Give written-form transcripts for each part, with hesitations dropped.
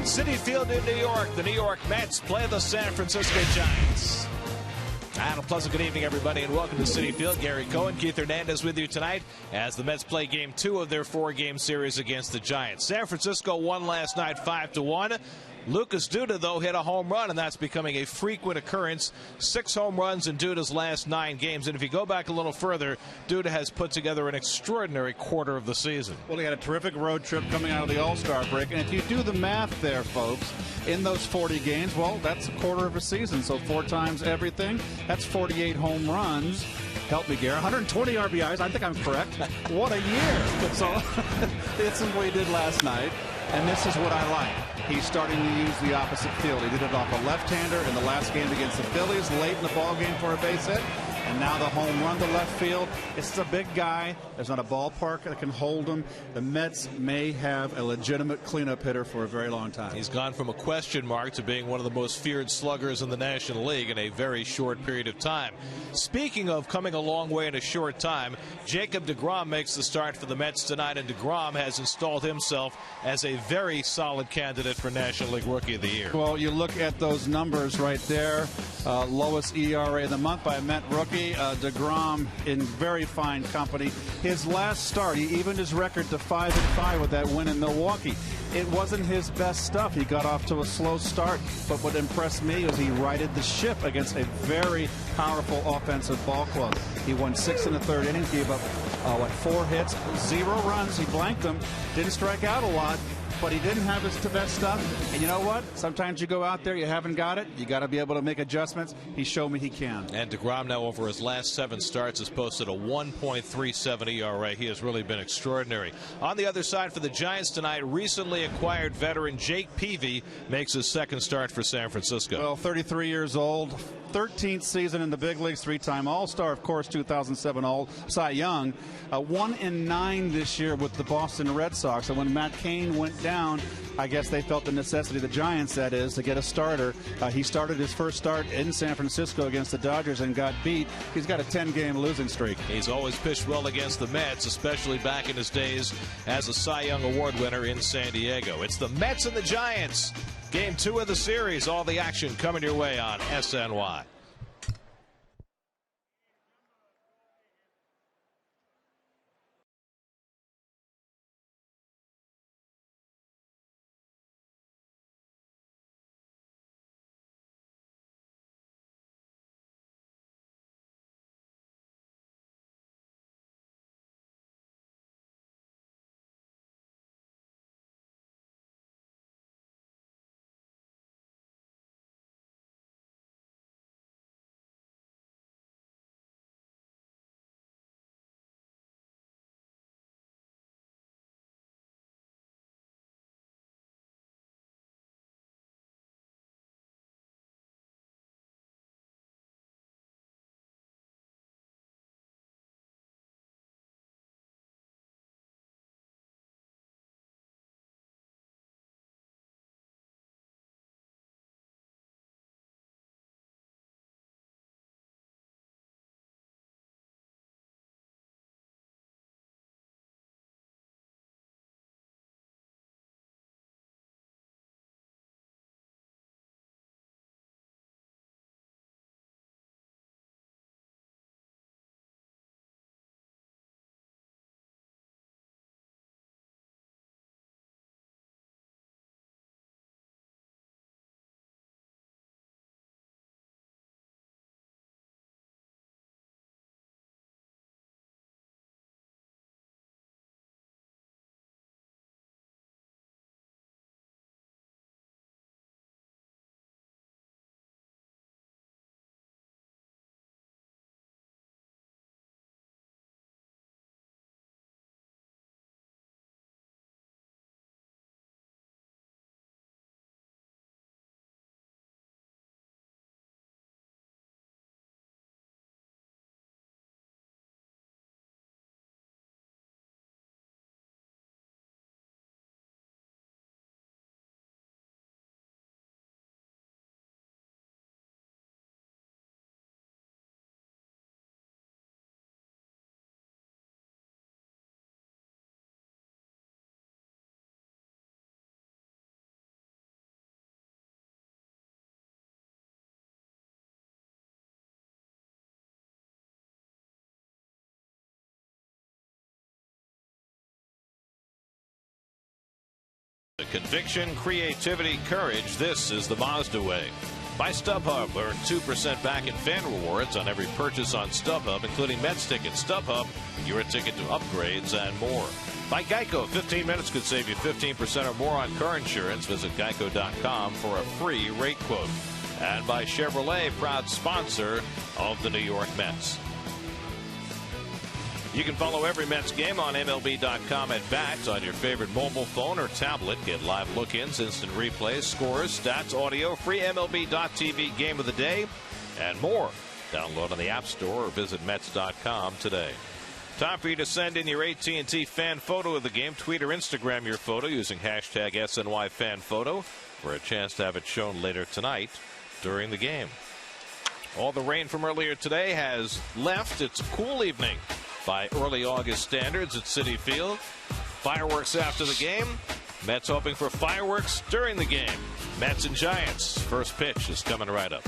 Citi Field in New York. The New York Mets play the San Francisco Giants. And a pleasant good evening, everybody, and welcome to Citi Field. Gary Cohen, Keith Hernandez with you tonight as the Mets play Game 2 of their 4-game series against the Giants. San Francisco won last night 5-1. Lucas Duda, though, hit a home run, and that's becoming a frequent occurrence. 6 home runs in Duda's last 9 games. And if you go back a little further, Duda has put together an extraordinary quarter of the season. Well, he had a terrific road trip coming out of the All-Star break. And if you do the math there, folks, in those 40 games, well, that's a quarter of a season. So 4 times everything, that's 48 home runs. Help me, Gary. 120 RBIs. I think I'm correct. What a year. So it's what he did last night. And this is what I like. He's starting to use the opposite field. He did it off a left-hander in the last game against the Phillies, late in the ball game for a base hit. And now the home run to left field. It's a big guy. There's not a ballpark that can hold him. The Mets may have a legitimate cleanup hitter for a very long time. He's gone from a question mark to being one of the most feared sluggers in the National League in a very short period of time. Speaking of coming a long way in a short time, Jacob deGrom makes the start for the Mets tonight, and deGrom has installed himself as a very solid candidate for National League Rookie of the Year. Well, you look at those numbers right there. Lowest ERA of the month by a Met rookie. deGrom in very fine company. His last start, he evened his record to 5-5 with that win in Milwaukee. It wasn't his best stuff. He got off to a slow start, but what impressed me was he righted the ship against a very powerful offensive ball club. He won 6 1/3 innings, gave up 4 hits, 0 runs. He blanked them, didn't strike out a lot, but he didn't have his best stuff. And you know what? Sometimes you go out there, you haven't got it. You got to be able to make adjustments. He showed me he can. And deGrom now over his last 7 starts has posted a 1.37 ERA. He has really been extraordinary. On the other side for the Giants tonight, recently acquired veteran Jake Peavy makes his 2nd start for San Francisco. Well, 33 years old, 13th season in the big leagues, 3-time All-Star, of course, 2007 Cy Young. 1-9 this year with the Boston Red Sox. And when Matt Cain went down, I guess they felt the necessity, the Giants that is, to get a starter. He started his first start in San Francisco against the Dodgers and got beat. He's got a 10-game losing streak. He's always pitched well against the Mets, especially back in his days as a Cy Young Award winner in San Diego. It's the Mets and the Giants. Game 2 of the series. All the action coming your way on SNY. Conviction, creativity, courage. This is the Mazda way. By StubHub, earn 2% back in fan rewards on every purchase on StubHub, including Mets tickets. StubHub, your ticket to upgrades and more. By Geico, 15 minutes could save you 15% or more on car insurance. Visit geico.com for a free rate quote. And by Chevrolet, proud sponsor of the New York Mets. You can follow every Mets game on MLB.com at Bats on your favorite mobile phone or tablet. Get live look-ins, instant replays, scores, stats, audio, free MLB.tv game of the day, and more. Download on the App Store or visit Mets.com today. Time for you to send in your AT&T fan photo of the game. Tweet or Instagram your photo using hashtag SNYFanPhoto for a chance to have it shown later tonight during the game. All the rain from earlier today has left. It's a cool evening by early August standards at Citi Field. Fireworks after the game. Mets hoping for fireworks during the game. Mets and Giants. First pitch is coming right up.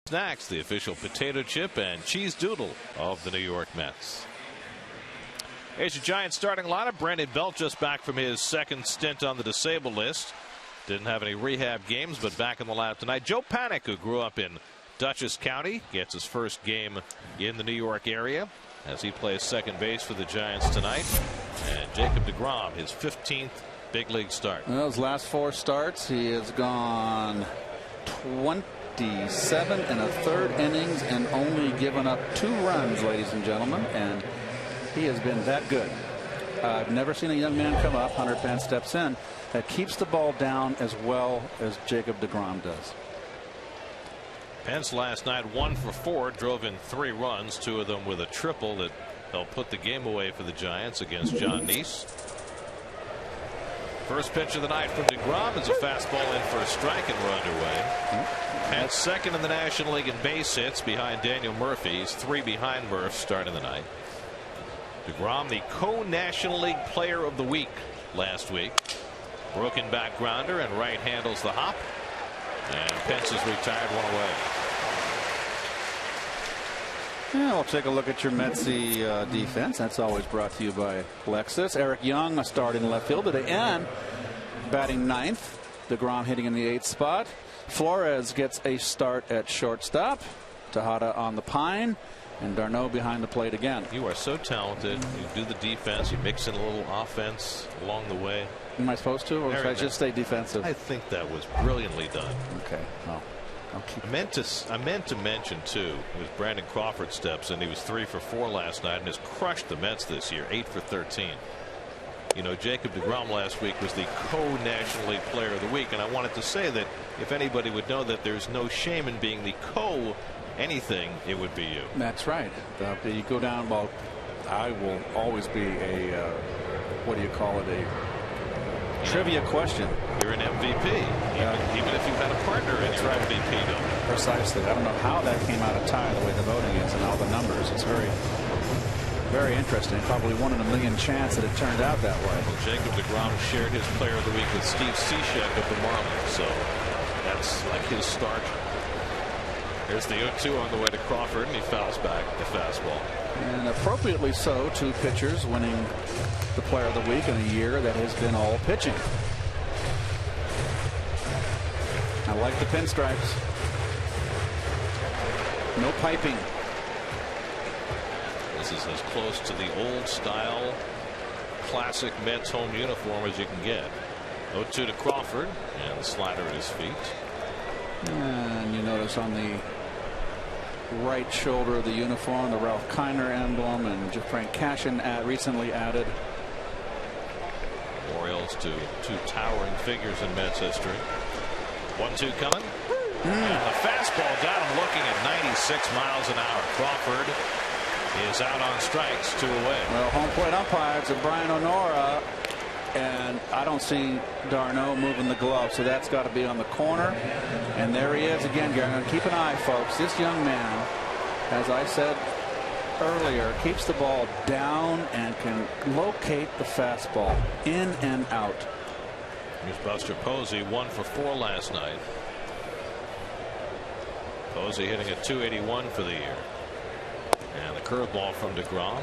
Snacks, the official potato chip and cheese doodle of the New York Mets. Here's your Giants starting lineup. Brandon Belt just back from his second stint on the disabled list. Didn't have any rehab games, but back in the lineup tonight. Joe Panik, who grew up in Dutchess County, gets his first game in the New York area as he plays second base for the Giants tonight. And Jacob deGrom, his 15th big league start. Well, his last 4 starts, he has gone 27 and a third innings and only given up 2 runs, ladies and gentlemen, and he has been that good. I've never seen a young man come up, Hunter Pence steps in, that keeps the ball down as well as Jacob deGrom does. Pence last night 1 for 4, drove in 3 runs, 2 of them with a triple that helped put the game away for the Giants against John Neese. First pitch of the night from deGrom is a fastball in for a strike, and we're underway. Pence second in the National League in base hits behind Daniel Murphy. He's 3 behind Murph starting the night. deGrom, the co-National League Player of the Week last week. Broken back grounder, and right handles the hop. And Pence has retired 1 away. Yeah, we'll take a look at your Metsy defense. That's always brought to you by Lexus. Eric Young starting in left field today and batting ninth. DeGrom hitting in the 8th spot. Flores gets a start at shortstop. Tejada on the pine. And d'Arnaud behind the plate again. You are so talented. You do the defense. You mix in a little offense along the way. Am I supposed to, or should I just stay defensive? I think that was brilliantly done. Okay. Well, I meant to mention too, as Brandon Crawford steps in, he was 3 for 4 last night and has crushed the Mets this year, 8 for 13. You know, Jacob deGrom last week was the co-National League Player of the Week, and I wanted to say that if anybody would know that there's no shame in being the anything, it would be you. That's right. You go down. Well, I will always be a what do you call it? A trivia question. You're an MVP, even if you've had a partner in your MVP. Though. Precisely. I don't know how that came out of tie the way the voting is and all the numbers. It's very, very interesting. Probably 1 in a million chance that it turned out that way. Well, Jacob deGrom shared his Player of the Week with Steve Cishek of the Marlins, so that's like his start. Here's the 0-2 on the way to Crawford, and he fouls back the fastball. And appropriately so, 2 pitchers winning the Player of the Week in a year that has been all pitching. I like the pinstripes. No piping. This is as close to the old style classic Mets home uniform as you can get. 0-2 to Crawford, and the slider at his feet. And you notice on the right shoulder of the uniform the Ralph Kiner emblem, and Frank Cashin recently added. Orioles to 2 towering figures in Mets history. 1-2 coming. And the fastball got him looking at 96 miles an hour. Crawford is out on strikes, 2 away. Well, home plate umpires are Brian Honora, and I don't see d'Arnaud moving the glove, so that's got to be on the corner. And there he is again, Gary. Keep an eye, folks. This young man, as I said earlier, keeps the ball down and can locate the fastball in and out. Here's Buster Posey, 1 for 4 last night. Posey hitting at .281 for the year. And the curveball from deGrom.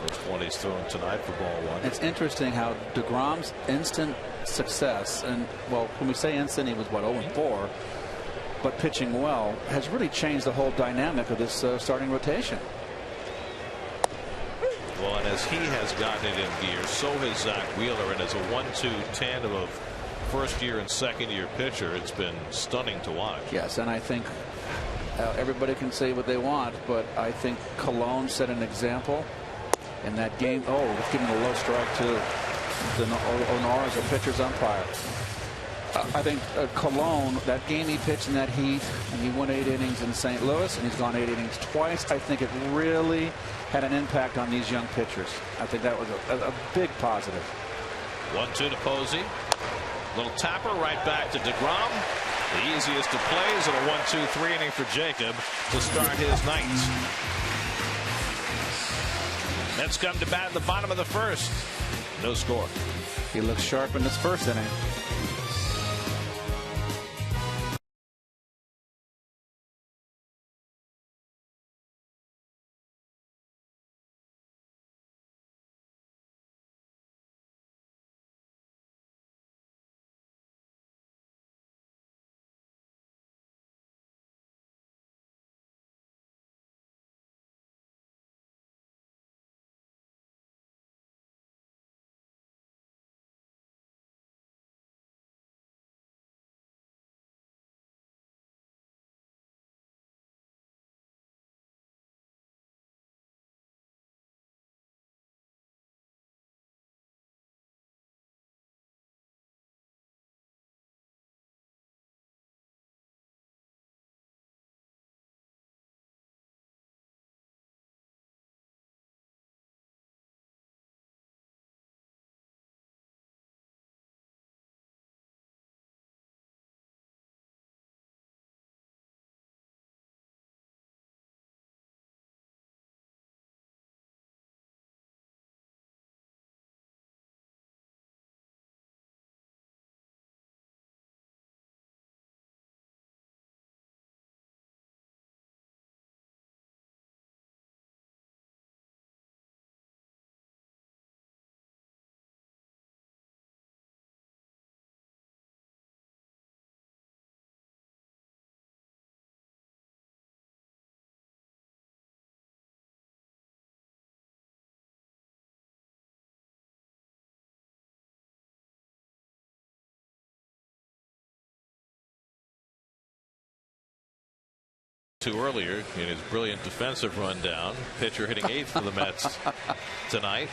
First one he's thrown tonight for ball 1. It's interesting how deGrom's instant success, and well, when we say instant, he was what, 0-4, but pitching well, has really changed the whole dynamic of this starting rotation. Well, and as he has gotten it in gear, so has Zach Wheeler, and as a 1-2 tandem of first-year and second-year pitcher, it's been stunning to watch. Yes, and I think everybody can say what they want, but I think Cologne set an example in that game. Oh, let's give him a low strike too. Honora is a pitcher's umpire. I think Cologne, that game he pitched in that heat, and he won 8 innings in St. Louis, and he's gone 8 innings twice. I think it really had an impact on these young pitchers. I think that was a big positive. 1-2 to Posey. Little tapper right back to deGrom. The easiest of plays in a 1-2-3 inning for Jacob to start his night. Mets come to bat in the bottom of the first. No score. He looks sharp in this first inning. to earlier in his brilliant defensive rundown. Pitcher hitting 8th for the Mets tonight.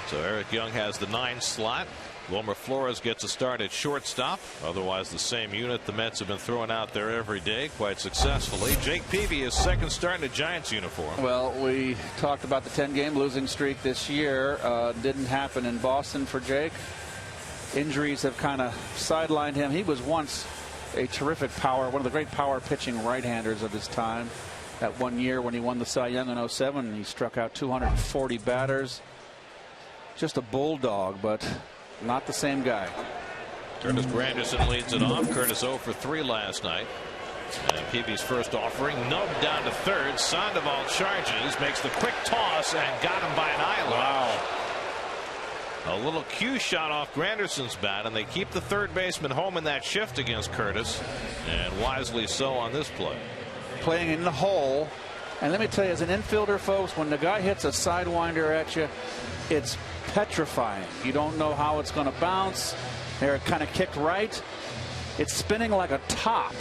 So Eric Young has the 9 slot. Wilmer Flores gets a start at shortstop. Otherwise the same unit the Mets have been throwing out there every day quite successfully. Jake Peavy is second start in a Giants uniform. Well, we talked about the 10-game losing streak this year. Didn't happen in Boston for Jake. Injuries have kind of sidelined him. He was once a terrific power, one of the great power pitching right-handers of his time. That one year when he won the Cy Young in 07, he struck out 240 batters. Just a bulldog, but not the same guy. Curtis Granderson leads it off. Curtis 0 for 3 last night. And Peavy's first offering nubbed down to third. Sandoval charges, makes the quick toss, and got him by an island. Wow. A little cue shot off Granderson's bat, and they keep the third baseman home in that shift against Curtis, and wisely so on this play. Playing in the hole. And let me tell you, as an infielder, folks, when the guy hits a sidewinder at you, it's petrifying. You don't know how it's going to bounce. They're kind of kicked right. It's spinning like a top,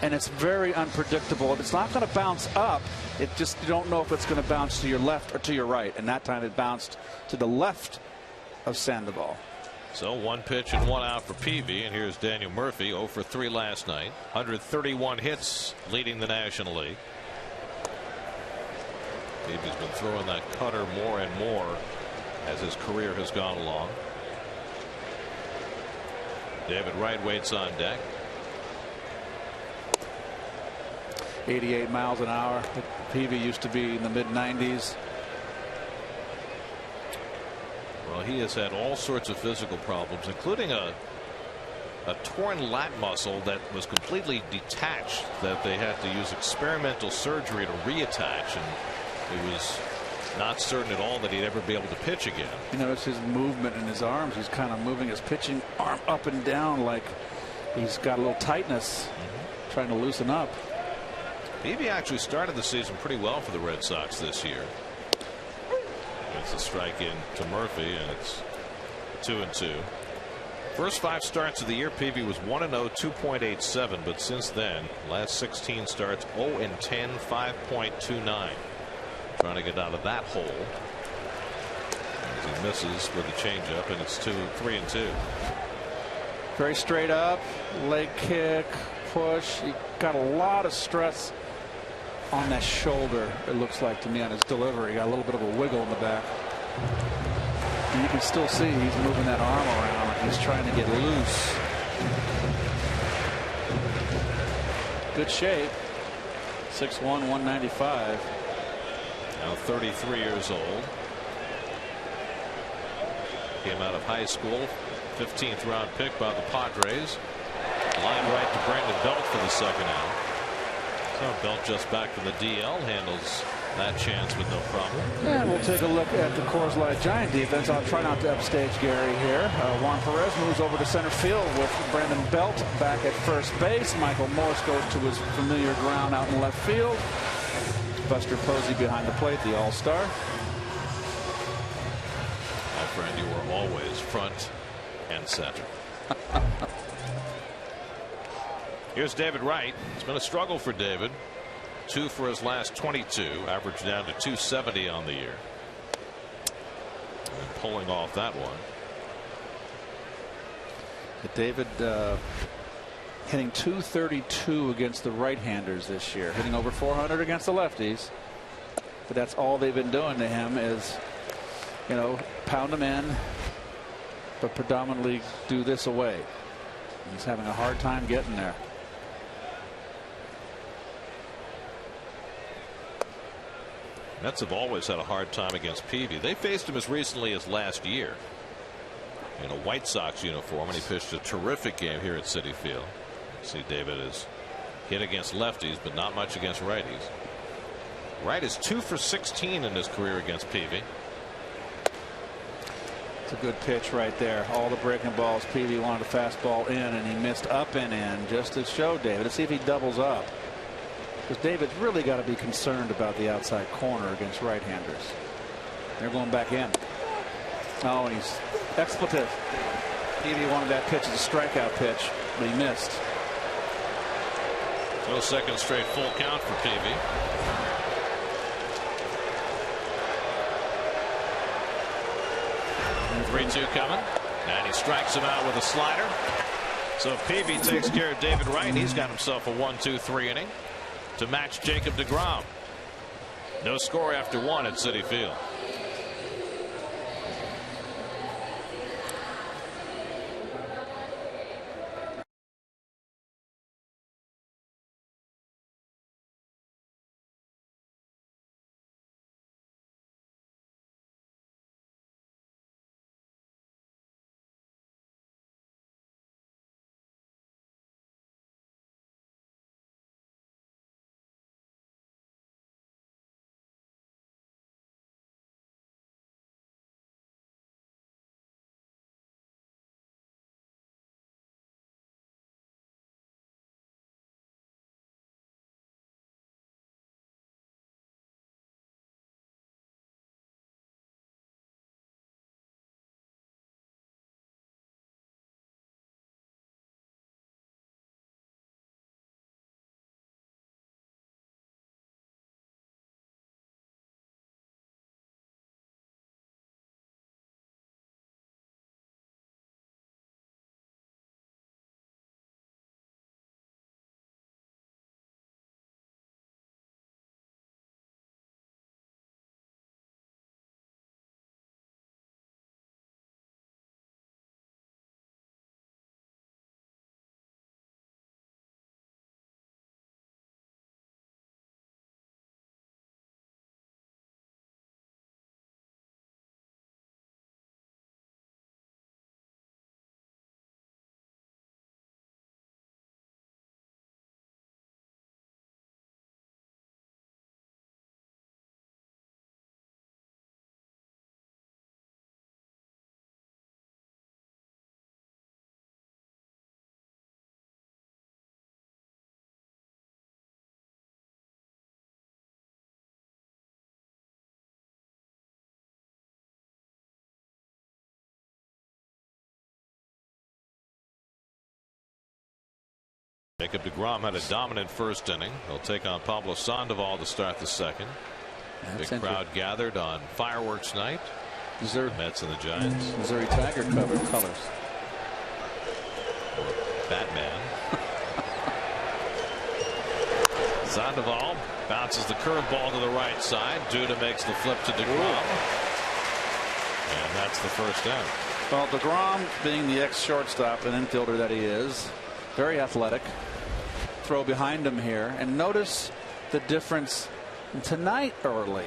and it's very unpredictable. If it's not going to bounce up, it just, you don't know if it's going to bounce to your left or to your right. And that time it bounced to the left of Sandoval. So 1 pitch and 1 out for Peavy, and here's Daniel Murphy 0 for 3 last night. 131 hits, leading the National League. Peavy's been throwing that cutter more and more as his career has gone along. David Wright waits on deck. 88 miles an hour. Peavy used to be in the mid-90s. Well, he has had all sorts of physical problems, including a torn lat muscle that was completely detached, that they had to use experimental surgery to reattach, and it was not certain at all that he'd ever be able to pitch again. You notice his movement in his arms. He's kind of moving his pitching arm up and down like he's got a little tightness, trying to loosen up. Peavy actually started the season pretty well for the Red Sox this year. It's a strike in to Murphy, and it's 2-2. First 5 starts of the year, Peavy was 1-0, 2.87, but since then, last 16 starts, 0-10, 5.29. Trying to get out of that hole as he misses with a changeup, and it's 3-2. Very straight up, leg kick, push. He got a lot of stress on that shoulder, it looks like to me, on his delivery. Got a little bit of a wiggle in the back. And you can still see he's moving that arm around. He's trying to get loose. Good shape. 6'1", 195. Now 33 years old. Came out of high school. 15th round pick by the Padres. Line right to Brandon Belt for the second out. So Belt just back from the DL handles that chance with no problem. And we'll take a look at the Coors Light Giant defense. I'll try not to upstage Gary here. Juan Perez moves over to center field with Brandon Belt back at first base. Michael Morse goes to his familiar ground out in left field. Buster Posey behind the plate, the all-star. My friend, you were always front and center. Here's David Wright. It's been a struggle for David. 2 for his last 22, averaged down to 270 on the year. And pulling off that one. David hitting 232 against the right-handers this year, hitting over 400 against the lefties. But that's all they've been doing to him is, you know, pound him in, but predominantly do this away. He's having a hard time getting there. Mets have always had a hard time against Peavy. They faced him as recently as last year in a White Sox uniform, and he pitched a terrific game here at Citi Field. See, David is hit against lefties, but not much against righties. Wright is 2 for 16 in his career against Peavy. It's a good pitch right there. All the breaking balls. Peavy wanted a fastball in, and he missed up and in just to show David. Let's see if he doubles up. Because David's really got to be concerned about the outside corner against right-handers. They're going back in. Oh, and he's expletive. Peavy wanted that pitch as a strikeout pitch, but he missed. No second straight full count for Peavy. And 3-2 coming. And he strikes him out with a slider. So Peavy takes care of David Wright. He's got himself a 1-2-3 inning to match Jacob deGrom. No score after 1 at Citi Field. Jacob deGrom had a dominant first inning. He'll take on Pablo Sandoval to start the second. Big crowd gathered on fireworks night. The Mets and the Giants. Missouri Tiger covered colors. Batman. Sandoval bounces the curveball to the right side. Duda makes the flip to deGrom. And that's the first out. Well, deGrom, being the ex-shortstop and infielder that he is, very athletic. Throw behind him here, and notice the difference tonight early.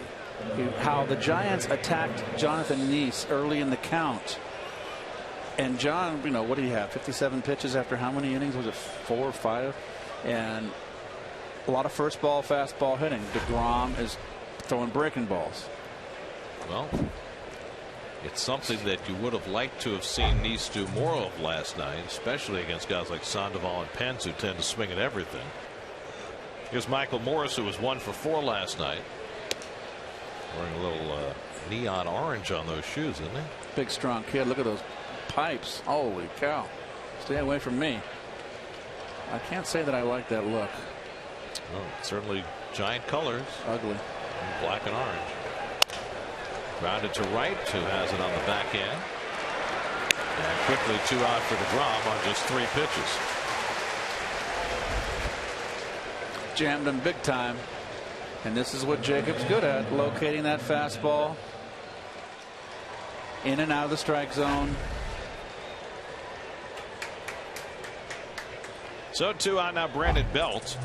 How the Giants attacked Jonathan Neese early in the count. And John, you know, what did he have? 57 pitches after how many innings? Was it 4 or 5? And a lot of first ball, fastball hitting. deGrom is throwing breaking balls. Well, it's something that you would have liked to have seen Neese do more of last night, especially against guys like Sandoval and Pence, who tend to swing at everything. Here's Michael Morris, who was 1 for 4 last night. Wearing a little neon orange on those shoes, isn't he? Big, strong kid. Look at those pipes. Holy cow. Stay away from me. I can't say that I like that look. Well, certainly Giant colors. Ugly. Black and orange. Grounded to right, who has it on the back end. And quickly 2 out for deGrom on just 3 pitches. Jammed him big time. And this is what Jacob's good at, locating that fastball in and out of the strike zone. So 2 out now, Brandon Belt.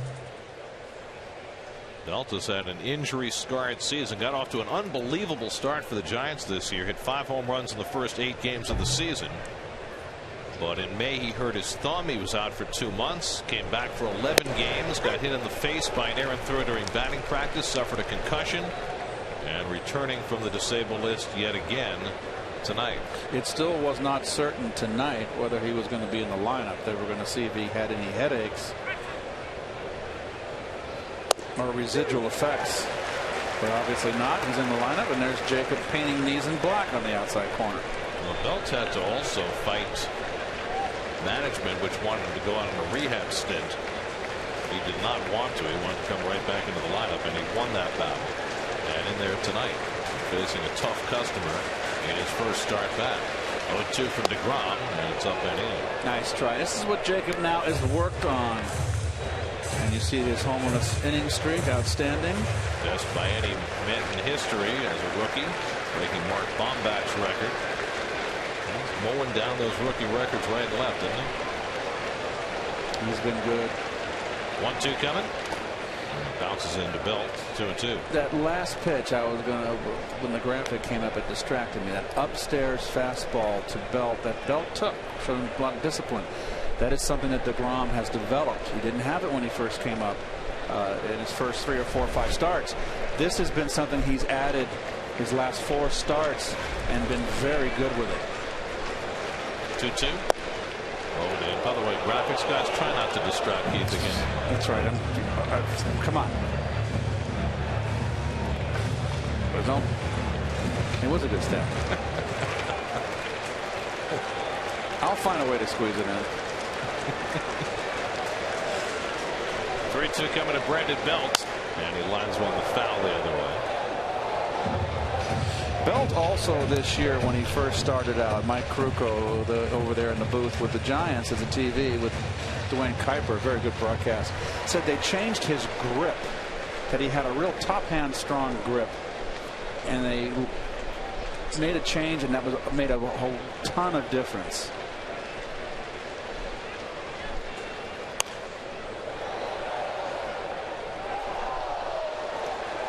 Delta's had an injury-scarred season. Got off to an unbelievable start for the Giants this year. Hit 5 home runs in the first 8 games of the season. But in May, he hurt his thumb. He was out for 2 months. Came back for 11 games. Got hit in the face by an errant throw during batting practice. Suffered a concussion. And returning from the disabled list yet again tonight. It still was not certain tonight whether he was going to be in the lineup. They were going to see if he had any headaches or residual effects, but obviously not. He's in the lineup, and there's Jacob painting knees in black on the outside corner. Well, Belt had to also fight management, which wanted him to go out on a rehab stint He did not want to. He wanted to come right back into the lineup, and he won that battle. And in there tonight, facing a tough customer in his first start back. 0-2 from DeGrom, and it's up and in. Nice try. This is what Jacob now has worked on. And you see this homerless inning streak, outstanding. Best by any man in history as a rookie, breaking Mark Bombach's record. He's mowing down those rookie records right and left, isn't he? He's been good. 1-2 coming. Bounces into Belt. 2-2. That last pitch, I was going to, when the graphic came up, it distracted me. That upstairs fastball to Belt, that Belt took, showed him a lot of discipline. That is something that DeGrom has developed. He didn't have it when he first came up in his first 3 or 4 or 5 starts. This has been something he's added his last 4 starts and been very good with it. 2-2. Rolled in. By the way, graphics guys, try not to distract Keith again. That's right. Come on. But no, it was a good step. I'll find a way to squeeze it in. 3-2 coming to Brandon Belt, and he lines one to foul the other way. Belt also this year, when he first started out, Mike Krukow over there in the booth with the Giants as a TV with Dwayne Kuiper, very good broadcast, said they changed his grip, that he had a real top hand strong grip, and they made a change, and that made a whole ton of difference.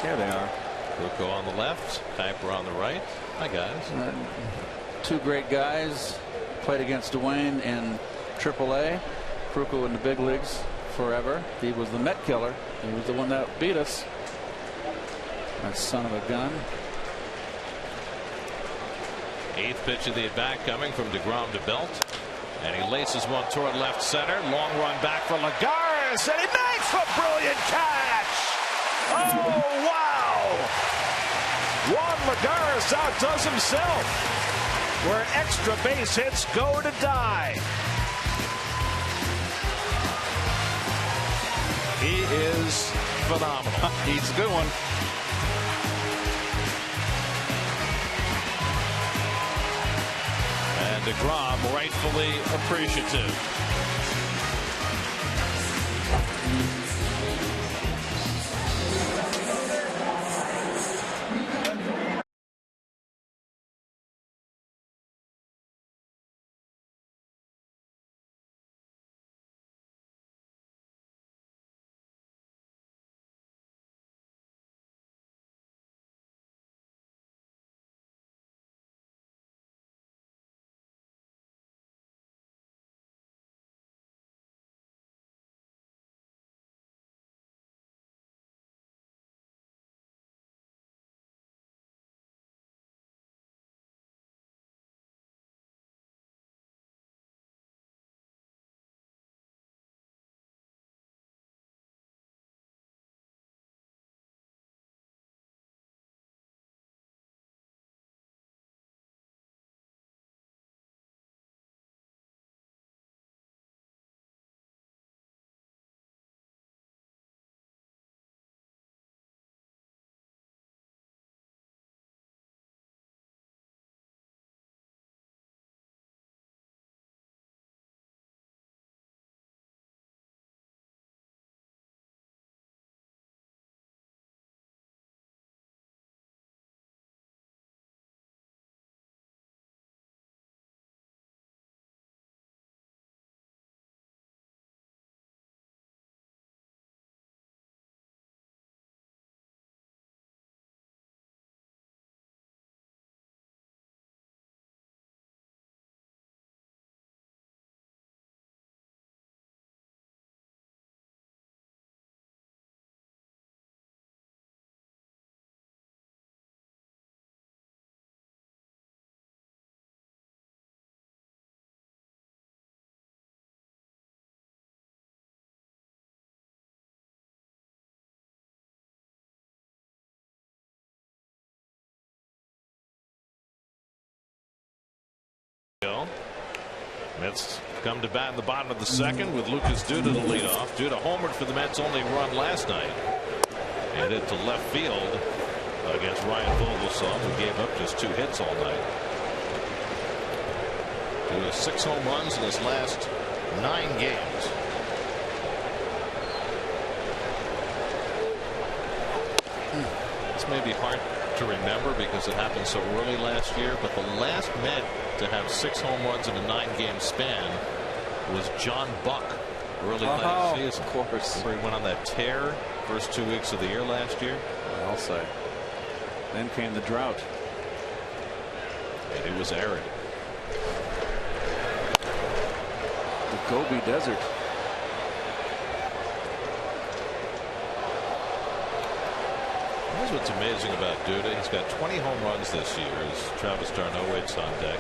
There they are. Krukow on the left, Kuiper on the right. Hi, guys. 2 great guys. Played against Dwayne in AAA. Krukow in the big leagues forever. He was the Met killer. He was the one that beat us. That son of a gun. 8th pitch of the at-bat coming from DeGrom to Belt. And he laces one toward left center. Long run back for Lagares, and he makes a brilliant catch. Oh, wow. Juan Lagares outdoes himself. Where extra base hits go to die. He is phenomenal. He's a good one. And DeGrom rightfully appreciative. Mets come to bat in the bottom of the second with Lucas Duda to lead off. Duda homered for the Mets' only run last night. Hit it to left field against Ryan Vogelsong, who gave up just 2 hits all night. Duda 6 home runs in his last 9 games. This may be hard to remember because it happened so early last year, but the last Met to have 6 home runs in a 9-game span was John Buck early last season. Of course. Remember he went on that tear first 2 weeks of the year last year? I'll say. Then came the drought. And it was arid. The Gobi Desert. Here's what's amazing about Duda. He's got 20 home runs this year as Travis d'Arnaud waits on deck.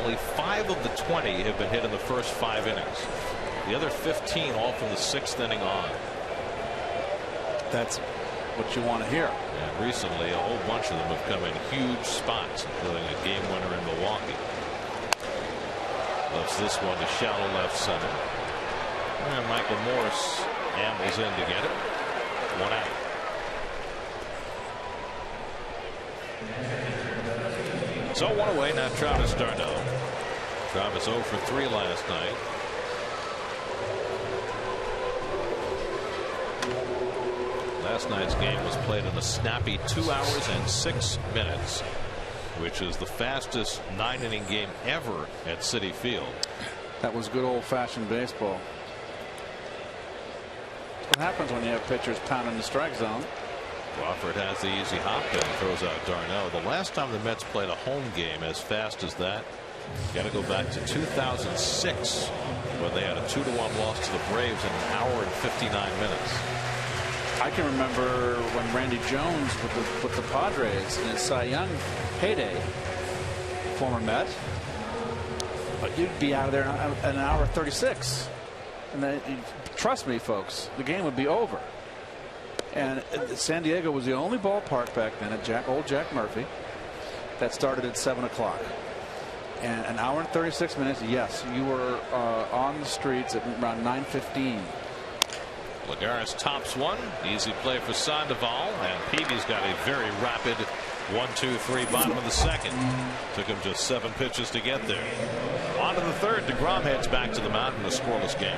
Only 5 of the 20 have been hit in the first 5 innings. The other 15 all from the 6th inning on. That's what you want to hear. And recently a whole bunch of them have come in huge spots, including a game winner in Milwaukee. Lifts this one to shallow left center. And Michael Morse ambles in to get it. 1 out. So 1 away now. Travis d'Arnaud. Travis 0 for 3 last night. Last night's game was played in a snappy 2 hours and 6 minutes, which is the fastest 9-inning game ever at Citi Field. That was good old-fashioned baseball. What happens when you have pitchers pounding the strike zone? Crawford has the easy hop and throws out d'Arnaud. The last time the Mets played a home game as fast as that, got to go back to 2006 when they had a 2-1 loss to the Braves in 1 hour and 59 minutes. I can remember when Randy Jones with the Padres in his Cy Young heyday, former Met, but you'd be out of there in 1 hour 36, and then, trust me, folks, the game would be over. And San Diego was the only ballpark back then at old Jack Murphy that started at 7 o'clock. And 1 hour and 36 minutes, yes, you were on the streets at around 9:15. Lagares tops one. Easy play for Sandoval. And Peavy's got a very rapid 1-2-3 bottom of the second. Took him just 7 pitches to get there. On to the third. DeGrom heads back to the mound in a scoreless game.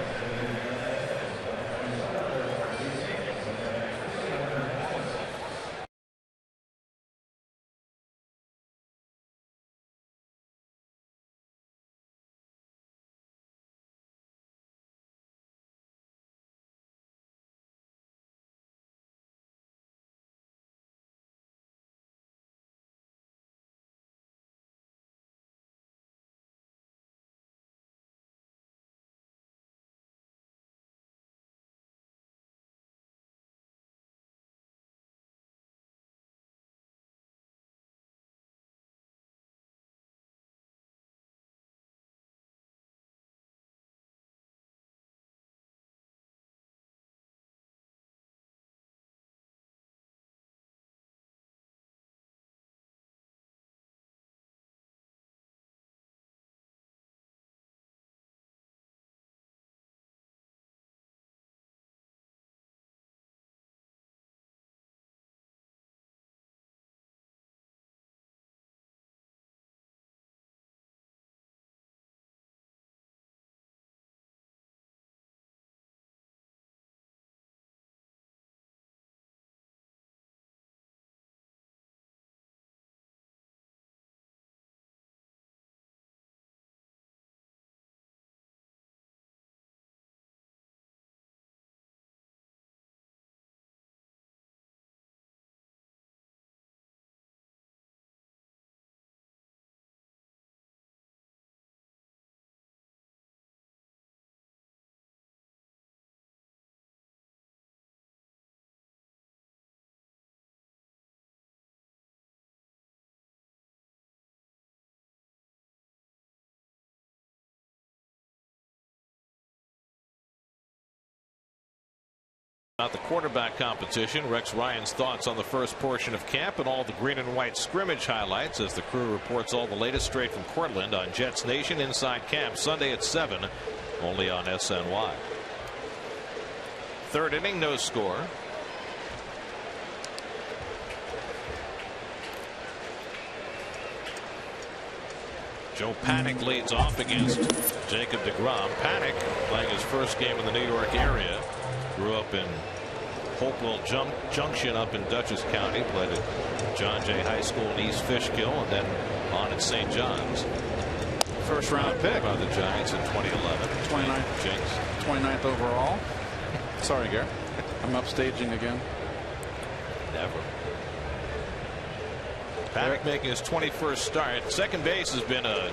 About the quarterback competition, Rex Ryan's thoughts on the first portion of camp and all the green and white scrimmage highlights as the crew reports all the latest straight from Cortland on Jets Nation Inside Camp Sunday at 7 only on SNY. Third inning, no score. Joe Panik leads off against Jacob deGrom. Panik playing his first game in the New York area. Grew up in Hopewell Junction up in Dutchess County. Played at John Jay High School in East Fishkill and then on at St. John's. First round pick by the Giants in 2011. 29th. Jinx. 29th overall. Sorry, Gary. I'm upstaging again. Never. Panik making his 21st start. Second base has been a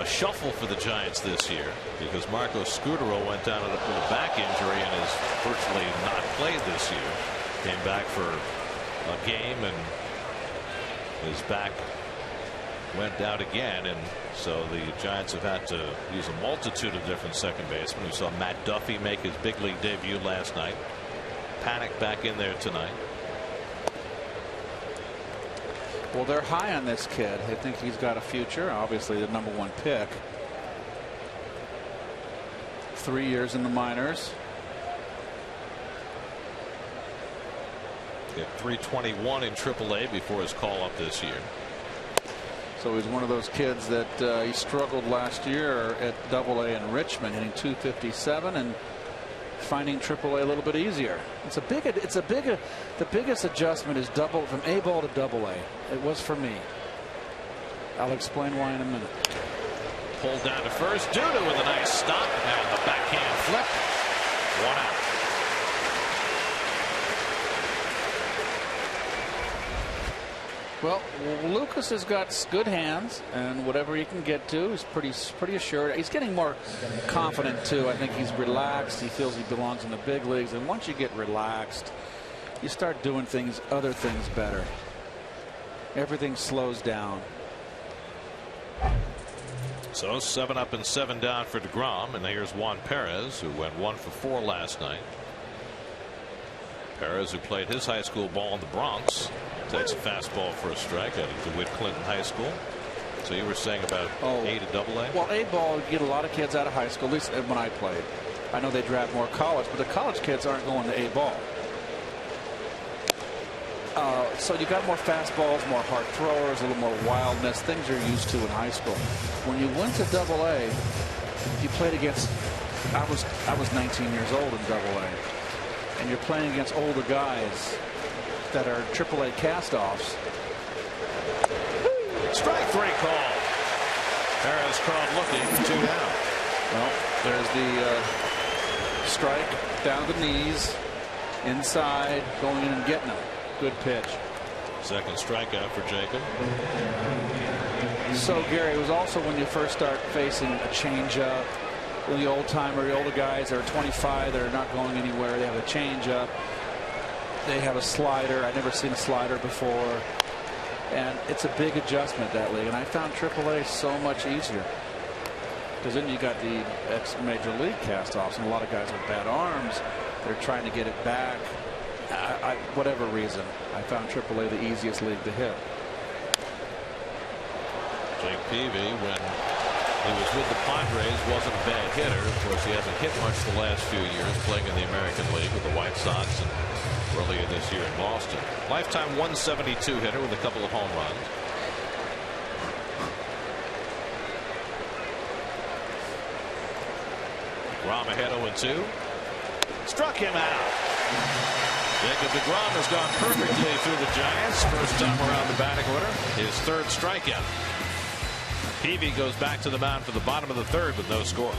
shuffle for the Giants this year because Marco Scudero went down with a back injury and has virtually not played this year. Came back for a game and his back went out again, and so the Giants have had to use a multitude of different second basemen. We saw Matt Duffy make his big league debut last night. Panik back in there tonight. Well, they're high on this kid. They think he's got a future. Obviously, the #1 pick. 3 years in the minors. Hit .321 in AAA before his call up this year. So he's one of those kids that he struggled last year at AA in Richmond, hitting .257 and finding AAA a little bit easier. The biggest adjustment is from A ball to AA. It was for me. I'll explain why in a minute. Pulled down to first. Duda with a nice stop and the backhand flip. 1 out. Well, Lucas has got good hands, and whatever he can get to, he's pretty assured. He's getting more confident too. I think he's relaxed. He feels he belongs in the big leagues, and once you get relaxed, you start doing other things better. Everything slows down. So 7 up and 7 down for deGrom, and here's Juan Perez, who went 1 for 4 last night. Perez, who played his high school ball in the Bronx, takes a fastball for a strike at DeWitt Clinton High School. So you were saying about A to AA? Well, A ball, you get a lot of kids out of high school, at least when I played. I know they draft more college, but the college kids aren't going to A ball. So you got more fastballs, more hard throwers, a little more wildness, things you're used to in high school. When you went to AA, you played against, I was 19 years old in AA, and you're playing against older guys that are AAA cast-offs. Strike 3 call. Perez called looking, 2 down. Well, there's the strike down the knees, inside, going in and getting them. Good pitch. Second strikeout for Jacob. So, Gary, it was also when you first start facing a changeup. The old-timer, the older guys that are 25, that are not going anywhere, they have a changeup. They have a slider. I've never seen a slider before. And it's a big adjustment, that league. And I found AAA so much easier. Because then you got the ex-major league cast-offs and a lot of guys with bad arms. They're trying to get it back. Whatever reason, I found AAA the easiest league to hit. Jake Peavy, when he was with the Padres, wasn't a bad hitter. Of course, he hasn't hit much the last few years, playing in the American League with the White Sox and earlier this year in Boston. Lifetime 172 hitter with a couple of home runs. DeGrom ahead 0-2. Struck him out. Jacob deGrom has gone perfectly through the Giants. First time around the batting order. His third strikeout. Peavy goes back to the mound for the bottom of the third with no score.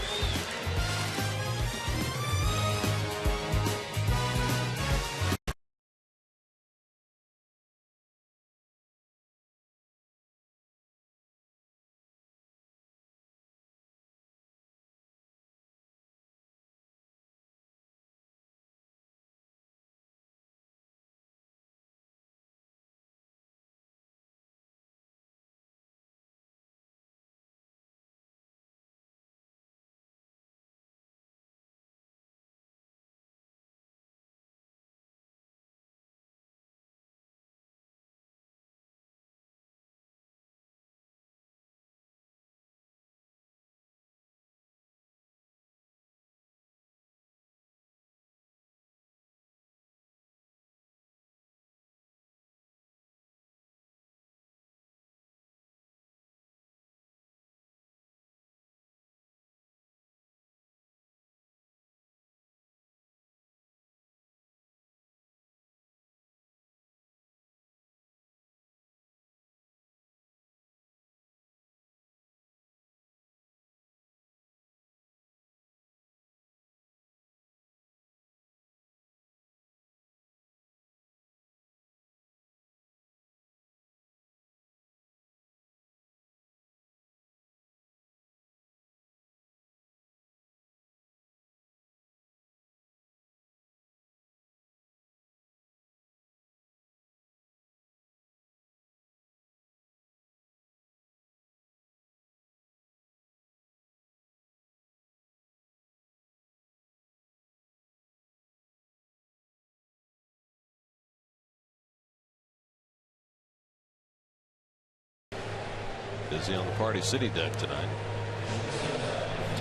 Busy on the Party City deck tonight.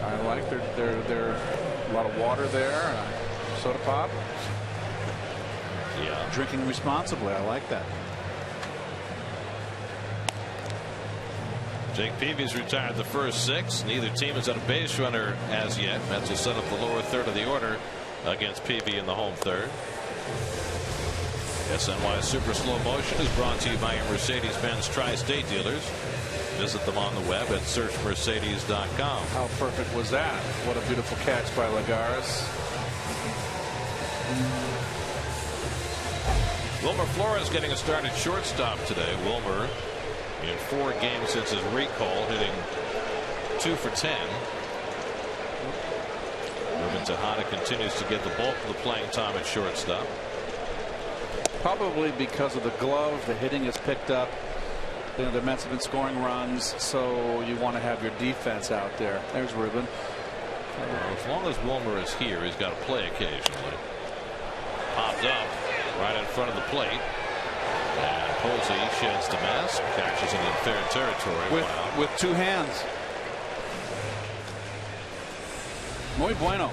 I like there a lot of water there. Soda pop. Yeah. Drinking responsibly. I like that. Jake Peavy's retired the first 6. Neither team has had a base runner as yet. Mets will set up the lower third of the order against Peavy in the home third. SNY Super Slow Motion is brought to you by your Mercedes-Benz Tri-State dealers. Visit them on the web at searchmercedes.com. How perfect was that? What a beautiful catch by Lagares. Wilmer Flores getting a start at shortstop today. Wilmer in 4 games since his recall, hitting 2 for 10. Ruben Tejada continues to get the bulk of the playing time at shortstop. Probably because of the glove, the hitting is picked up. You know, the Mets have been scoring runs, so you want to have your defense out there. There's Ruben. Well, as long as Wilmer is here, he's got to play occasionally. Popped up right in front of the plate. And Posey sheds the mask, catches it in fair territory. With 2 hands. Muy bueno.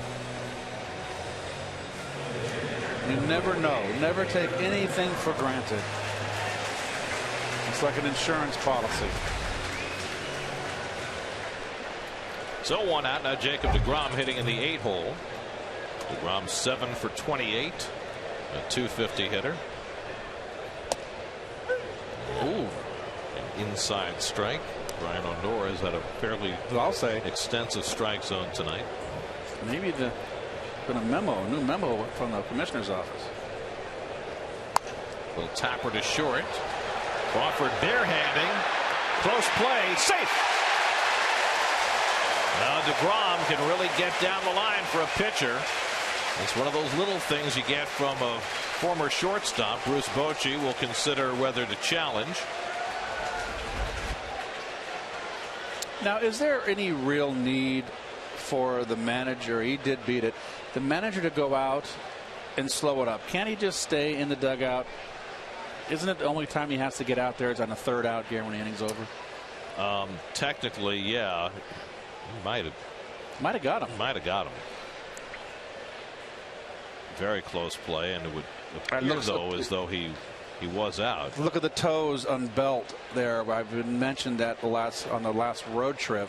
You never know. Never take anything for granted. It's like an insurance policy. So 1 out. Now Jacob deGrom hitting in the 8 hole. deGrom 7 for 28. A 250 hitter. Ooh, an inside strike. Brian Odor has had a fairly extensive strike zone tonight. Maybe been a new memo from the commissioner's office. Little tapper to short. Crawford barehanding. Close play. Safe. Now deGrom can really get down the line for a pitcher. It's one of those little things you get from a former shortstop. Bruce Bochy will consider whether to challenge. Now, is there any real need for the manager? He did beat it. The manager to go out and slow it up. Can't he just stay in the dugout? Isn't it the only time he has to get out there is on the 3rd out, Gary, when the inning's over? Technically, yeah. He might have got him. Very close play, and it would appear though as though he was out. Look at the toes on Belt there. I've mentioned that on the last road trip.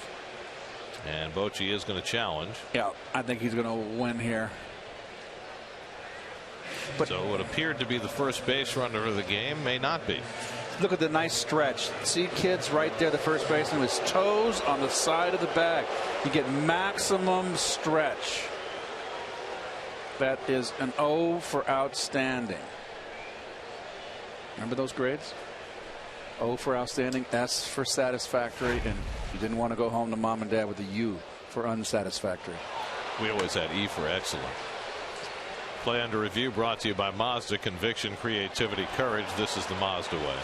And Bochy is going to challenge. Yeah, I think he's going to win here. But so what appeared to be the first base runner of the game may not be. Look at the nice stretch. See, kids, right there, the first baseman, his toes on the side of the bag. You get maximum stretch. That is an O for outstanding. Remember those grades? O for outstanding, S for satisfactory, and you didn't want to go home to mom and dad with a U for unsatisfactory. We always had E for excellent. Play under review brought to you by Mazda. Conviction, creativity, courage. This is the Mazda way.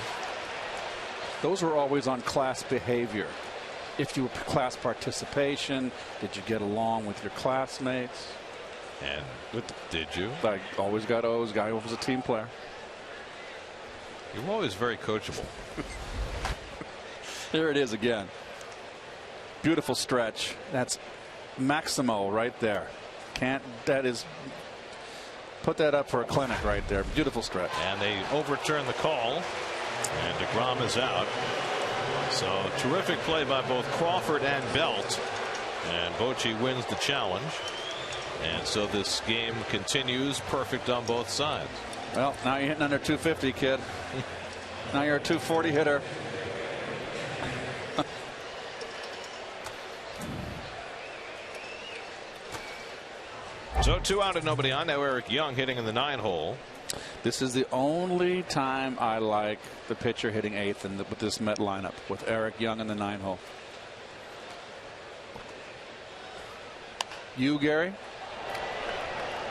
Those were always on class behavior. If you were class participation, did you get along with your classmates? And did you? I always got O's. Guy was a team player. You're always very coachable. There it is again. Beautiful stretch. That's Maximo right there. Put that up for a clinic right there. Beautiful stretch. And they overturn the call. And deGrom is out. So terrific play by both Crawford and Belt. And Bochy wins the challenge. And so this game continues perfect on both sides. Well, now you're hitting under 250, kid. Now you're a 240 hitter. So 2 out and nobody on. Now Eric Young hitting in the 9 hole. This is the only time I like the pitcher hitting 8th with this Met lineup with Eric Young in the 9 hole. You, Gary?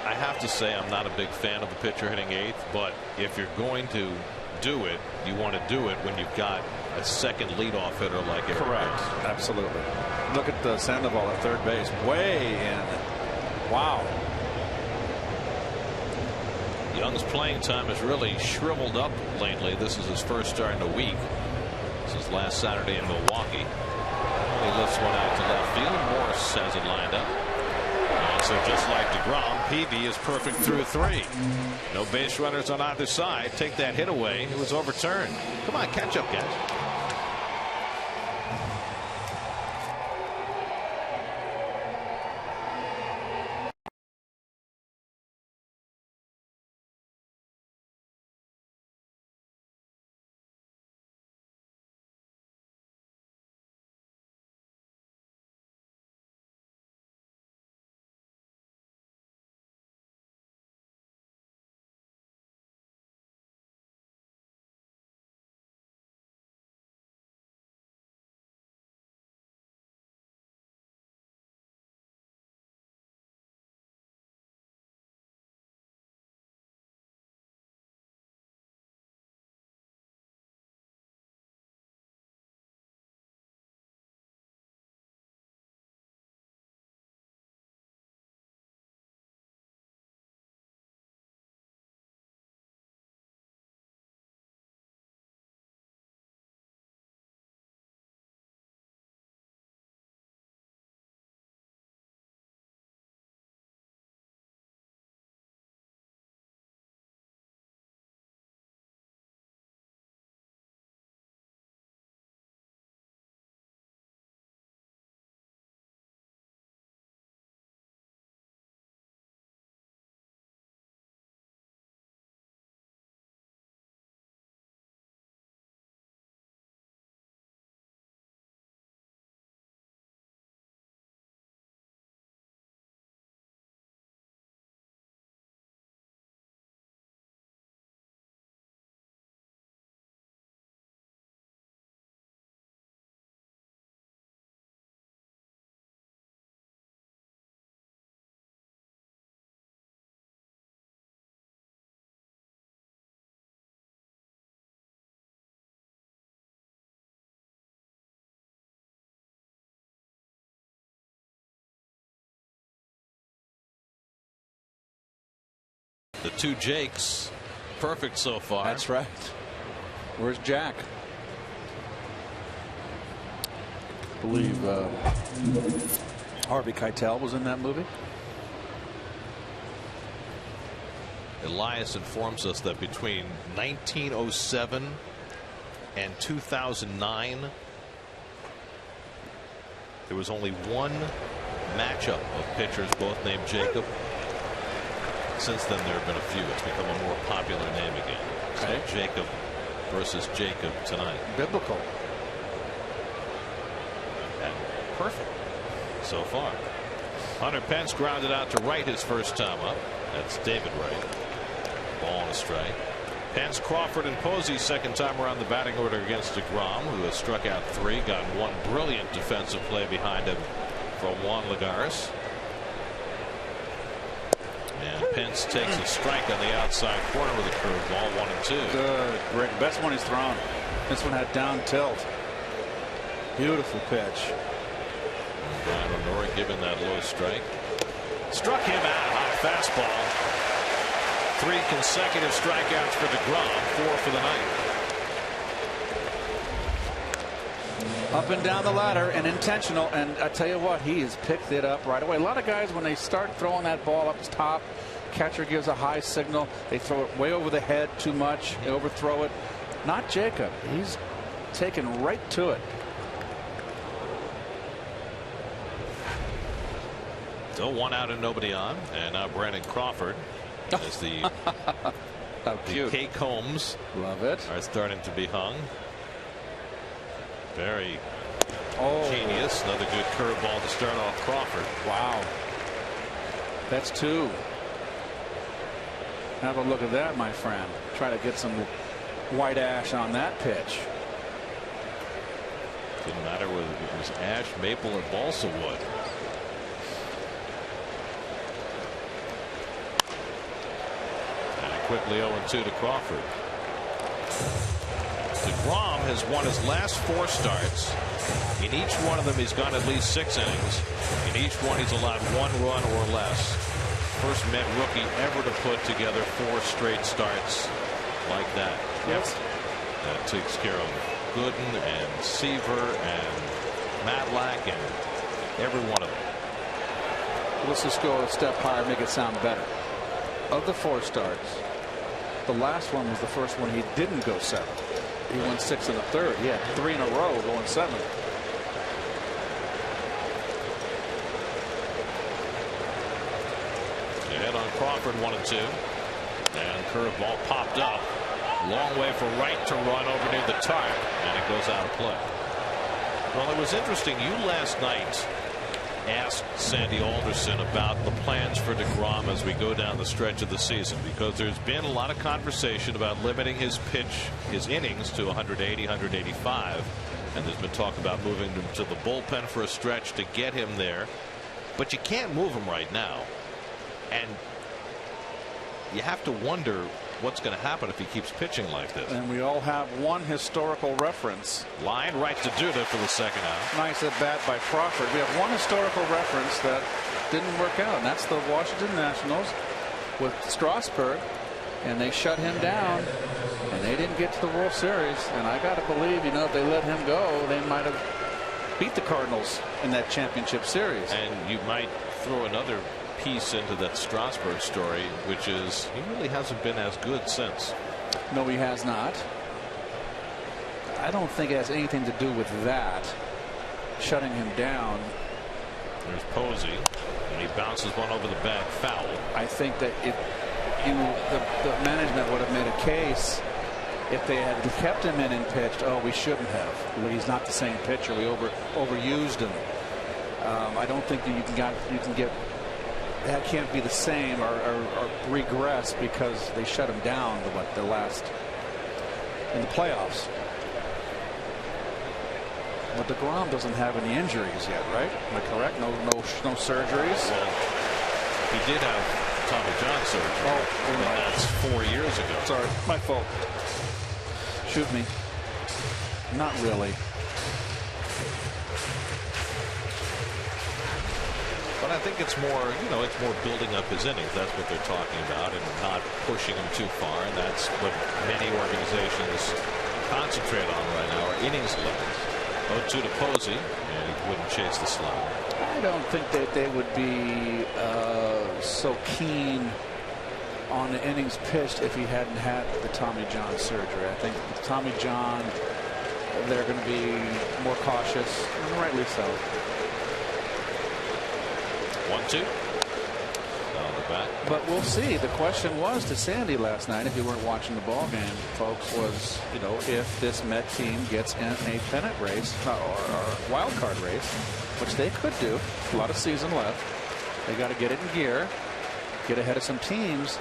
I have to say I'm not a big fan of the pitcher hitting 8th, but if you're going to do it, you want to do it when you've got a second leadoff hitter like Eric. Correct. Absolutely. Look at the Sandoval at third base. Way in. Wow. Young's playing time has really shriveled up lately. This is his first start in a week. This is last Saturday in Milwaukee. He lifts one out to left field. Morse has it lined up. And so just like DeGrom, Peavy is perfect through 3. No base runners on either side. Take that hit away. It was overturned. Come on, catch up, guys. The two Jakes, perfect so far. That's right. Where's Jack? I believe Harvey Keitel was in that movie. Elias informs us that between 1907 and 2009, there was only one matchup of pitchers both named Jacob. Since then, there have been a few. It's become a more popular name again. Okay. So Jacob versus Jacob tonight. Biblical. And perfect so far. Hunter Pence grounded out to right his first time up. That's David Wright. Ball and a strike. Pence, Crawford, and Posey second time around the batting order against DeGrom, who has struck out 3, got one brilliant defensive play behind him from Juan Lagares. And Pence takes a strike on the outside corner with a curveball, 1-2. Good, Rick. Best one he's thrown. This one had down tilt. Beautiful pitch. Brian O'Nori giving that low strike. Struck him out on a fastball. 3 consecutive strikeouts for DeGrom, 4 for the night. Up and down the ladder and intentional, and I tell you what, he has picked it up right away. A lot of guys, when they start throwing that ball up top, catcher gives a high signal, they throw it way over the head too much, they overthrow it. Not Jacob. He's taken right to it. So 1 out and nobody on, and now Brandon Crawford as the K combs love it are starting to be hung. Very genius. Another good curveball to start off Crawford. Wow. That's 2. Have a look at that, my friend. Try to get some white ash on that pitch. Didn't matter whether it was ash, maple, or balsa wood. And quickly 0-2 to Crawford. DeGrom has won his last 4 starts. In each one of them, he's gone at least 6 innings. In each one, he's allowed 1 run or less. First Met rookie ever to put together 4 straight starts like that. Yes. That takes care of Gooden and Seaver and Matlack and every one of them. Let's just go a step higher, make it sound better. Of the 4 starts, the last one was the first one he didn't go 7. He went 6 in the 3rd. He had 3 in a row going 7. Hit on Crawford, 1-2. And curveball popped up. Long way for Wright to run over near the tarp, and it goes out of play. Well, it was interesting. You last night asked Sandy Alderson about the plans for DeGrom as we go down the stretch of the season, because there's been a lot of conversation about limiting his innings to 180, 185, and there's been talk about moving him to the bullpen for a stretch to get him there. But you can't move him right now, and you have to wonder what's going to happen if he keeps pitching like this. And we all have one historical reference. Line right to Duda for the second out. Nice at bat by Crawford. We have one historical reference that didn't work out, and that's the Washington Nationals with Strasburg, and they shut him down, and they didn't get to the World Series. And I got to believe, you know, if they let him go, they might have beat the Cardinals in that championship series. And you might throw another piece into that Strasburg story, which is he really hasn't been as good since. No, he has not. I don't think it has anything to do with that, shutting him down. There's Posey, and he bounces one over the back, foul. I think that if the management would have made a case if they had kept him in and pitched. Oh, we shouldn't have. He's not the same pitcher. We overused him. I don't think that you can get. That can't be the same or regress because they shut him down the last in the playoffs. But DeGrom doesn't have any injuries yet, right? Am I correct? No surgeries. Well, he did have Tommy John surgery. Oh, that's 4 years ago. Sorry, my fault. Shoot me. Not really. But I think it's more, it's more building up his innings. That's what they're talking about, and not pushing him too far. And that's what many organizations concentrate on right now, are innings levels. 0-2 to Posey, and he wouldn't chase the slide. I don't think that they would be so keen on the innings pitched if he hadn't had the Tommy John surgery. I think with Tommy John, they're going to be more cautious, and rightly so. 1-2. On the back. But we'll see. The question was to Sandy last night, if you weren't watching the ball game, folks, was, if this Met team gets in a pennant race or wild card race, which they could do, a lot of season left. They got to get it in gear, get ahead of some teams.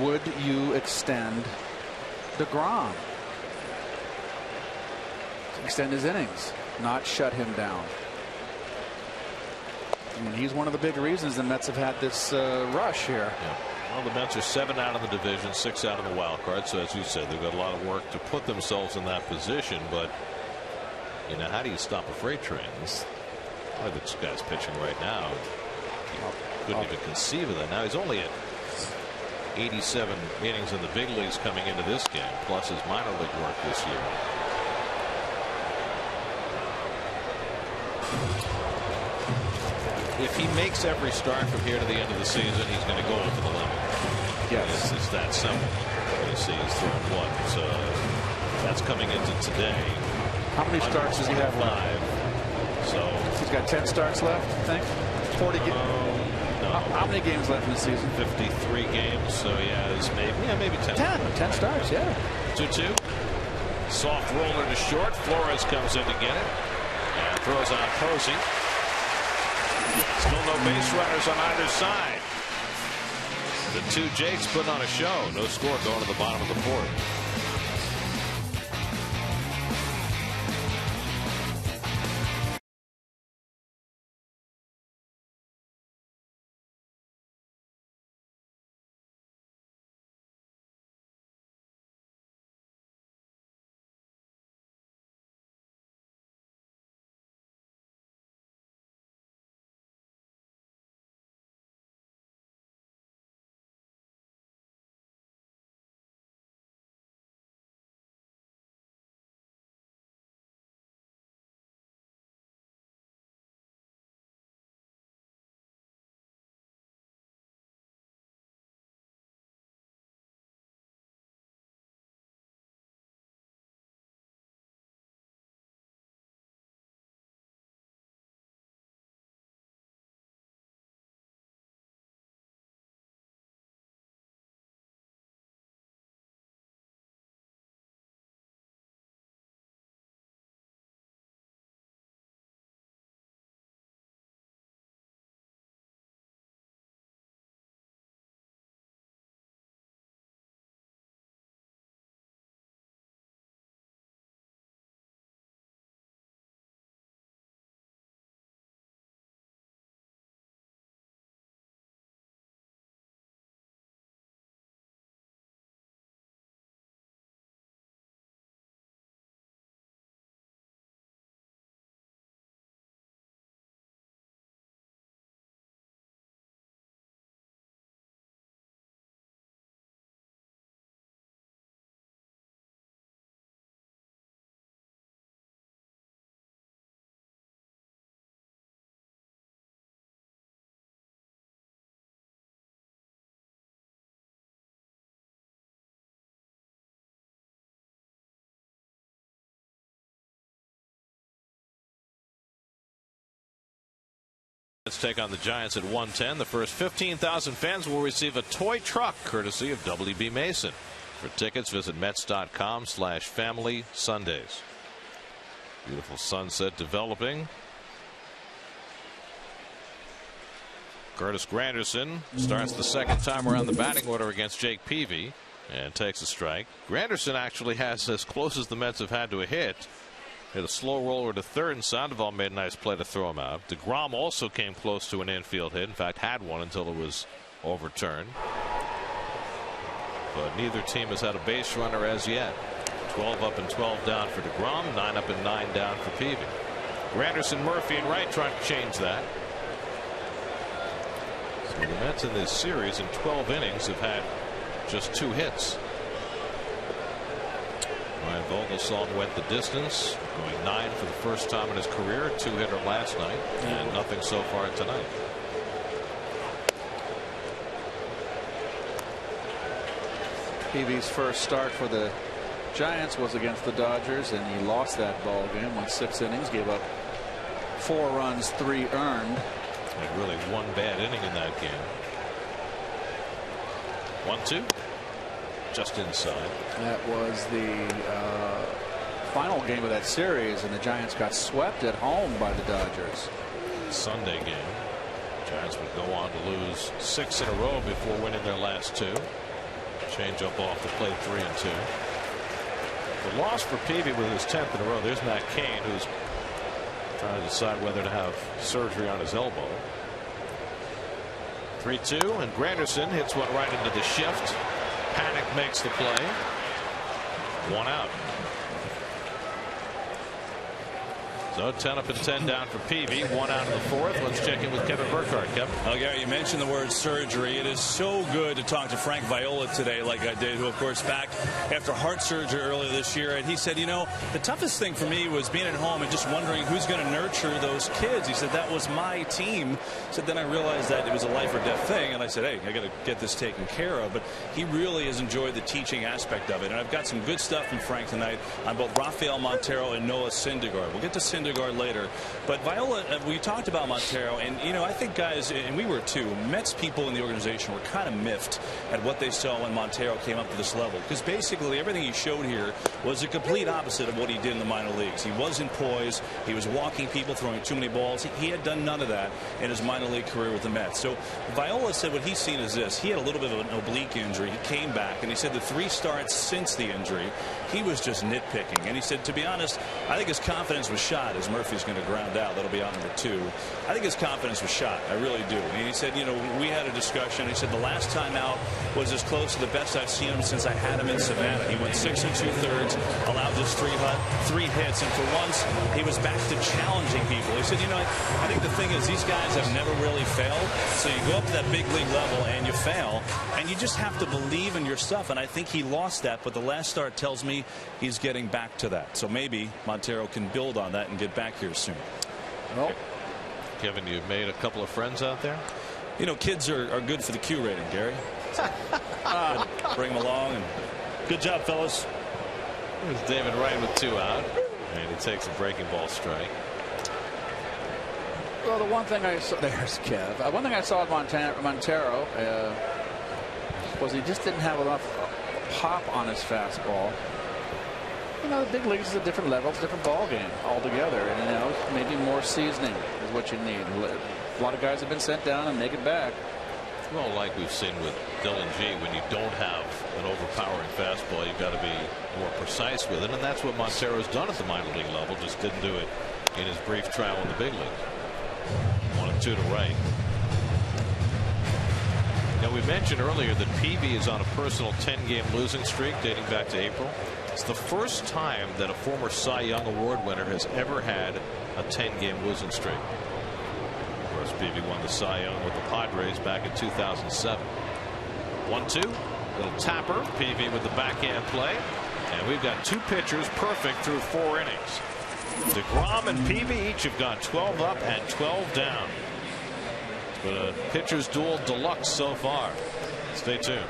Would you extend DeGrom? Extend his innings, not shut him down. I mean, he's one of the big reasons the Mets have had this rush here. Yeah. Well, the Mets are 7 out of the division, 6 out of the wild card. So as you said, they've got a lot of work to put themselves in that position. But how do you stop a freight train? This guy's pitching right now. Couldn't even conceive of that. Now he's only at 87 innings in the big leagues coming into this game, plus his minor league work this year. If he makes every start from here to the end of the season, he's going to go over the limit. Yes. It's that simple. You see, he's throwing what? That's coming into today. How many starts does he have left? So he's got 10 starts left, I think. 40 games. No. How many games left in the season? 53 games. So he has maybe 10. 10 starts, yeah. 2-2. Soft roller to short. Flores comes in to get it and throws on Posey. Still no base runners on either side. The two Jakes putting on a show. No score going to the bottom of the 4th. Mets take on the Giants at 1:10. The first 15,000 fans will receive a toy truck courtesy of WB Mason. For tickets, visit Mets.com/Family Sundays. Beautiful sunset developing. Curtis Granderson starts the second time around the batting order against Jake Peavy and takes a strike. Granderson actually has as close as the Mets have had to a hit. Hit a slow roller to third, and Sandoval made a nice play to throw him out. DeGrom also came close to an infield hit. In fact, had one until it was overturned. But neither team has had a base runner as yet. 12 up and 12 down for DeGrom, 9 up and 9 down for Peavy. Granderson, Murphy, and Wright trying to change that. So the Mets in this series in 12 innings have had just 2 hits. Ryan Vogelsong went the distance, going 9 for the first time in his career, 2-hitter last night, and nothing so far tonight. Peavy's first start for the Giants was against the Dodgers, and he lost that ball game. Went 6 innings, gave up 4 runs, 3 earned. And really one bad inning in that game. 1-2. Just inside. That was the final game of that series, and the Giants got swept at home by the Dodgers. Sunday game. Giants would go on to lose 6 in a row before winning their last 2. Change up off the plate, 3-2. The loss for Peavy with his 10th in a row. There's Matt Cain, who's trying to decide whether to have surgery on his elbow. 3-2, and Granderson hits one right into the shift. Panic makes the play. 1 out. So 10 up and 10 down for Peavy. 1 out of the 4th. Let's check in with Kevin Burkhardt. Kevin. Oh, Gary, you mentioned the word surgery. It is so good to talk to Frank Viola today, like I did, who, of course, back after heart surgery earlier this year. And he said, you know, the toughest thing for me was being at home and just wondering who's going to nurture those kids. He said, that was my team. He said, then I realized that it was a life or death thing. And I said, hey, I got to get this taken care of. But he really has enjoyed the teaching aspect of it. And I've got some good stuff from Frank tonight on both Rafael Montero and Noah Syndergaard. We'll get to Syndergaard later. But Viola, we talked about Montero, and, you know, I think guys, and we were too, Mets people in the organization were kind of miffed at what they saw when Montero came up to this level. Because basically everything he showed here was a complete opposite of what he did in the minor leagues. He wasn't poised. He was walking people, throwing too many balls. He had done none of that in his minor league career with the Mets. So Viola said what he's seen is this. He had a little bit of an oblique injury. He came back, and he said the 3 starts since the injury, he was just nitpicking. And he said, to be honest, I think his confidence was shot as Murphy's going to ground out. That'll be out number 2. I think his confidence was shot. I really do. And he said, you know, we had a discussion. He said the last time out was as close to the best I've seen him since I had him in Savannah. He went 6 2/3, allowed just 3 hits, and for once he was back to challenging people. He said, you know, I think the thing is these guys have never really failed. So you go up to that big league level and you fail, and you just have to believe in your stuff. And I think he lost that, but the last start tells me he's getting back to that. So maybe Montero can build on that and get back here soon. Well, Kevin, you've made a couple of friends out there. You know, kids are good for the Q rating, Gary. Bring them along, and good job, fellas. There's David Wright with 2 out, and he takes a breaking ball strike. well, the one thing I saw, there's Kev. One thing I saw at Montero was he just didn't have enough pop on his fastball. You know, the big leagues is a different level, it's a different ball game altogether, and you know, maybe more seasoning is what you need. A lot of guys have been sent down and make it back. Well, like we've seen with Dylan G, when you don't have an overpowering fastball, you've got to be more precise with it, and that's what Montero's done at the minor league level. Just didn't do it in his brief trial in the big leagues. 1-2 to right. Now, we mentioned earlier that Peavy is on a personal 10-game losing streak dating back to April. It's the first time that a former Cy Young Award winner has ever had a 10-game losing streak. Of course, Peavy won the Cy Young with the Padres back in 2007. 1-2, little tapper. Peavy with the backhand play, and we've got 2 pitchers perfect through 4 innings. DeGrom and Peavy each have gone 12 up and 12 down. But a pitcher's duel deluxe so far. Stay tuned.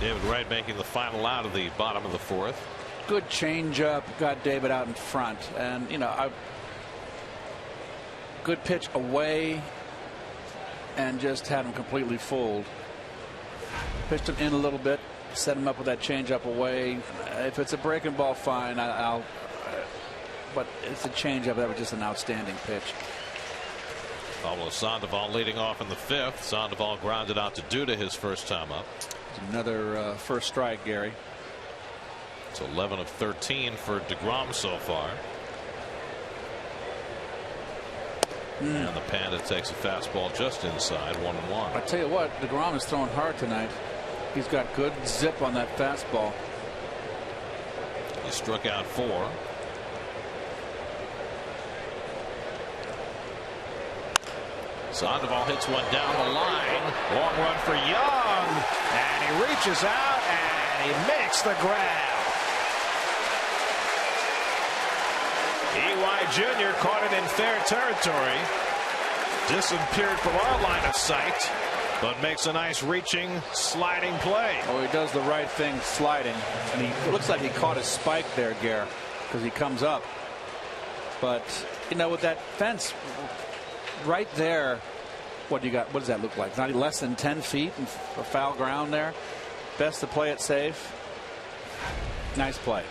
David Wright making the final out of the bottom of the fourth. Good changeup, got David out in front, and good pitch away, and just had him completely fooled. Pitched him in a little bit, set him up with that changeup away. If it's a breaking ball, fine. But it's a changeup. That was just an outstanding pitch. Pablo Sandoval leading off in the fifth. Sandoval grounded out to Duda his first time up. Another first strike, Gary. It's 11 of 13 for DeGrom so far. And the Panda takes a fastball just inside, 1-1. I tell you what, DeGrom is throwing hard tonight. He's got good zip on that fastball. He struck out 4. Sandoval hits one down the line. Long run for Young. And he reaches out and he makes the grab. EY Jr. caught it in fair territory. Disappeared from our line of sight, but makes a nice reaching, sliding play. Oh, he does the right thing, sliding. And it looks like he caught his spike there, Gare, because he comes up. But, with that fence right there, what do you got? What does that look like? Not less than 10 feet and a foul ground there. Best to play it safe. Nice play.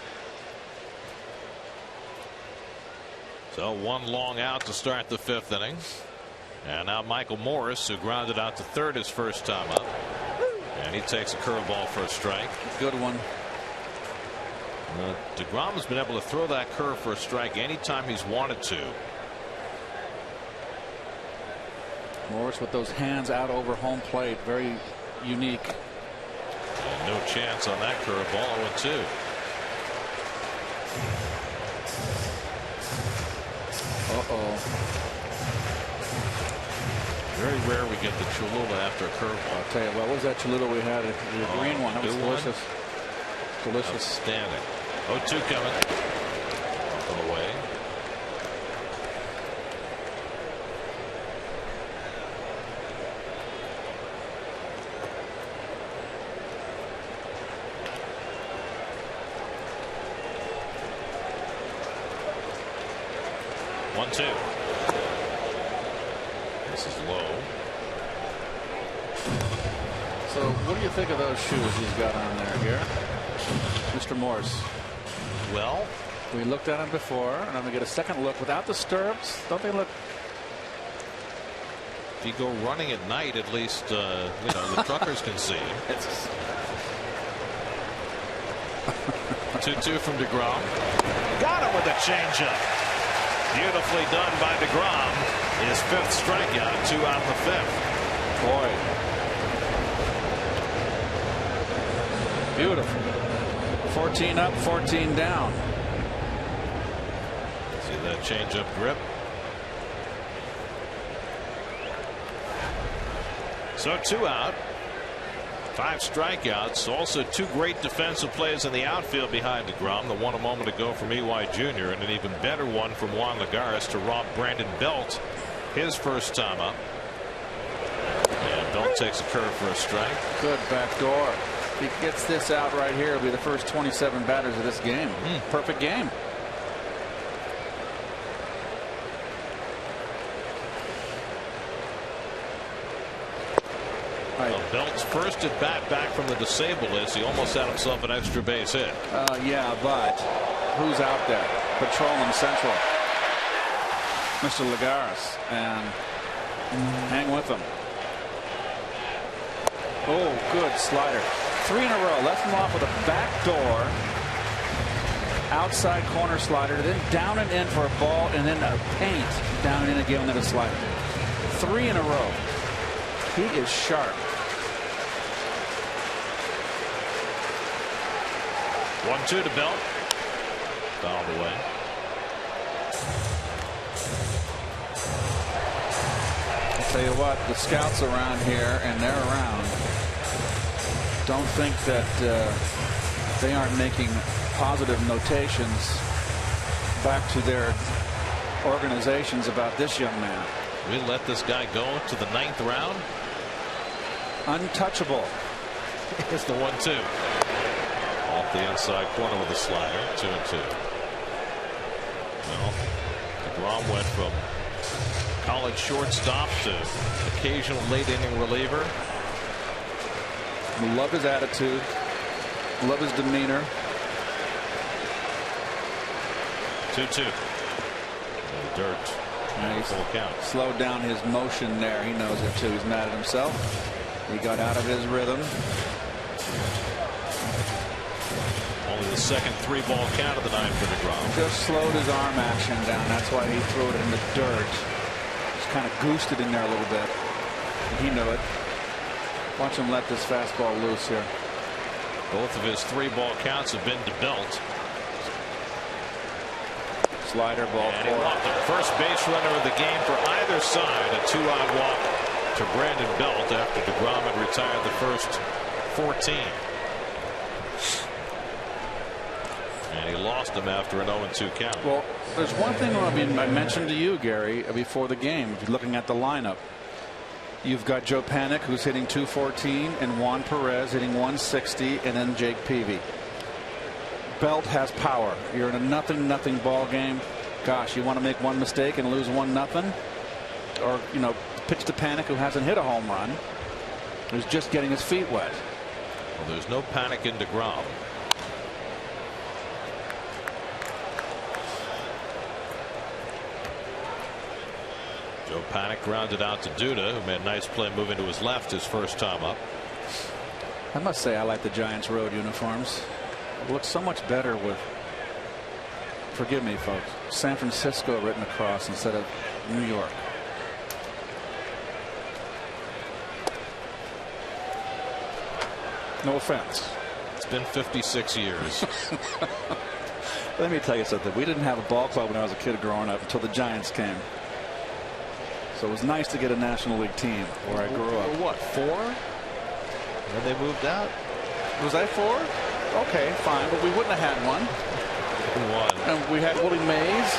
So one long out to start the fifth inning. And now Michael Morris, who grounded out to third his first time up. And he takes a curveball for a strike. Good one. DeGrom has been able to throw that curve for a strike anytime he's wanted to. Morris with those hands out over home plate. Very unique. And no chance on that curveball. 0-2. Very rare we get the Cholula after a curveball. I'll tell you what was that Cholula we had? The green one. That was delicious. Delicious. Outstanding. 0-2 coming. Up and away. This is low. So what do you think of those shoes he's got on there here, Mr. Morse? Well, we looked at them before, and I'm gonna get a second look without the stirrups. Don't they look? If you go running at night, at least the truckers can see. 2-2 from DeGrom. Got him with a changeup. Beautifully done by DeGrom. His fifth strikeout, 2 out of the fifth. Boy. Beautiful. 14 up, 14 down. See that changeup grip? So 2 out. 5 strikeouts. Also 2 great defensive plays in the outfield behind DeGrom. The one a moment ago from EY Jr. and an even better one from Juan Lagares to rob Brandon Belt his first time up. And Belt takes a curve for a strike. Good back door. If he gets this out right here, it'll be the first 27 batters of this game. Perfect game. Well, Belt's first at bat back from the disabled list. He almost had himself an extra base hit. Yeah, but who's out there patrolling Central? Mr. Lagares, and hang with him. Oh, good slider. 3 in a row. Left him off with a back door, outside corner slider, then down and in for a ball, and then a paint down and in again, and then a slider. 3 in a row. He is sharp. 1-2 to Belt. Fouled away. I'll tell you what, the scouts around here, and they're around, don't think that they aren't making positive notations back to their organizations about this young man. We let this guy go to the 9th round. Untouchable. Here's the 1-2. Off the inside corner with a slider. 2-2. Well, DeGrom went from college shortstop to occasional late inning reliever. Love his attitude. Love his demeanor. 2-2. Dirt. Full count. Slowed down his motion there. He knows it too. He's mad at himself. He got out of his rhythm. Only the second 3-ball count of the night for DeGrom. Just slowed his arm action down. That's why he threw it in the dirt. Just kind of goosed it in there a little bit. He knew it. Watch him let this fastball loose here. Both of his 3-ball counts have been to Belt. Slider ball. And he walked the first base runner of the game for either side. A 2-out walk to Brandon Belt after DeGrom had retired the first 14. And he lost him after an 0-2 count. Well, there's one thing I mentioned to you, Gary, before the game. If you're looking at the lineup, you've got Joe Panik, who's hitting 214, and Juan Perez hitting 160, and then Jake Peavy. Belt has power. You're in a 0-0 ball game. Gosh, you want to make one mistake and lose 1-0, or pitch to Panik, who hasn't hit a home run, who's just getting his feet wet. Well, there's no panic in DeGrom. Joe Panik grounded out to Duda, who made a nice play moving to his left his first time up. I must say I like the Giants road uniforms. It looks so much better with, forgive me folks, San Francisco written across instead of New York. No offense. It's been 56 years. Let me tell you something. We didn't have a ball club when I was a kid growing up until the Giants came. So it was nice to get a National League team where I grew up. What, 4? When they moved out? Was I 4? Okay, fine, but we wouldn't have had one. And we had Willie Mays,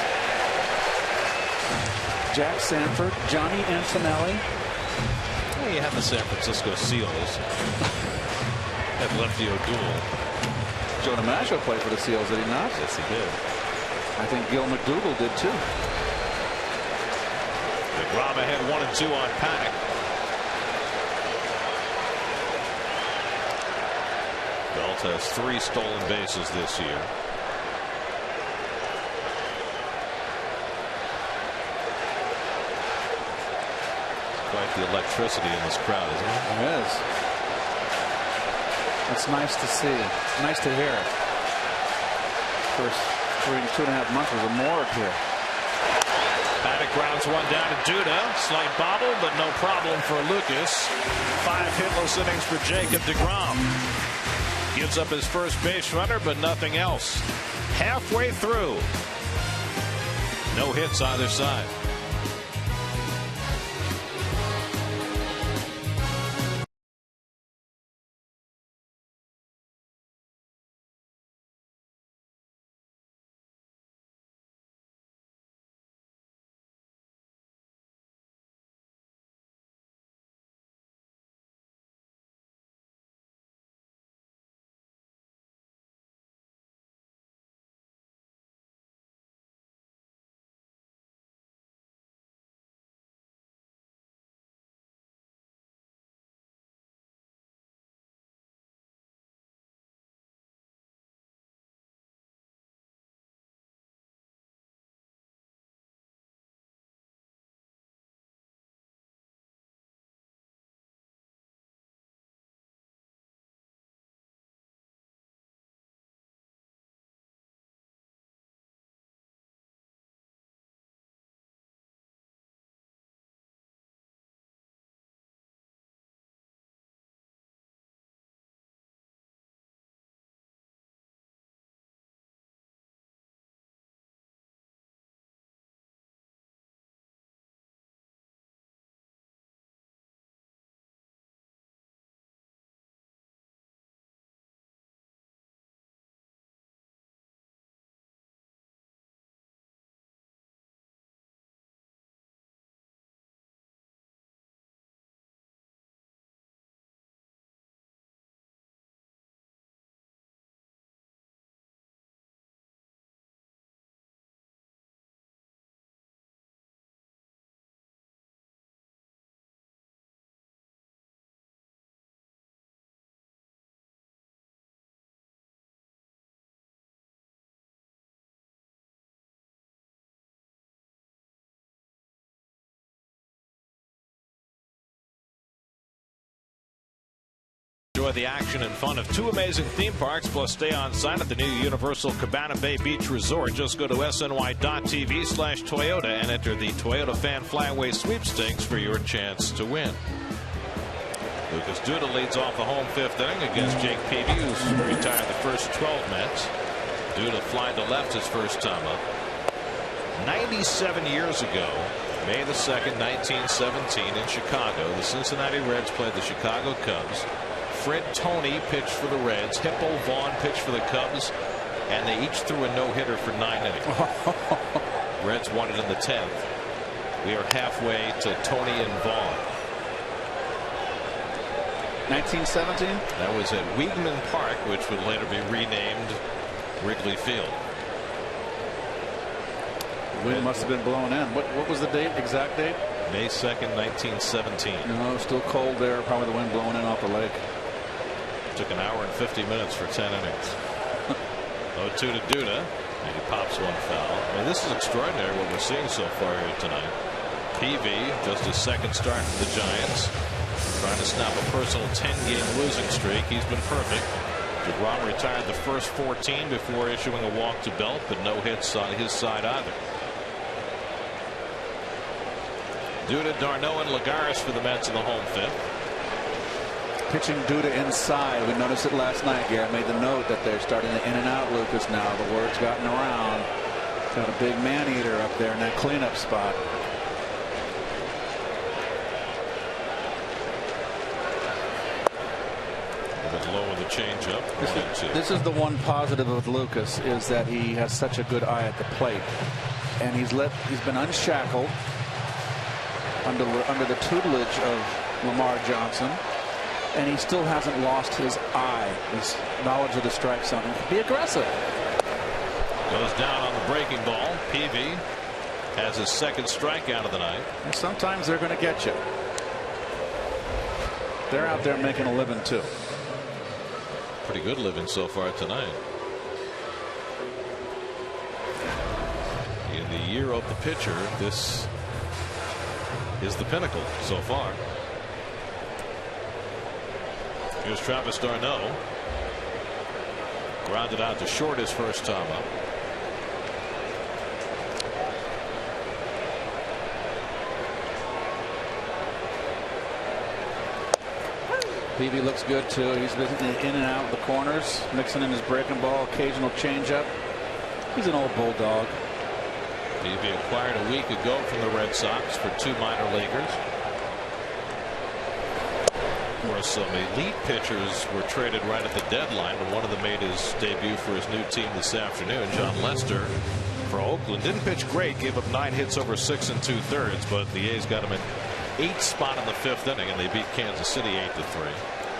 Jack Sanford, Johnny Antonelli. Well, you had the San Francisco Seals. Had Lefty O'Doul. Joe DiMaggio played for the Seals, did he not? Yes, he did. I think Gil McDougall did too. DeGrom ahead 1-2 on Panik. Belt has 3 stolen bases this year. Quite the electricity in this crowd, isn't it? It is. It's nice to see. Nice to hear. First 2.5 months was a morgue here. Panik grounds one down to Duda. Slight bobble, but no problem for Lucas. 5 hitless innings for Jacob DeGrom. Gives up his first base runner, but nothing else. Halfway through. No hits either side. enjoy the action and fun of 2 amazing theme parks, plus stay on site at the new Universal Cabana Bay Beach Resort. Just go to sny.tv/Toyota and enter the Toyota Fan Flyaway Sweepstakes for your chance to win. Lucas Duda leads off the home 5th inning against Jake Peavy, who's retired the first 12 Mets. Duda flying to left his first time up. 97 years ago, May the 2nd, 1917, in Chicago, the Cincinnati Reds played the Chicago Cubs. Fred Toney pitched for the Reds. Hippo Vaughn pitched for the Cubs, and they each threw a no-hitter for 9 innings. Reds won it in the 10th. We are halfway to Toney and Vaughn. 1917? That was at Weidman Park, which would later be renamed Wrigley Field. Wind must have been blown in. What was the date? Exact date? May 2nd, 1917. No, still cold there. Probably the wind blowing in off the lake. Took an hour and 50 minutes for 10 innings. 0-2 to Duda, and he pops one foul. I mean, this is extraordinary what we're seeing so far here tonight. Peavy, just his second start for the Giants, trying to snap a personal 10-game losing streak. He's been perfect. DeGrom retired the first 14 before issuing a walk to Belt, but no hits on his side either. Duda, d'Arnaud, and Lagares for the Mets in the home 5th. Pitching Duda inside. We noticed it last night. Garrett made the note that they're starting to in and out Lucas now. The word's gotten around. Got a big man-eater up there in that cleanup spot. Low with the changeup. This is the one positive of Lucas, is that he has such a good eye at the plate, and he's been unshackled under the tutelage of Lamar Johnson, and he still hasn't lost his eye, his knowledge of the strike zone. Be aggressive. Goes down on the breaking ball. Peavy has his second strikeout of the night. And sometimes they're going to get you. They're out there making a living too. Pretty good living so far tonight. In the year of the pitcher, this is the pinnacle so far. Here's Travis d'Arnaud. Grounded out to short his first time up. Peavy looks good too. He's been in and out of the corners, mixing in his breaking ball, occasional changeup. He's an old bulldog. Peavy acquired a week ago from the Red Sox for 2 minor leaguers. Of course, some elite pitchers were traded right at the deadline, but one of them made his debut for his new team this afternoon. John Lester for Oakland didn't pitch great, gave up 9 hits over 6 2/3, but the A's got him at 8th spot in the 5th inning, and they beat Kansas City 8-3.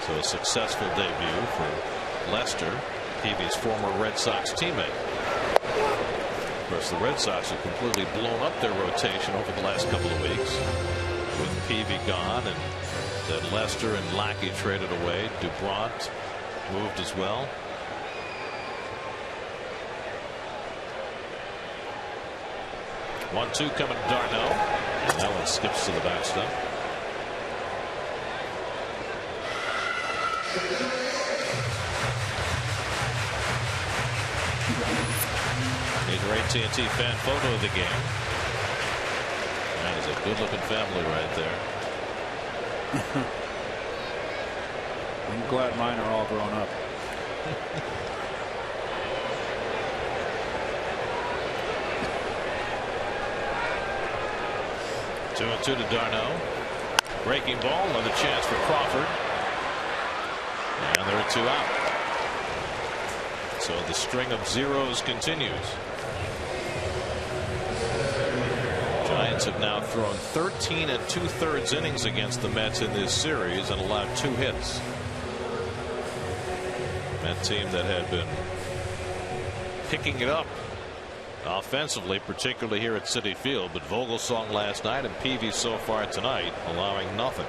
So a successful debut for Lester, Peavy's former Red Sox teammate. Of course, the Red Sox have completely blown up their rotation over the last couple of weeks, with Peavy gone, and then Lester and Lackey traded away. Dubront moved as well. One-two coming to d'Arnaud. And that one skips to the backstop. Here's your AT&T fan photo of the game. That is a good-looking family right there. I'm glad mine are all grown up. 2-2 to d'Arnaud. Breaking ball, another chance for Crawford. And there are 2 out. So the string of zeros continues. Giants have now thrown 13 2/3 innings against the Mets in this series and allowed 2 hits. Met team that had been picking it up offensively, particularly here at Citi Field, but Vogelsong last night and Peavy so far tonight allowing nothing.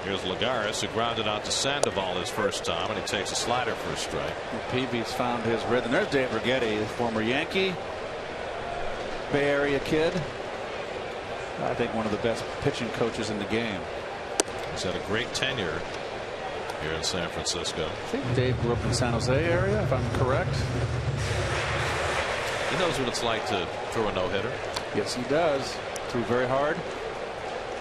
Here's Lagares, who grounded out to Sandoval his first time, and he takes a slider for a strike. Peavy's found his rhythm. There's Dave Righetti, former Yankee, Bay Area kid. I think one of the best pitching coaches in the game. He's had a great tenure here in San Francisco. I think Dave grew up in the San Jose area, if I'm correct. He knows what it's like to throw a no-hitter. Yes, he does. Threw very hard.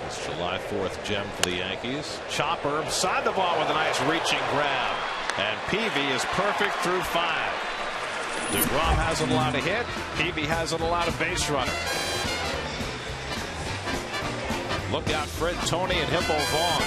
It's July 4th gem for the Yankees. Chopper side the ball with a nice reaching grab. And Peavy is perfect through 5. DeGrom hasn't allowed a hit. Peavy hasn't allowed a base runner. Look out, Fred Tony and Hippo Vaughn.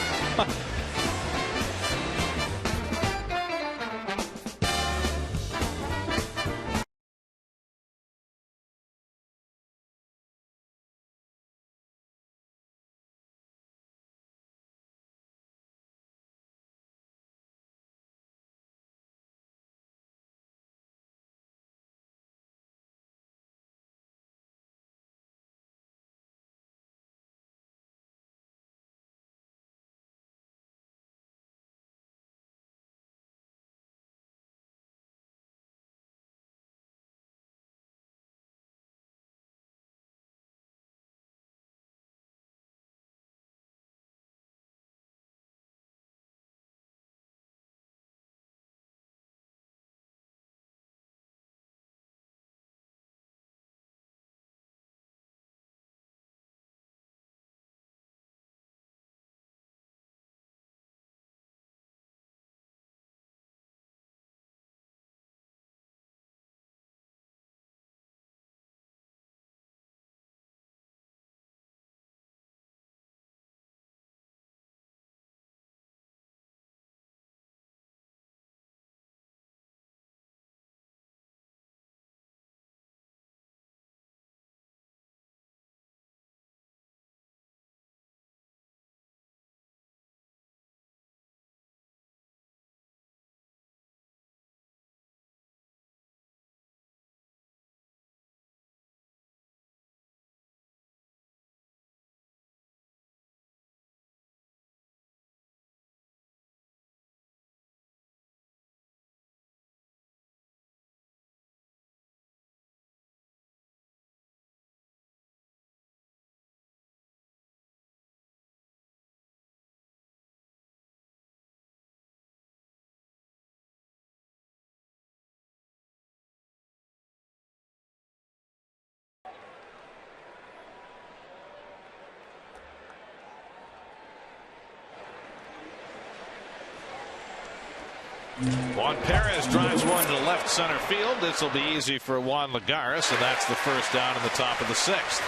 Juan Perez drives one to left center field. This will be easy for Juan Lagares, and that's the first down in the top of the 6th.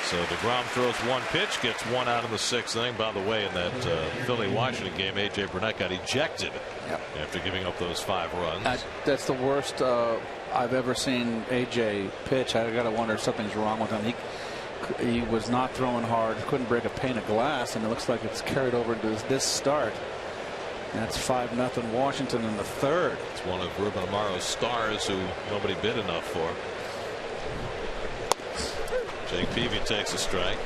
So DeGrom throws one pitch, gets one out in the 6th inning. By the way, in that Philly-Washington game, A.J. Burnett got ejected after giving up those 5 runs. That's the worst I've ever seen A.J. pitch. I got to wonder if something's wrong with him. He was not throwing hard, couldn't break a pane of glass, and it looks like it's carried over into this start. That's 5-0 Washington in the 3rd. It's one of Ruben Amaro's stars who nobody bid enough for. Jake Peavy takes a strike.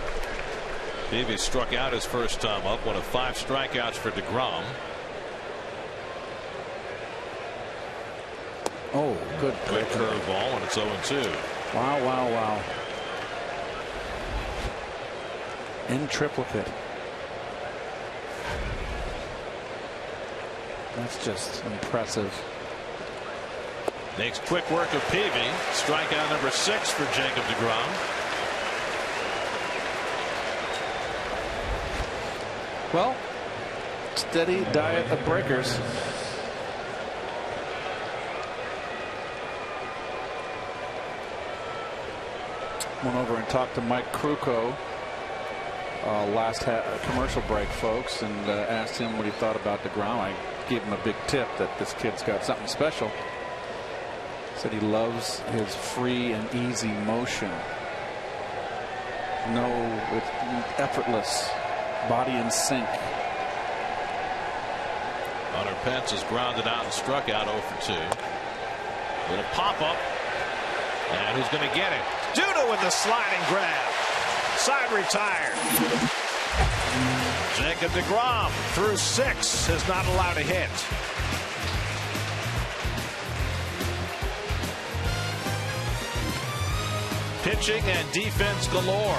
Peavy struck out his first time up, one of 5 strikeouts for DeGrom. Oh, good. Quick curveball, and it's 0-2. Wow, wow, wow. In triplicate. That's just impressive. Makes quick work of Peavy. Strikeout number 6 for Jacob DeGrom. Well, steady diet of breakers. Went over and talked to Mike Krukow last commercial break, folks, and asked him what he thought about DeGrom. I gave him a big tip that this kid's got something special. Said he loves his free and easy motion. No, it's effortless, body in sync. Hunter Pence is grounded out and struck out 0 for 2. Little pop up, and who's going to get it? Duda with the sliding grab. Side retired. Jacob DeGrom through 6 has not allowed a hit. Pitching and defense galore.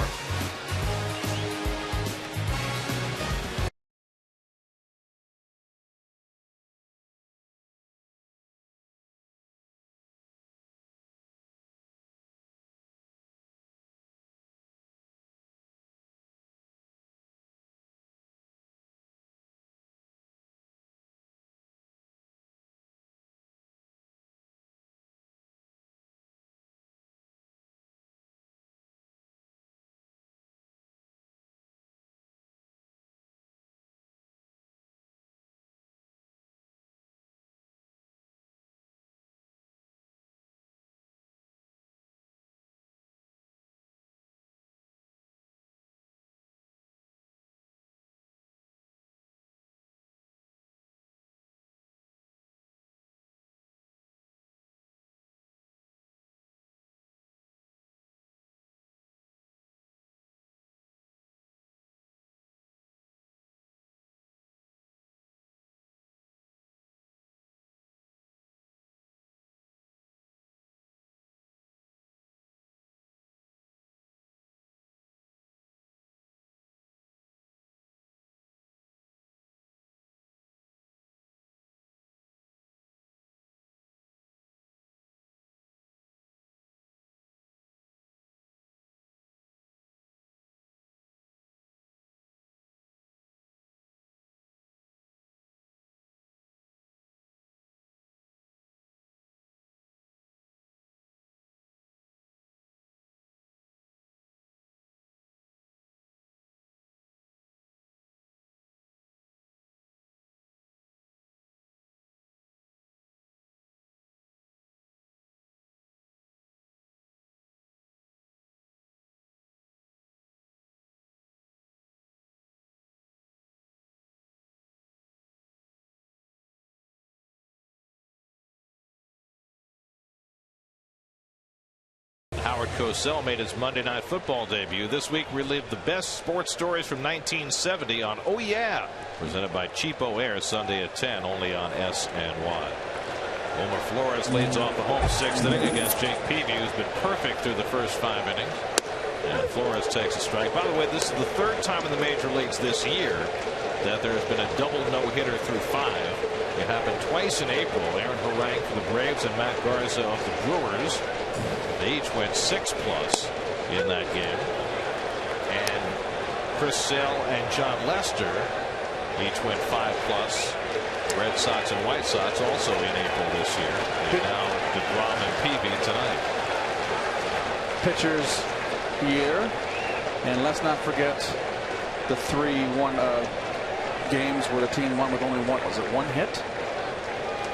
Howard Cosell made his Monday Night Football debut. This week we relive the best sports stories from 1970 on Oh Yeah, presented by Cheapo Air, Sunday at 10, only on SNY. Omar Flores leads off the home sixth inning against Jake Peavy, who's been perfect through the first 5 innings. And Flores takes a strike. By the way, this is the third time in the major leagues this year that there's been a double no-hitter through 5. It happened twice in April. Aaron Harang for the Braves and Matt Garza of the Brewers. They each went 6+ in that game. And Chris Sale and John Lester each went 5+. Red Sox and White Sox also in April this year. And now DeGrom and Peavy tonight. Pitchers year, and let's not forget the 3-1 games where the team won with only one hit.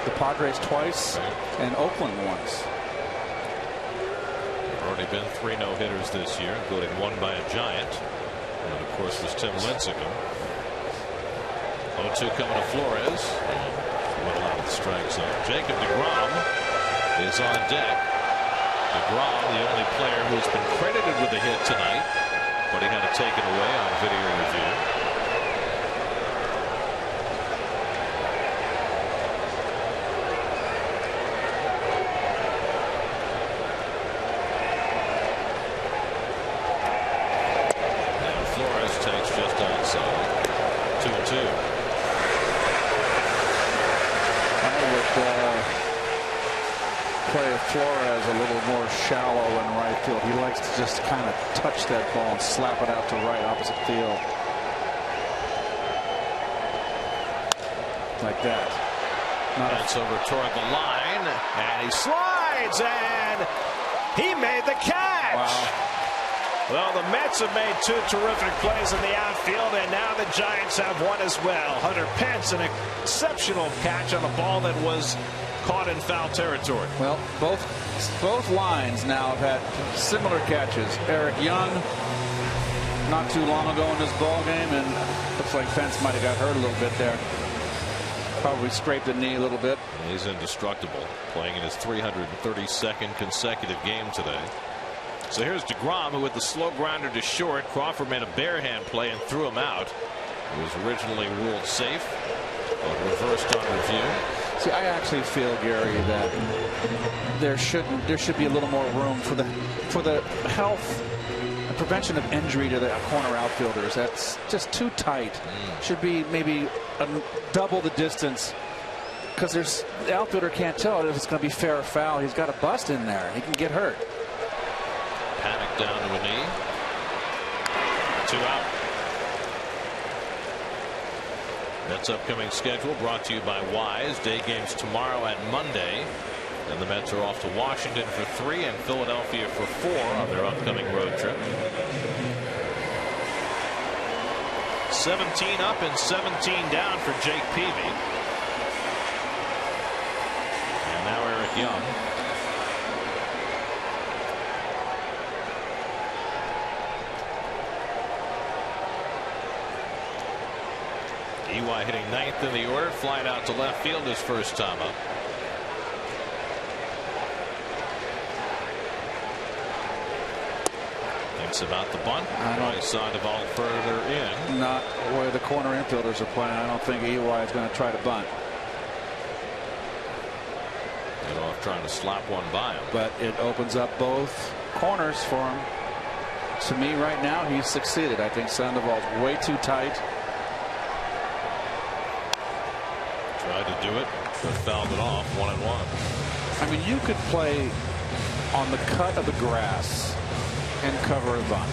The Padres twice and Oakland once. There have already been 3 no-hitters this year, including one by a Giant, and of course was Tim Lincecum. 0-2 coming to Flores. One out of the strike zone. Jacob DeGrom is on deck. DeGrom, the only player who's been credited with a hit tonight, but he had it taken away on video review. And Flores takes just outside. 2-2. Play Flores a little more shallow in right field. He likes to just kind of touch that ball and slap it out to right opposite field. Like that. That's over toward the line, and he slides, and he made the catch. Wow. Well, the Mets have made 2 terrific plays in the outfield, and now the Giants have one as well. Hunter Pence, an exceptional catch on a ball that was caught in foul territory. Well, both lines now have had similar catches. Eric Young not too long ago in this ball game, and looks like Pence might have got hurt a little bit there. Probably scraped the knee a little bit. He's indestructible, playing in his 332nd consecutive game today. So here's DeGrom, who with the slow grounder to short. Crawford made a bare hand play and threw him out. It was originally ruled safe, but reversed on review. See, I actually feel, Gary, that there should be a little more room for the health and prevention of injury to the corner outfielders. That's just too tight. Should be maybe double the distance, because the outfielder can't tell if it's going to be fair or foul. He's got a bust in there. He can get hurt. Panic down to a knee. 2 out. Mets upcoming schedule brought to you by Wise. Day games tomorrow and Monday. Then the Mets are off to Washington for 3 and Philadelphia for 4 on their upcoming road trip. 17 up and 17 down for Jake Peavy. And now Eric Young. EY hitting 9th in the order, flying out to left field his first time up. Thinks about the bunt. I saw the ball further in. Not where the corner infielders are playing. I don't think EY is going to try to bunt. Get off trying to slap one by him. But it opens up both corners for him. To me, right now, he's succeeded. I think Sandoval's way too tight. Tried to do it, but fouled it off. 1-1. I mean, you could play on the cut of the grass and cover a bunt.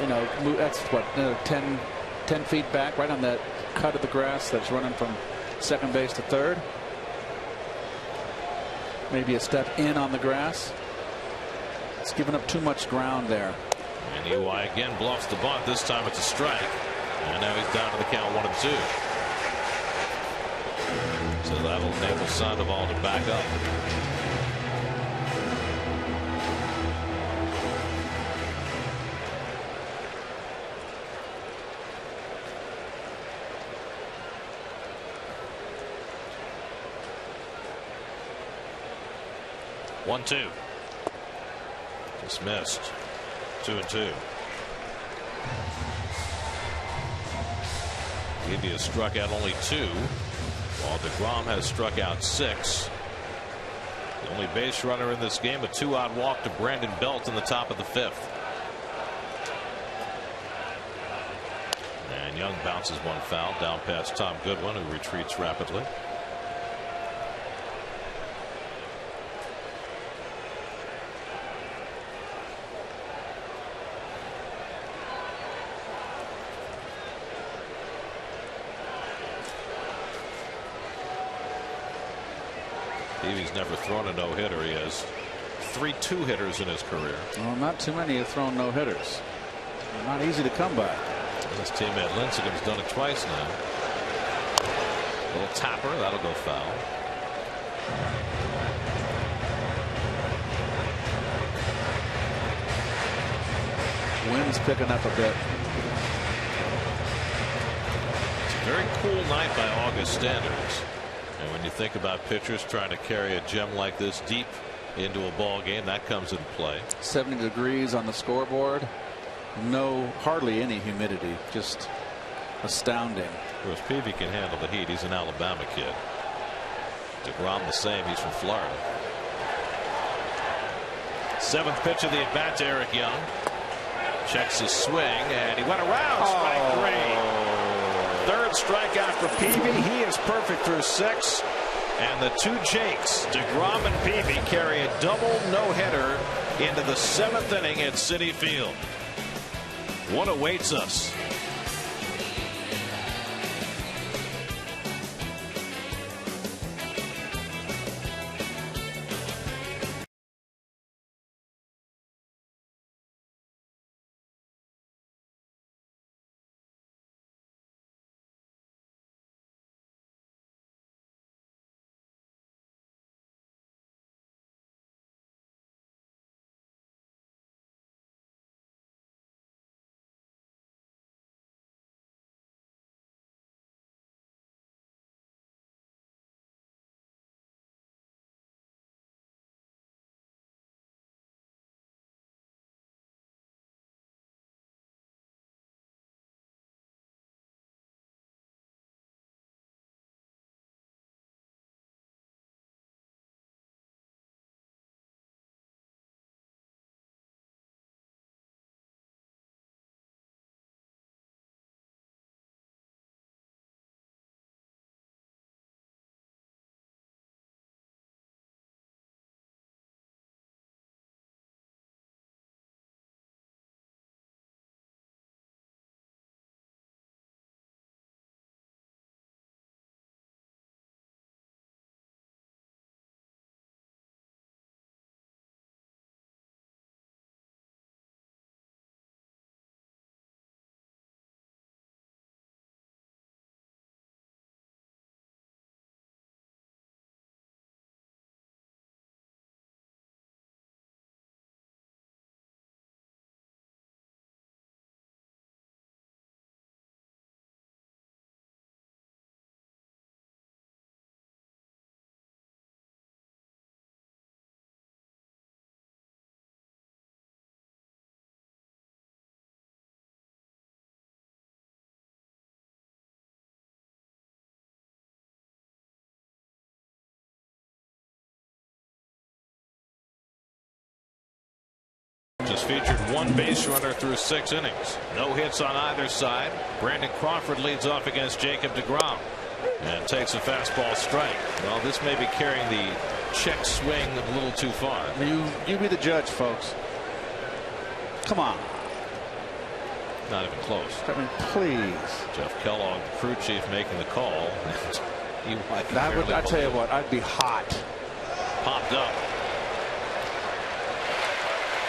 You know, that's what, 10 feet back, right on that cut of the grass that's running from second base to third. Maybe a step in on the grass. It's giving up too much ground there. And EY again bluffs the bunt. This time it's a strike. And now he's down to the count 1-2. So that'll enable Sandoval to back up. One, two. Dismissed. 2-2. Peavy has struck out only 2, while DeGrom has struck out 6. The only base runner in this game, a 2-out walk to Brandon Belt in the top of the 5th. And Young bounces one foul down past Tom Goodwin, who retreats rapidly. Peavy's never thrown a no-hitter. He has 3 2-hitters in his career. Well, not too many have thrown no-hitters. Not easy to come by. His teammate Lincecum's done it twice now. A little tapper, that'll go foul. Wind's picking up a bit. It's a very cool night by August standards. And when you think about pitchers trying to carry a gem like this deep into a ball game, that comes into play. 70 degrees on the scoreboard. Hardly any humidity. Just astounding. Of course, Peavy can handle the heat. He's an Alabama kid. DeGrom the same. He's from Florida. 7th pitch of the at bat to Eric Young. Checks his swing, and he went around. Strike 3. 3rd strikeout for Peavy. He is perfect through 6. And the 2 Jakes, DeGrom and Peavy, carry a double no-hitter into the 7th inning at Citi Field. What awaits us? Just featured 1 base runner through 6 innings. No hits on either side. Brandon Crawford leads off against Jacob DeGrom and takes a fastball strike. Well, this may be carrying the check swing a little too far. You be the judge, folks. Come on. Not even close. I mean, please. Jeff Kellogg, the crew chief, making the call. I tell you what, I'd be hot. Popped up.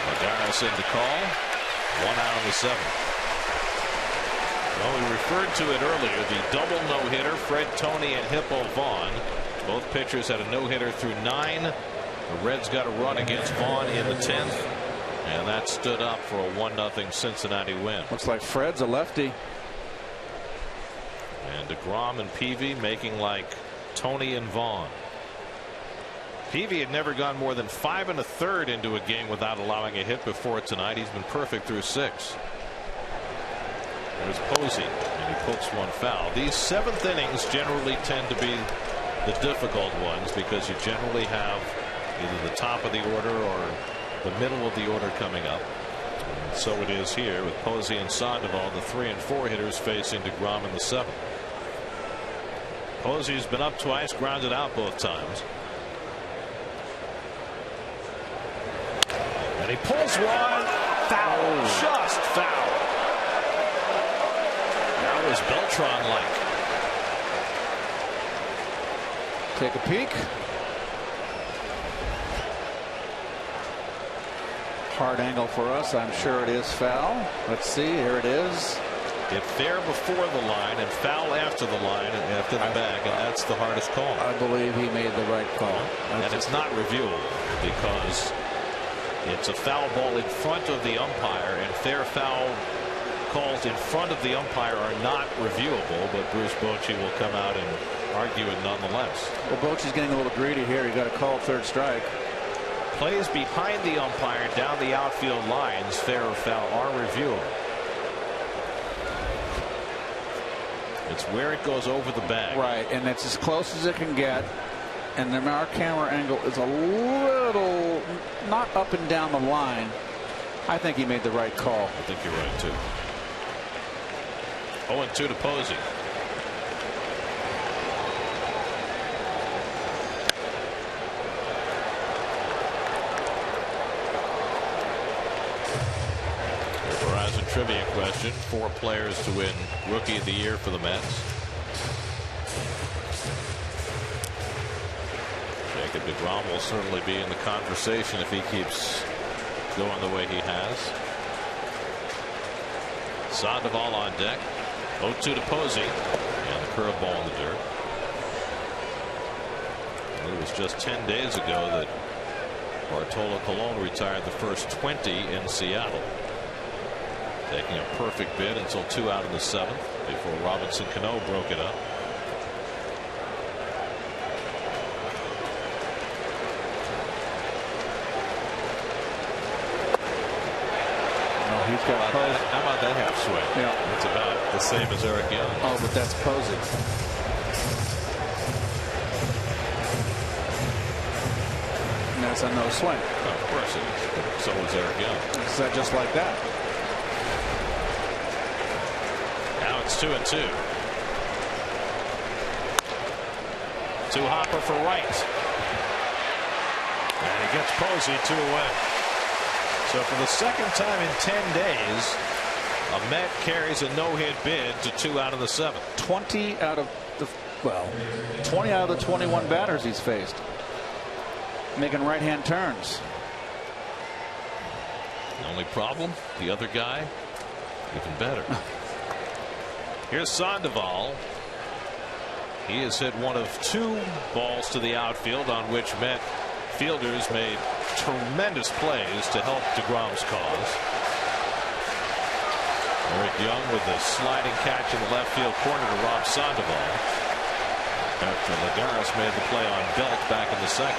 Lagares in to call. 1 out of the 7th. Well, we referred to it earlier, the double no-hitter, Fred Tony and Hippo Vaughn. Both pitchers had a no-hitter through 9. The Reds got a run against Vaughn in the 10th, and that stood up for a 1-0 Cincinnati win. Looks like Fred's a lefty. And DeGrom and Peavy making like Tony and Vaughn. Peavy had never gone more than 5 1/3 into a game without allowing a hit before tonight. He's been perfect through 6. There's Posey, and he pokes one foul. These 7th innings generally tend to be the difficult ones because you generally have either the top of the order or the middle of the order coming up. And so it is here with Posey and Sandoval, the 3 and 4 hitters facing DeGrom in the 7th. Posey's been up twice, grounded out both times. And he pulls one. Foul. Just foul. That was Beltran-like. Take a peek. Hard angle for us. I'm sure it is foul. Let's see. Here it is. If fair before the line and foul after the line and after the bag, and that's the hardest call. I believe he made the right call. And it's not reviewable because it's a foul ball in front of the umpire, and fair foul calls in front of the umpire are not reviewable, but Bruce Bochy will come out and argue it nonetheless. Well, Bochy's getting a little greedy here. He got a call 3rd strike. Plays behind the umpire down the outfield lines, fair or foul, are reviewable. It's where it goes over the bag. Right, and it's as close as it can get. And then our camera angle is a little not up and down the line. I think he made the right call. I think you're right, too. 0-2 to Posey. Verizon trivia question. 4 players to win Rookie of the Year for the Mets. Jacob deGrom will certainly be in the conversation if he keeps going the way he has. Sandoval on deck. 0-2 to Posey. And the curveball in the dirt. It was just 10 days ago that Bartolo Colon retired the first 20 in Seattle, taking a perfect bid until 2 out in the 7th before Robinson Cano broke it up. How about that half swing? Yeah. It's about the same as Eric Young. Oh, but that's Posey. And that's a no swing. Well, of course it is. So was Eric Young. Is that just like that? Now it's 2-2. To Hopper for right. And he gets Posey 2 away. So for the second time in 10 days, a Met carries a no-hit bid to 2 out of the 7. 20 out of the 20 out of the 21 batters he's faced, making right-hand turns. The only problem, the other guy, even better. Here's Sandoval. He has hit one of 2 balls to the outfield on which Met fielders made tremendous plays to help DeGrom's cause. Eric Young with the sliding catch in the left field corner to Rob Sandoval after Lagares made the play on Belt back in the 2nd.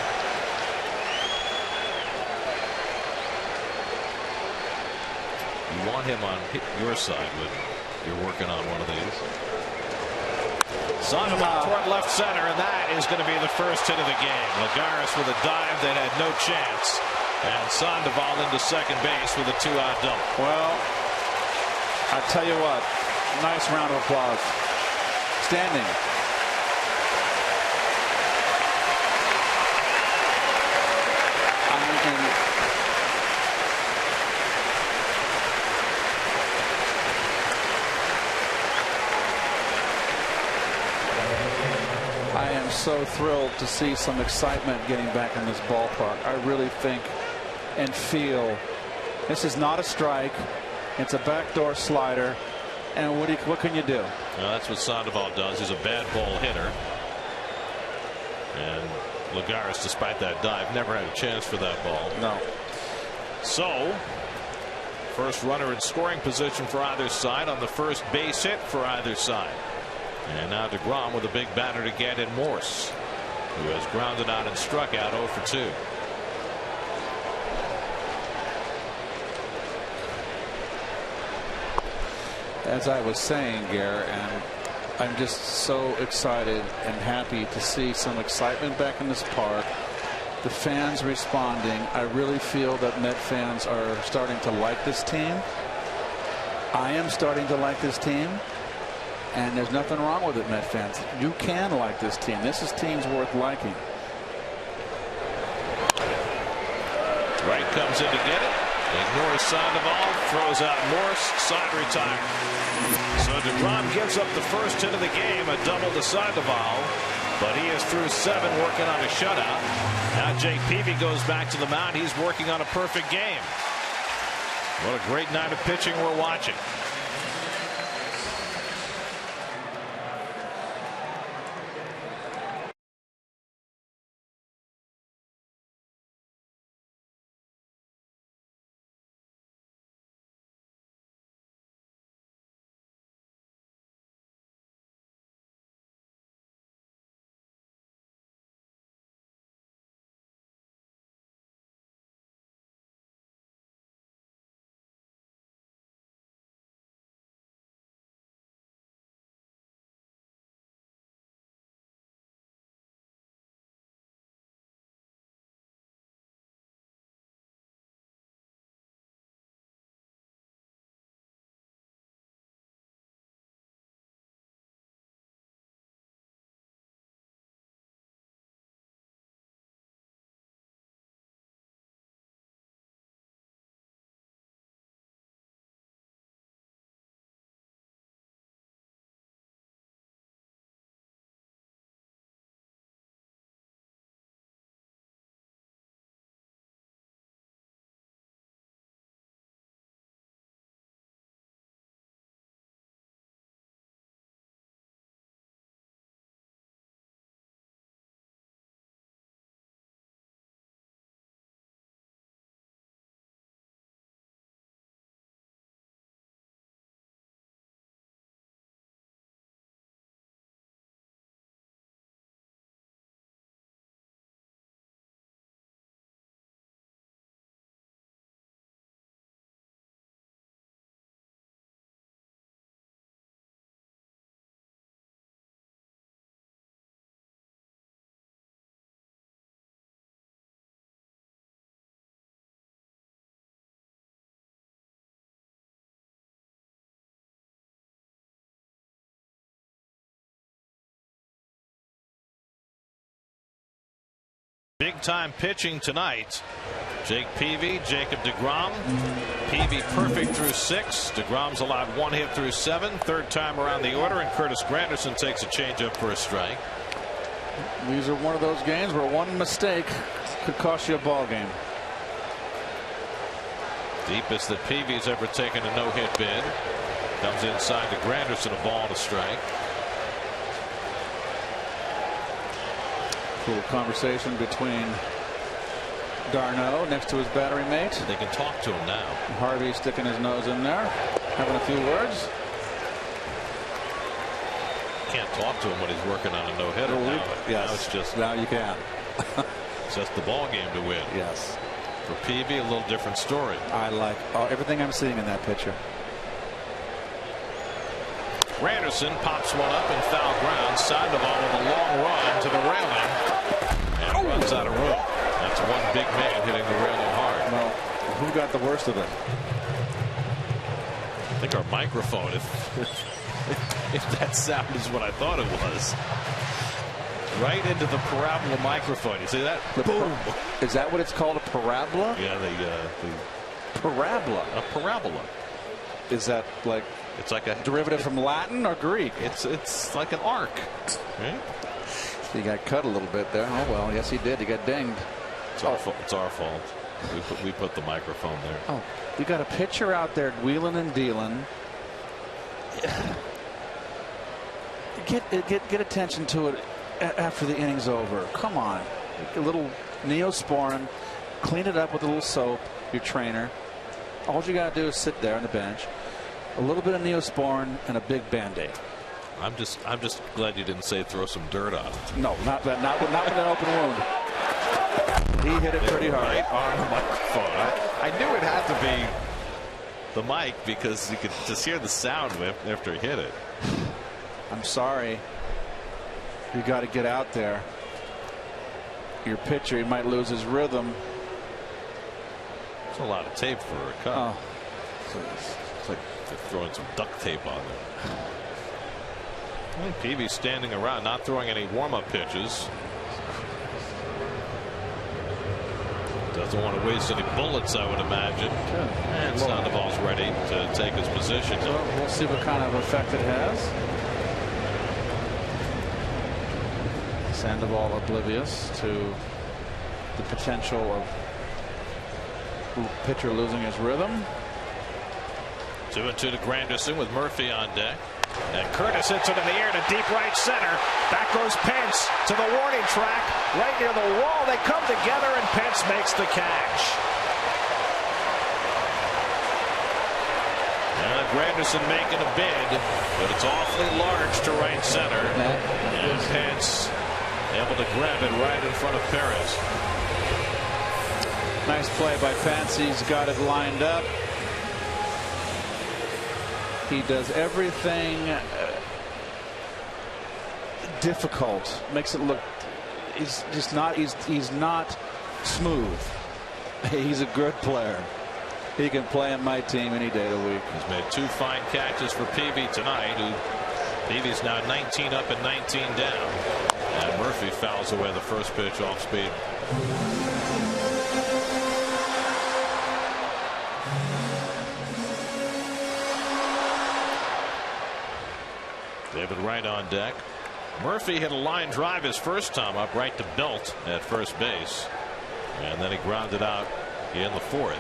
You want him on your side when you're working on one of these. Sandoval toward left center, and that is going to be the first hit of the game. Lagares with a dive that had no chance, and Sandoval into second base with a 2-out double. Well, I tell you what, nice round of applause. Standing. I am so thrilled to see some excitement getting back in this ballpark. I really think and feel this is not a strike. It's a backdoor slider. And what can you do? Well, that's what Sandoval does. He's a bad ball hitter. And Lagares, despite that dive, never had a chance for that ball. No. So, first runner in scoring position for either side on the first base hit for either side. And now DeGrom with a big batter to get in Morse. who has grounded out and struck out 0 for 2. As I was saying, Gare, and I'm just so excited and happy to see some excitement back in this park. The fans responding. I really feel that Met fans are starting to like this team. I am starting to like this team. And there's nothing wrong with it, Met fans. You can like this team. This is teams worth liking. Wright comes in to get it. Ignores Sandoval. Throws out Morse. Side retired. So DeGrom gives up the first hit of the game. A double to Sandoval. But he is through 7 working on a shutout. Now Jake Peavy goes back to the mound. He's working on a perfect game. What a great night of pitching we're watching. Big time pitching tonight. Jake Peavy, Jacob DeGrom. Peavy perfect through 6. DeGrom's allowed 1 hit through 7. Third time around the order, and Curtis Granderson takes a changeup for a strike. These are one of those games where one mistake could cost you a ball game. Deepest that Peavy's ever taken a no-hit bid. Comes inside to Granderson, a ball and a strike. Little conversation between Darno next to his battery mate. They can talk to him now. Harvey sticking his nose in there, having a few words. Can't talk to him when he's working on a no-hitter now. Yes. Now it's just, now you can. It's just the ball game to win. Yes. For Peavy, a little different story. I like everything I'm seeing in that picture. Granderson pops one up in foul ground. Sandoval with a long run to the railing and runs out of room. That's one big man hitting the railing hard. Well, who got the worst of it? I think our microphone, if that sound is what I thought it was. Right into the parabola microphone. You see that? Boom. Is that what it's called? A parabola? Yeah, the parabola. A parabola. Is that like? It's like a derivative from Latin or Greek. It's like an arc, right? He got cut a little bit there. Oh well, yes he did. He got dinged. It's our fault. It's our fault. We put the microphone there. Oh, we got a pitcher out there wheeling and dealing. Get attention to it after the inning's over. Come on, a little Neosporin, clean it up with a little soap. Your trainer. All you got to do is sit there on the bench. A little bit of Neosporin and a big Band-Aid. I'm just glad you didn't say throw some dirt on it. No, not with an open wound. He hit it pretty hard. Right on the microphone. I knew it had to be the mic because you could just hear the sound after he hit it. I'm sorry. You got to get out there. Your pitcher, he might lose his rhythm. It's a lot of tape for a cut. Oh. It's like they're throwing some duct tape on there. I think Peavy's standing around, not throwing any warm-up pitches. Doesn't want to waste any bullets, I would imagine. And Sandoval's ready to take his position. So we'll see what kind of effect it has. Sandoval oblivious to the potential of pitcher losing his rhythm. 2-2 to Granderson with Murphy on deck. And Curtis hits it in the air to deep right center. Back goes Pence to the warning track. Right near the wall. They come together and Pence makes the catch. And Granderson making a bid, but it's awfully large to right center. And Pence able to grab it right in front of Perez. Nice play by Pence. He's got it lined up. He does everything difficult. Makes it look. He's not smooth. He's a good player. He can play in my team any day of the week. He's made 2 fine catches for Peavy tonight. Peavy's now 19 up and 19 down. And Murphy fouls away the first pitch off speed. David Wright on deck. Murphy hit a line drive his first time up right to Belt at first base. And then he grounded out in the 4th.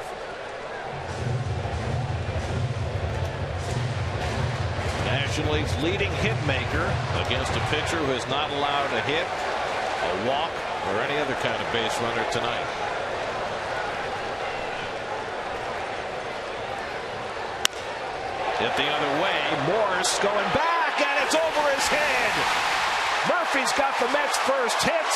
National League's leading hit maker against a pitcher who has not allowed a hit, a walk, or any other kind of base runner tonight. Hit the other way. Morse going back, and it's over his head. Murphy's got the Mets' first hit.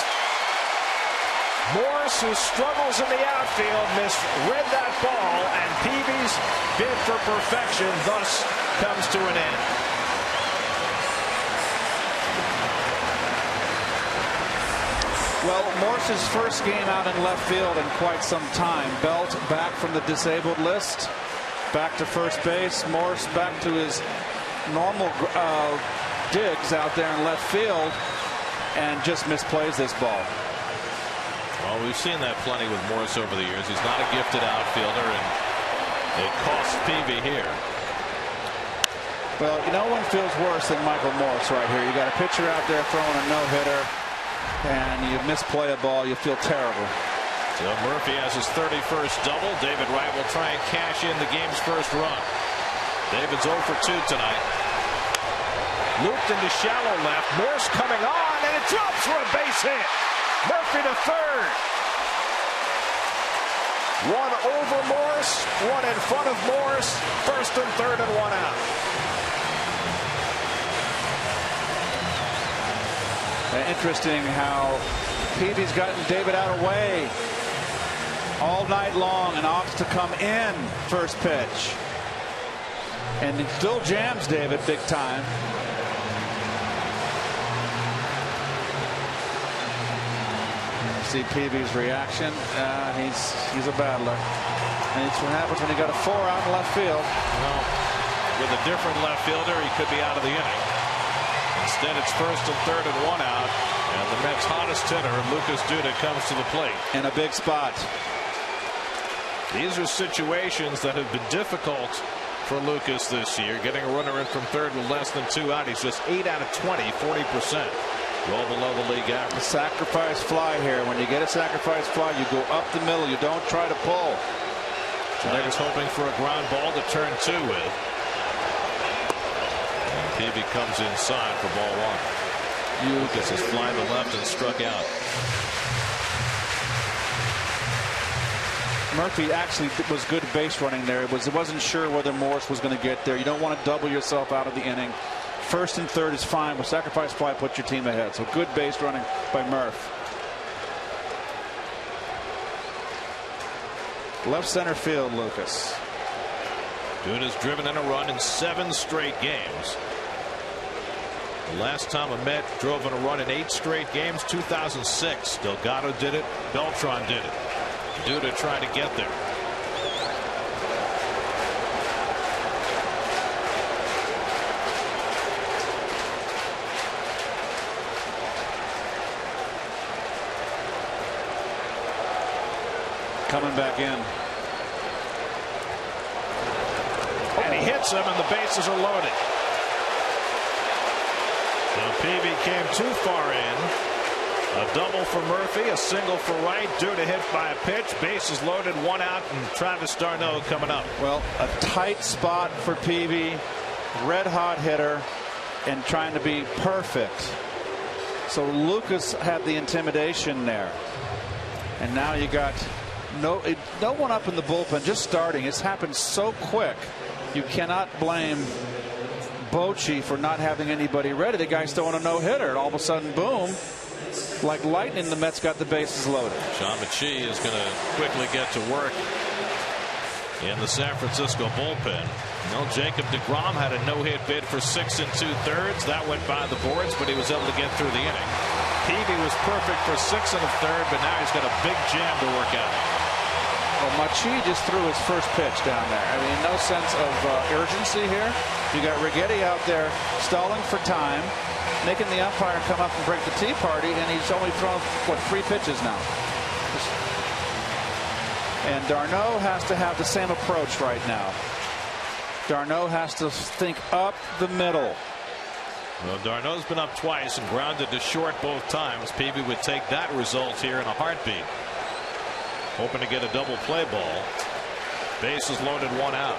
Morse, who struggles in the outfield, misread that ball, and Peavy's bid for perfection thus comes to an end. Well, Morse's first game out in left field in quite some time. Belt back from the disabled list. Back to first base. Morse back to his normal digs out there in left field and just misplays this ball. Well, we've seen that plenty with Morse over the years. He's not a gifted outfielder, and it costs Peavy here. Well, no one feels worse than Michael Morse right here. You got a pitcher out there throwing a no-hitter, and you misplay a ball, you feel terrible. So Murphy has his 31st double. David Wright will try and cash in the game's first run. David's 0 for 2 tonight. Looped into shallow left. Morse coming on, and it drops for a base hit. Murphy to third. 1 over Morse, 1 in front of Morse. First and third and 1 out. Interesting how Peavy's gotten David out away all night long and opts to come in first pitch. And it still jams David big time. See Peavy's reaction. He's a battler. And it's what happens when you got a 4 out in left field. Well, with a different left fielder, he could be out of the inning. Instead, it's first and third and 1 out. And the Mets' hottest hitter, Lucas Duda, comes to the plate. In a big spot. These are situations that have been difficult for Lucas this year. Getting a runner in from third with less than 2 out. He's just 8 out of 20, 40%. Well below the league average. A sacrifice fly here. When you get a sacrifice fly, you go up the middle. You don't try to pull. Giants hoping for a ground ball to turn 2 with. And Peavy comes inside for ball 1. Lucas has flied to left and struck out. Murphy actually was good base running there. It wasn't sure whether Morse was going to get there. You don't want to double yourself out of the inning. first and third is fine. With sacrifice fly, put your team ahead. So good base running by Murph. Left center field, Lucas. Dude has driven in a run in 7 straight games. The last time a Met drove in a run in 8 straight games, 2006. Delgado did it. Beltran did it. Duda trying to get there. Coming back in. And he hits him, and the bases are loaded. So Peavy came too far in. A double for Murphy, a single for Wright. Duda hit by a pitch. Bases loaded, 1 out, and Travis d'Arnaud coming up. Well, a tight spot for Peavy. Red hot hitter, and trying to be perfect. So Lucas had the intimidation there. And now you got no one up in the bullpen, just starting. It's happened so quick. You cannot blame Bochy for not having anybody ready. The guy's throwing a no-hitter, and all of a sudden, boom, like lightning, the Mets got the bases loaded. Sean McChee is going to quickly get to work in the San Francisco bullpen. Well, Jacob deGrom had a no-hit bid for 6 2/3. That went by the boards, but he was able to get through the inning. Peavy was perfect for 6 1/3, but now he's got a big jam to work out. Well, Machi just threw his first pitch down there. I mean, no sense of urgency here. You got Righetti out there stalling for time, making the umpire come up and break the tea party, and he's only thrown, what, 3 pitches now. And d'Arnaud has to have the same approach right now. d'Arnaud has to think up the middle. Well, d'Arnaud's been up twice and grounded to short both times. Peavy would take that result here in a heartbeat. Hoping to get a double play ball. Bases loaded, 1 out.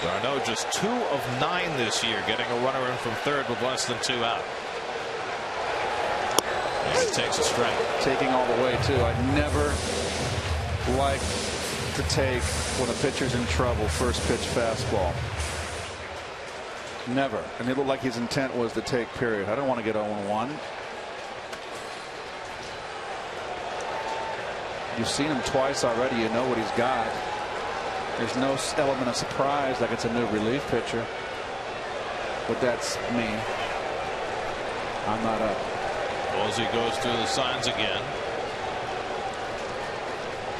d'Arnaud just 2 of 9 this year, getting a runner in from third with less than 2 out. And he takes a strike. Taking all the way, too. I never like to take, when a pitcher's in trouble, first pitch fastball. Never. And it looked like his intent was to take, period. I don't want to get 0-1. You've seen him twice already. You know what he's got. There's no element of surprise like it's a new relief pitcher. But that's me. I'm not up. Posey goes through the signs again.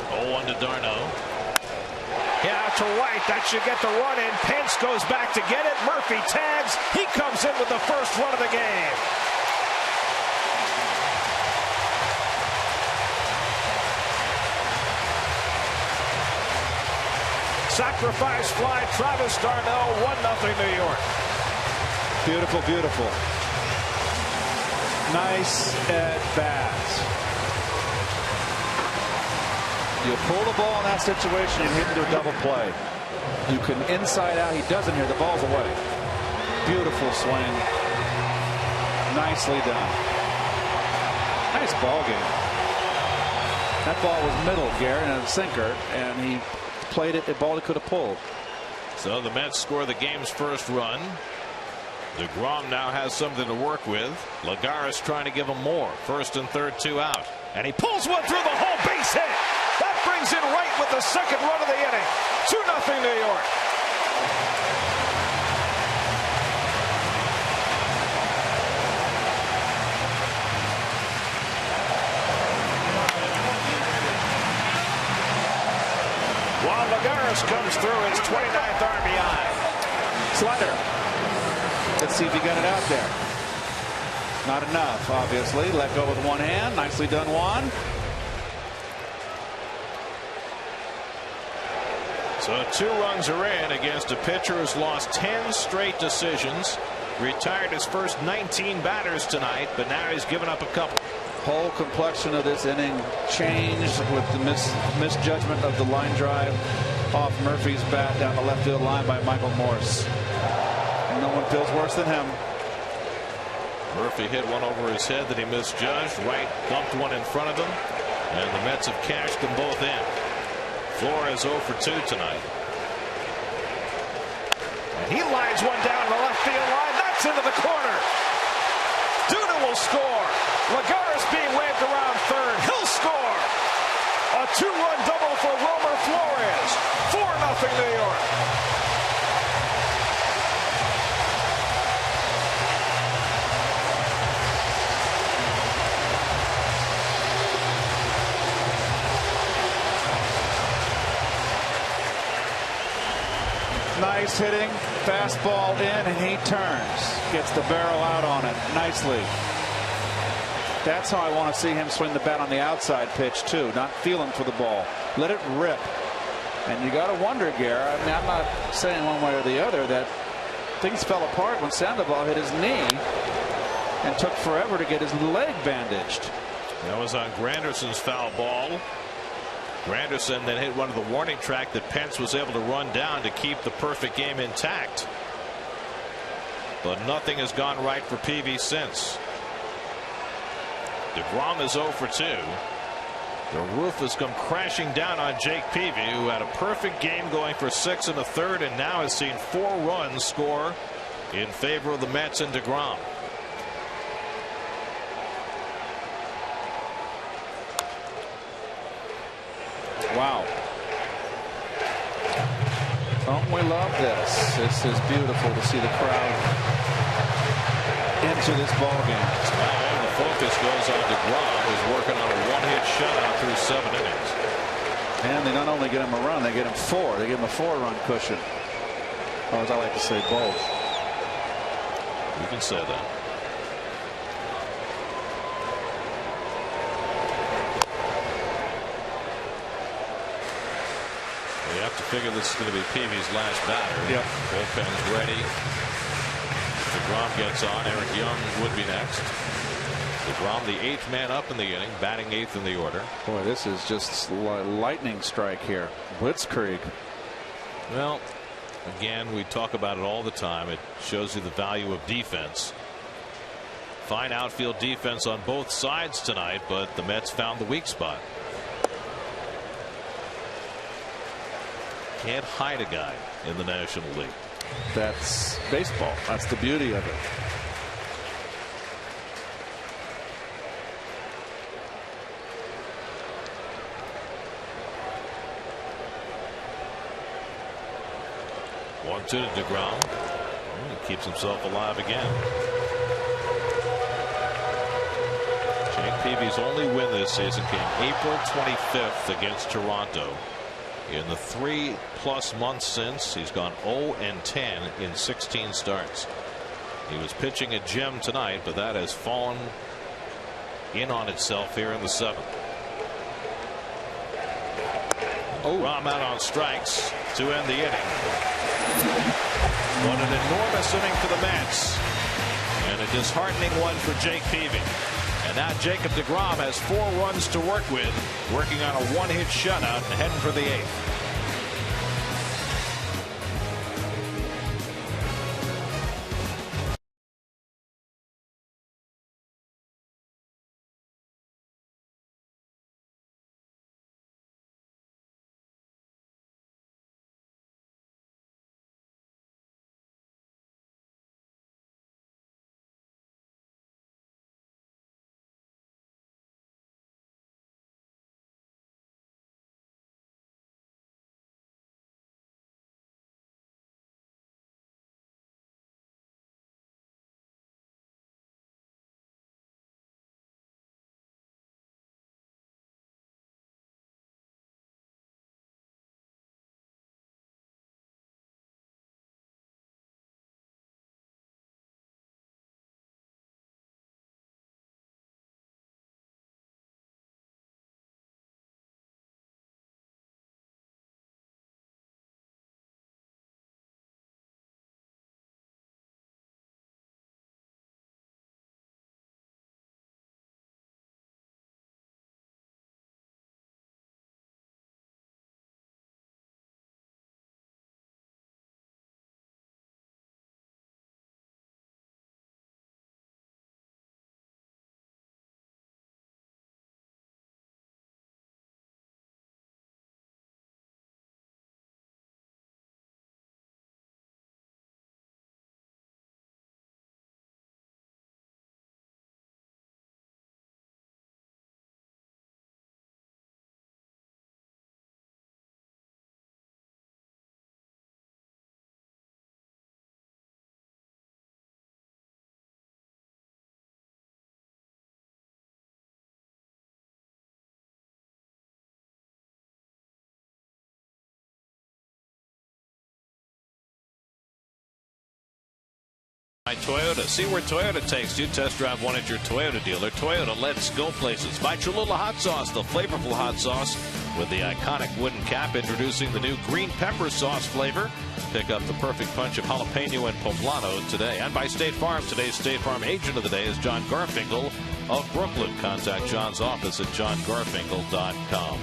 0-1 to d'Arnaud. Yeah, out to White. That should get the run in. Pence goes back to get it. Murphy tags. He comes in with the first run of the game. Sacrifice fly, Travis d'Arnaud, 1-0 New York. Beautiful, beautiful. Nice at bat. You pull the ball in that situation and hit into a double play. You can inside out. He doesn't here. The ball's away. Beautiful swing. Nicely done. Nice ball game. That ball was middle, Gary, and a sinker, and he played it. The ball he could have pulled. So the Mets score the game's first run. deGrom now has something to work with. Lagares trying to give him more. First and third, 2 out. And he pulls one through the hole. Base hit. That brings in Wright with the second run of the inning. 2-0 New York. While Lagares comes through his 29th RBI. Slider. Let's see if he got it out there. Not enough, obviously. Let go with one hand. Nicely done, Juan. So 2 runs are in against a pitcher who's lost 10 straight decisions. Retired his first 19 batters tonight, but now he's given up a couple. Whole complexion of this inning changed with the misjudgment of the line drive off Murphy's bat down the left field line by Michael Morse. And no one feels worse than him. Murphy hit one over his head that he misjudged. Wright dumped one in front of him, and the Mets have cashed them both in. Flores 0 for 2 tonight. And he lines one down the left field line. That's into the corner. Duda will score. Lagares being waved around third. He'll score. A 2-run double for Wilmer Flores. 4-0 New York. Nice hitting, fastball in, and he turns. Gets the barrel out on it nicely. That's how I want to see him swing the bat on the outside pitch, too. Not feeling for the ball. Let it rip. And you got to wonder, Gare, I mean, I'm not saying one way or the other that things fell apart when Sandoval hit his knee and took forever to get his leg bandaged. That was on Granderson's foul ball. Granderson then hit one of the warning track that Pence was able to run down to keep the perfect game intact. But nothing has gone right for Peavy since. DeGrom is 0 for 2. The roof has come crashing down on Jake Peavy, who had a perfect game going for 6 1/3 and now has seen 4 runs score in favor of the Mets and DeGrom. Wow. Don't we love this? This is beautiful to see the crowd into this ball game. Now all the focus goes on DeGrom, who's working on a 1-hit shutout through 7 innings. And they not only get him a run, they get him 4. They give him a 4-run cushion. Or as I like to say, both. You can say that. You have to figure this is going to be Peavy's last batter. Yep. Bullpen's ready. DeGrom gets on. Eric Young would be next. DeGrom, the 8th man up in the inning, batting 8th in the order. Boy, this is just lightning strike here. Blitzkrieg. Well, again, we talk about it all the time. It shows you the value of defense. Fine outfield defense on both sides tonight, but the Mets found the weak spot. Can't hide a guy in the National League. That's baseball. That's the beauty of it. One, 2 to DeGrom. He keeps himself alive again. Jake Peavy's only win this season came April 25th against Toronto. In the 3+ months since, he's gone 0-10 in 16 starts. He was pitching a gem tonight, but that has fallen in on itself here in the 7th. Rom out on strikes to end the inning. What an enormous inning for the Mets, and a disheartening one for Jake Peavy. And now Jacob DeGrom has 4 runs to work with, working on a 1-hit shutout and heading for the 8th. Toyota. See where Toyota takes you. Test drive one at your Toyota dealer. Toyota, let's go places. By Cholula Hot Sauce, the flavorful hot sauce with the iconic wooden cap, introducing the new green pepper sauce flavor. Pick up the perfect punch of jalapeno and poblano today. And by State Farm, today's State Farm agent of the day is John Garfinkel of Brooklyn. Contact John's office at johngarfinkel.com.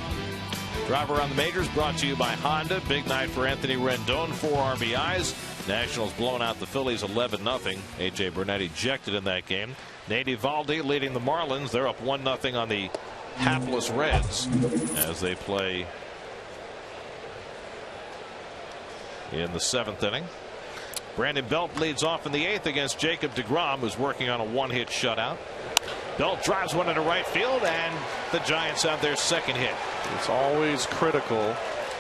Driver on the majors brought to you by Honda. Big night for Anthony Rendon, 4 RBIs. Nationals blowing out the Phillies 11-0. A.J. Burnett ejected in that game. Nate Eovaldi leading the Marlins. They're up 1-0 on the hapless Reds as they play in the 7th inning. Brandon Belt leads off in the 8th against Jacob deGrom, who's working on a 1-hit shutout. Belt drives one into right field, and the Giants have their 2nd hit. It's always critical,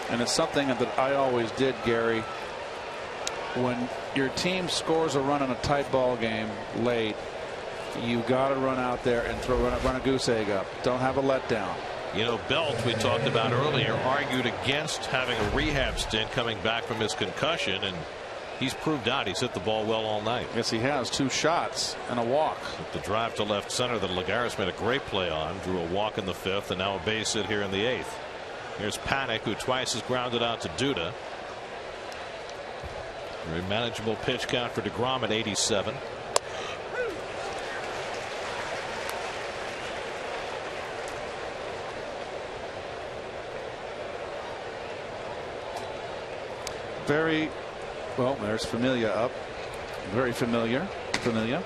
and it's something that I always did, Gary. When your team scores a run in a tight ball game late, you got to run out there and run a goose egg up. Don't have a letdown. You know, Belt, we talked about earlier, argued against having a rehab stint coming back from his concussion, and he's proved out he's hit the ball well all night. Yes, he has. 2 shots and a walk. With the drive to left center that Lagares made a great play on, drew a walk in the 5th, and now a base hit here in the 8th. Here's Panic, who twice has grounded out to Duda. Very manageable pitch count for deGrom at 87. Very well. There's Familia up. Very familiar. Familia.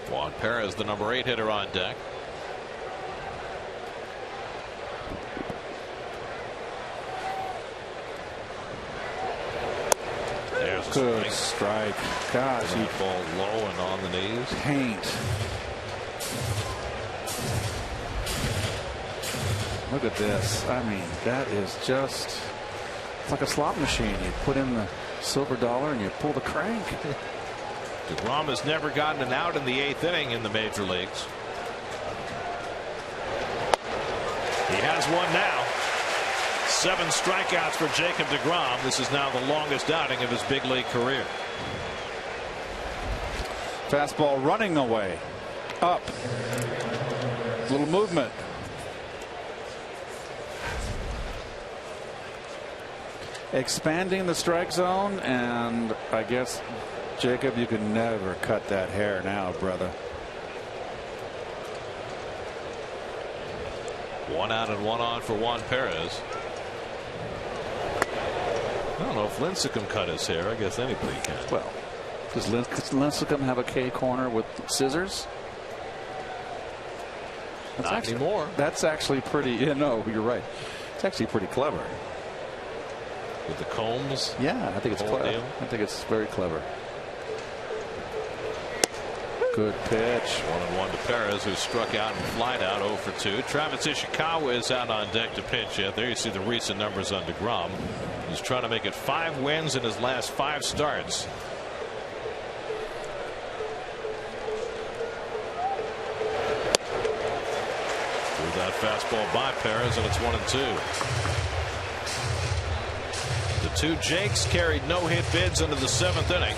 Juan Perez, the number 8 hitter, on deck. There's a good strike. Gosh, he ball low and on the knees. Paint. Look at this. I mean, that is just, it's like a slot machine. You put in the silver dollar and you pull the crank. deGrom has never gotten an out in the 8th inning in the major leagues. He has one now. 7 strikeouts for Jacob deGrom. This is now the longest outing of his big league career. Fastball running away. Up. Little movement. Expanding the strike zone, and I guess, Jacob, you can never cut that hair now, brother. 1 out and 1 on for Juan Perez. I don't know if Lincecum cut his hair. I guess anybody can. Well, does Lincecum have a K corner with scissors? That's Not anymore. That's actually pretty. You know, you're right. It's actually pretty clever. With the combs. Yeah, I think it's clever. I think it's very clever. Good pitch. 1-1 to Perez, who struck out and flied out 0 for 2. Travis Ishikawa is out on deck to pitch. There you see the recent numbers on deGrom. He's trying to make it 5 wins in his last 5 starts. Threw that fastball by Perez, and it's 1-2. The 2 Jakes carried no-hit bids into the 7th inning.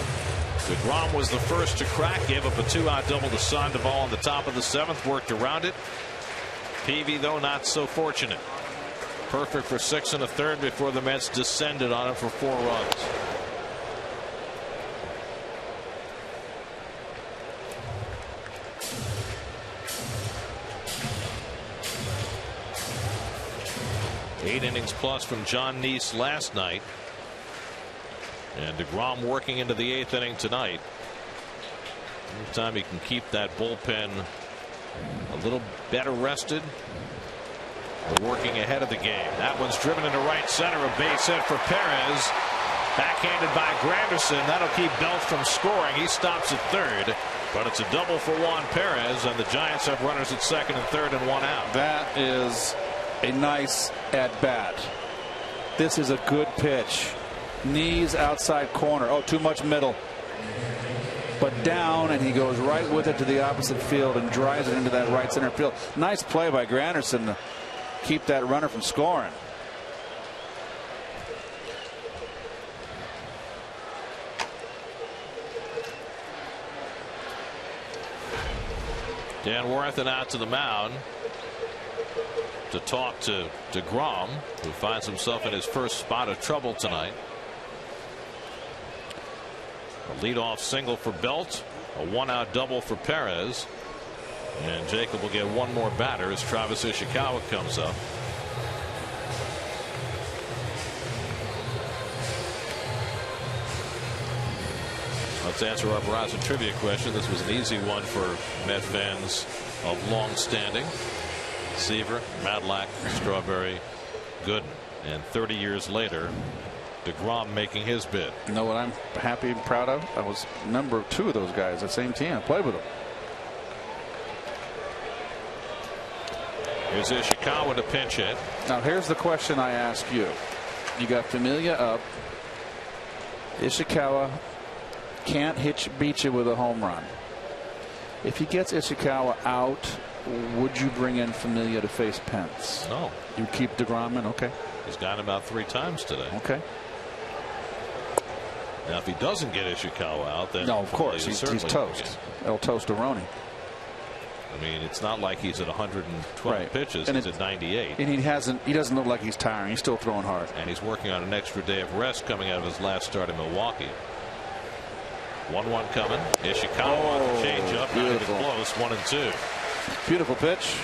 deGrom was the first to crack, gave up a 2-out double to Sandoval on the top of the 7th, worked around it. Peavy, though, not so fortunate. Perfect for 6 1/3 before the Mets descended on him for 4 runs. Eight innings plus from John Neese last night. And deGrom working into the 8th inning tonight. Anytime he can keep that bullpen a little better rested, we're working ahead of the game. That one's driven into right center, a base hit for Perez. Backhanded by Granderson. That'll keep Belt from scoring. He stops at 3rd, but it's a double for Juan Perez, and the Giants have runners at 2nd and 3rd and 1 out. That is a nice at bat. This is a good pitch. Knees outside corner. Oh, too much middle. but down, and he goes right with it to the opposite field and drives it into that right center field. Nice play by Granderson to keep that runner from scoring. Dan Worthington out to the mound to talk to DeGrom, who finds himself in his first spot of trouble tonight. A leadoff single for Belt, a one-out double for Perez, and Jacob will get one more batter as Travis Ishikawa comes up. Let's answer our Verizon trivia question. This was an easy one for Met fans of long standing. Seaver, Madlack, Strawberry, Gooden. And 30 years later, DeGrom making his bid. You know what I'm happy and proud of? I was number 2 of those guys, the same team. I played with them. Here's Ishikawa to pinch hit. Now here's the question I ask you. You got Familia up. Ishikawa can't beat you with a home run. If he gets Ishikawa out, would you bring in Familia to face Pence? No. You keep DeGrom in? Okay. He's gotten about 3 times today. Okay. Now, if he doesn't get Ishikawa out, then no, of course he's toast. El Toast-a-Roni. I mean, it's not like he's at 112 pitches. And he's at 98. And he doesn't look like he's tiring. He's still throwing hard. And he's working on an extra day of rest coming out of his last start in Milwaukee. 1-1 coming. Ishikawa on the changeup. Not even close. 1-2. Beautiful pitch.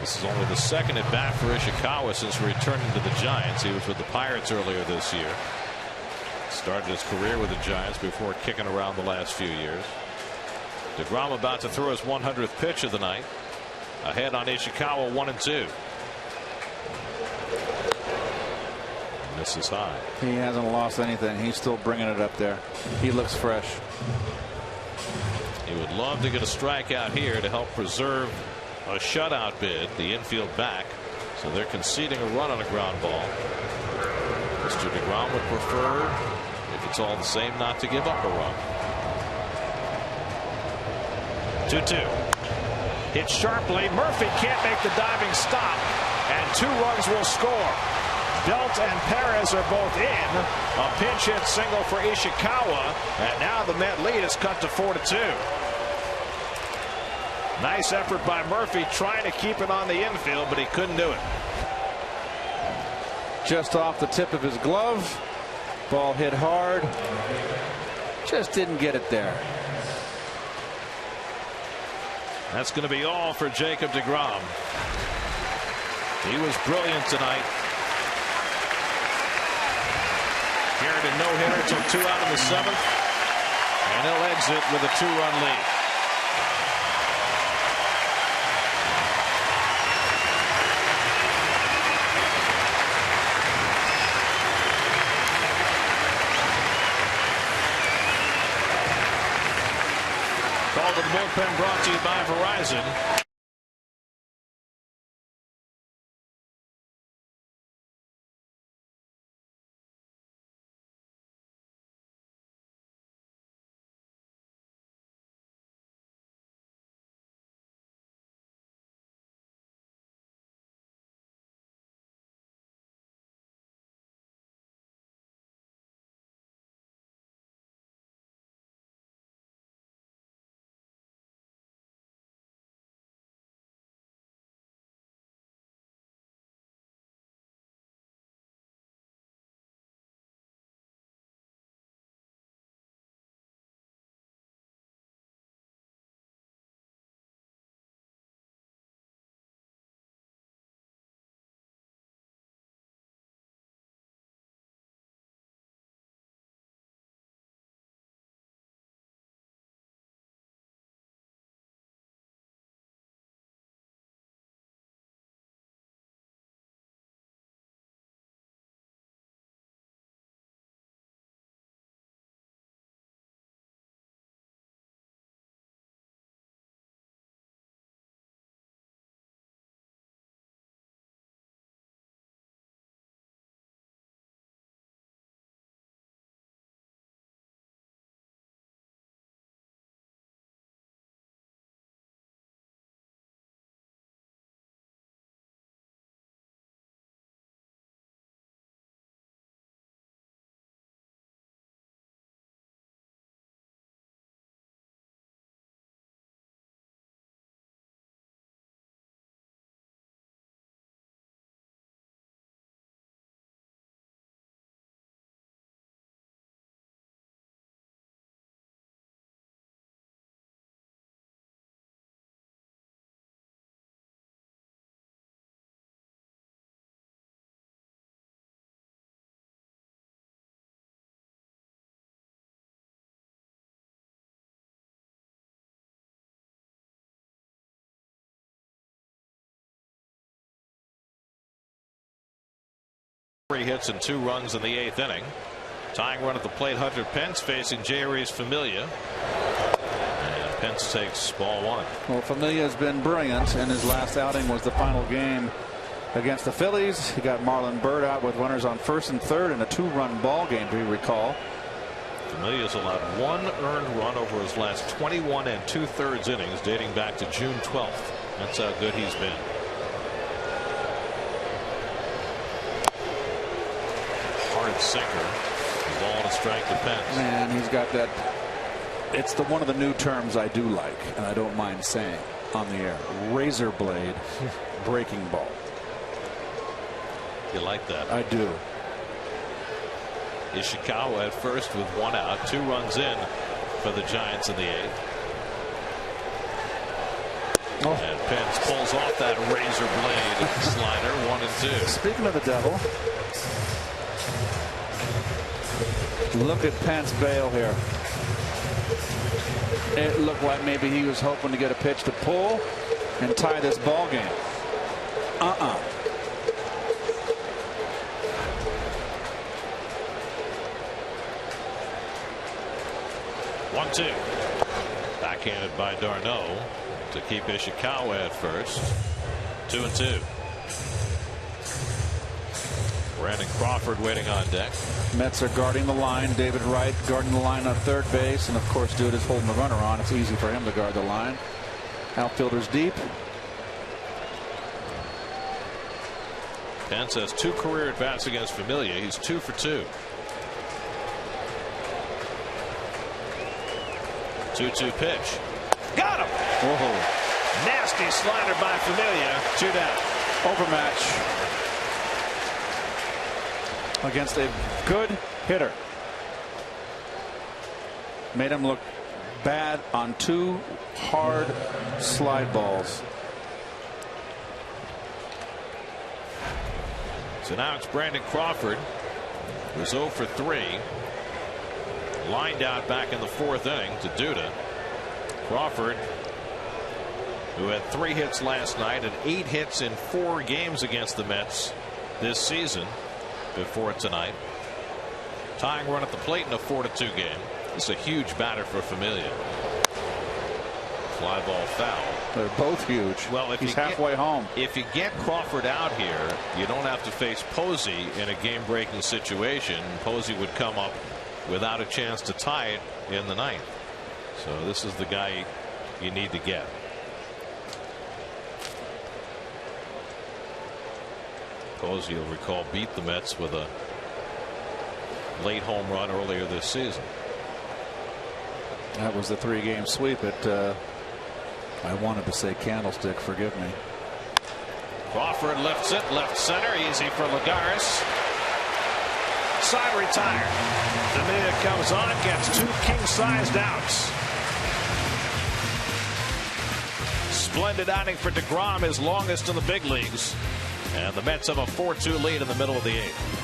This is only the second at bat for Ishikawa since returning to the Giants. He was with the Pirates earlier this year. Started his career with the Giants before kicking around the last few years. DeGrom about to throw his 100th pitch of the night. Ahead on Ishikawa, 1-2. This is high. He hasn't lost anything. He's still bringing it up there. He looks fresh. He would love to get a strikeout here to help preserve a shutout bid, the infield back. So they're conceding a run on a ground ball. Mr. DeGrom would prefer, if it's all the same, not to give up a run. 2-2. Hit sharply. Murphy can't make the diving stop, and 2 runs will score. Belt and Perez are both in. A pinch hit single for Ishikawa, and now the Met lead is cut to 4-2. Nice effort by Murphy trying to keep it on the infield, but he couldn't do it. Just off the tip of his glove. Ball hit hard. Just didn't get it there. That's going to be all for Jacob DeGrom. He was brilliant tonight. Carried a no-hitter till 2 out in the 7th, and he'll exit with a 2-run lead. Call to the bullpen brought to you by Verizon. 3 hits and 2 runs in the 8th inning. Tying run at the plate, Hunter Pence facing J. Familia. And Pence takes ball 1. Well, Familia has been brilliant, and his last outing was the final game against the Phillies. He got Marlon Byrd out with runners on 1st and 3rd in a 2-run ball game, do you recall? Familia's allowed 1 earned run over his last 21 2/3 innings dating back to June 12th. That's how good he's been. Hard sinker. Ball to strike to Pence. Man, he's got that. It's one of the new terms I do like, and I don't mind saying on the air. Razor blade breaking ball. You like that? I do. Ishikawa at first with 1 out, 2 runs in for the Giants in the 8th. Oh. And Pence pulls off that razor blade slider, 1 and 2. Speaking of the devil, look at Pence bail here. It looked like maybe he was hoping to get a pitch to pull and tie this ball game. 1-2. Backhanded by d'Arnaud to keep Ishikawa at first. 2-2. Brandon Crawford waiting on deck. Mets are guarding the line. David Wright guarding the line on 3rd base, and of course Dude is holding the runner on. It's easy for him to guard the line. Outfielders deep. Pence has 2 career at-bats against Familia. He's 2 for 2. 2-2 pitch. Got him. Whoa. Nasty slider by Familia. 2 down. Overmatch against a good hitter. Made him look bad on 2 hard slide balls. So now it's Brandon Crawford, who's 0 for 3. Lined out back in the 4th inning to Duda. Crawford, who had 3 hits last night and 8 hits in 4 games against the Mets this season before tonight. Tying run at the plate in a 4-2 game. This is a huge batter for Familia. Fly ball foul. They're both huge. Well, if he's halfway home. If you get Crawford out here, you don't have to face Posey in a game-breaking situation. Posey would come up without a chance to tie it in the 9th. So this is the guy you need to get. Posey, you'll recall, beat the Mets with a late home run earlier this season. That was the 3-game sweep at I wanted to say Candlestick, forgive me. Crawford lifts it left center, easy for Lagares. Side retired. Familia comes on, gets 2 king-sized outs. Splendid outing for DeGrom, his longest in the big leagues. And the Mets have a 4-2 lead in the middle of the 8th.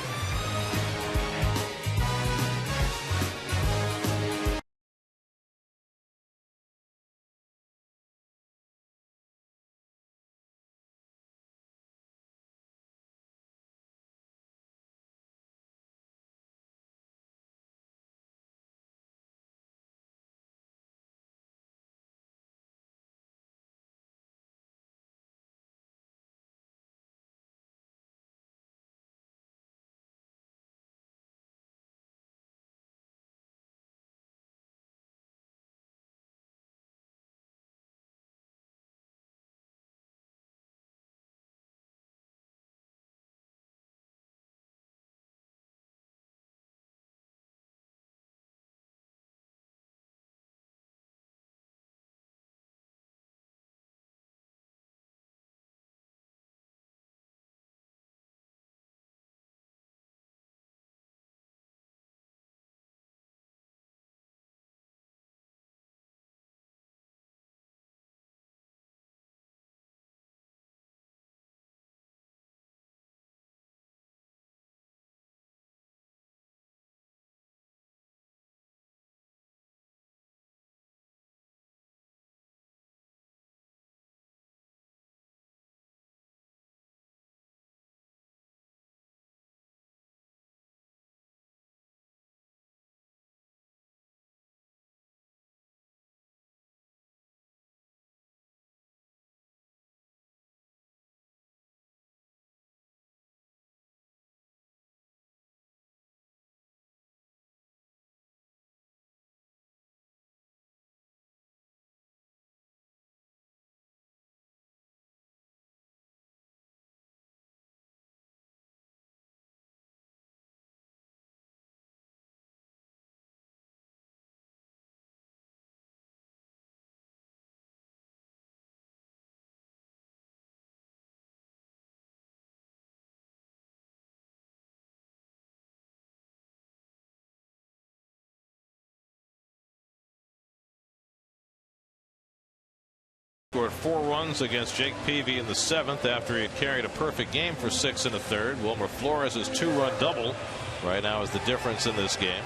Scored 4 runs against Jake Peavy in the 7th after he had carried a perfect game for 6 1/3. Wilmer Flores' 2-run double right now is the difference in this game.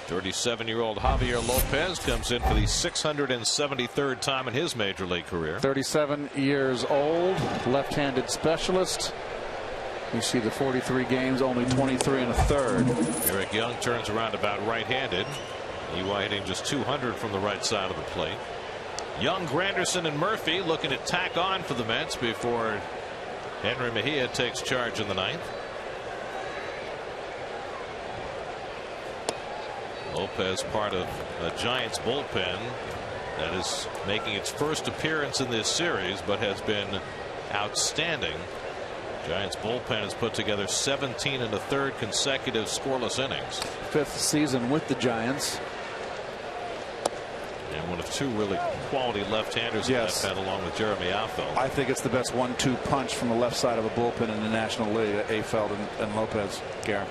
37-year-old Javier Lopez comes in for the 673rd time in his major league career. 37 years old, left-handed specialist. You see the 43 games, only 23 1/3. Eric Young turns around about right-handed. EY hitting just 200 from the right side of the plate. Young, Granderson, and Murphy looking to tack on for the Mets before Henry Mejia takes charge in the 9th. Lopez part of a Giants bullpen that is making its first appearance in this series, but has been outstanding. Giants bullpen has put together 17 1/3 consecutive scoreless innings. 5th season with the Giants. And one of 2 really quality left-handers in that pen, along with Jeremy Affeldt. I think it's the best 1-2 punch from the left side of a bullpen in the National League. Affeldt and Lopez. Garrett.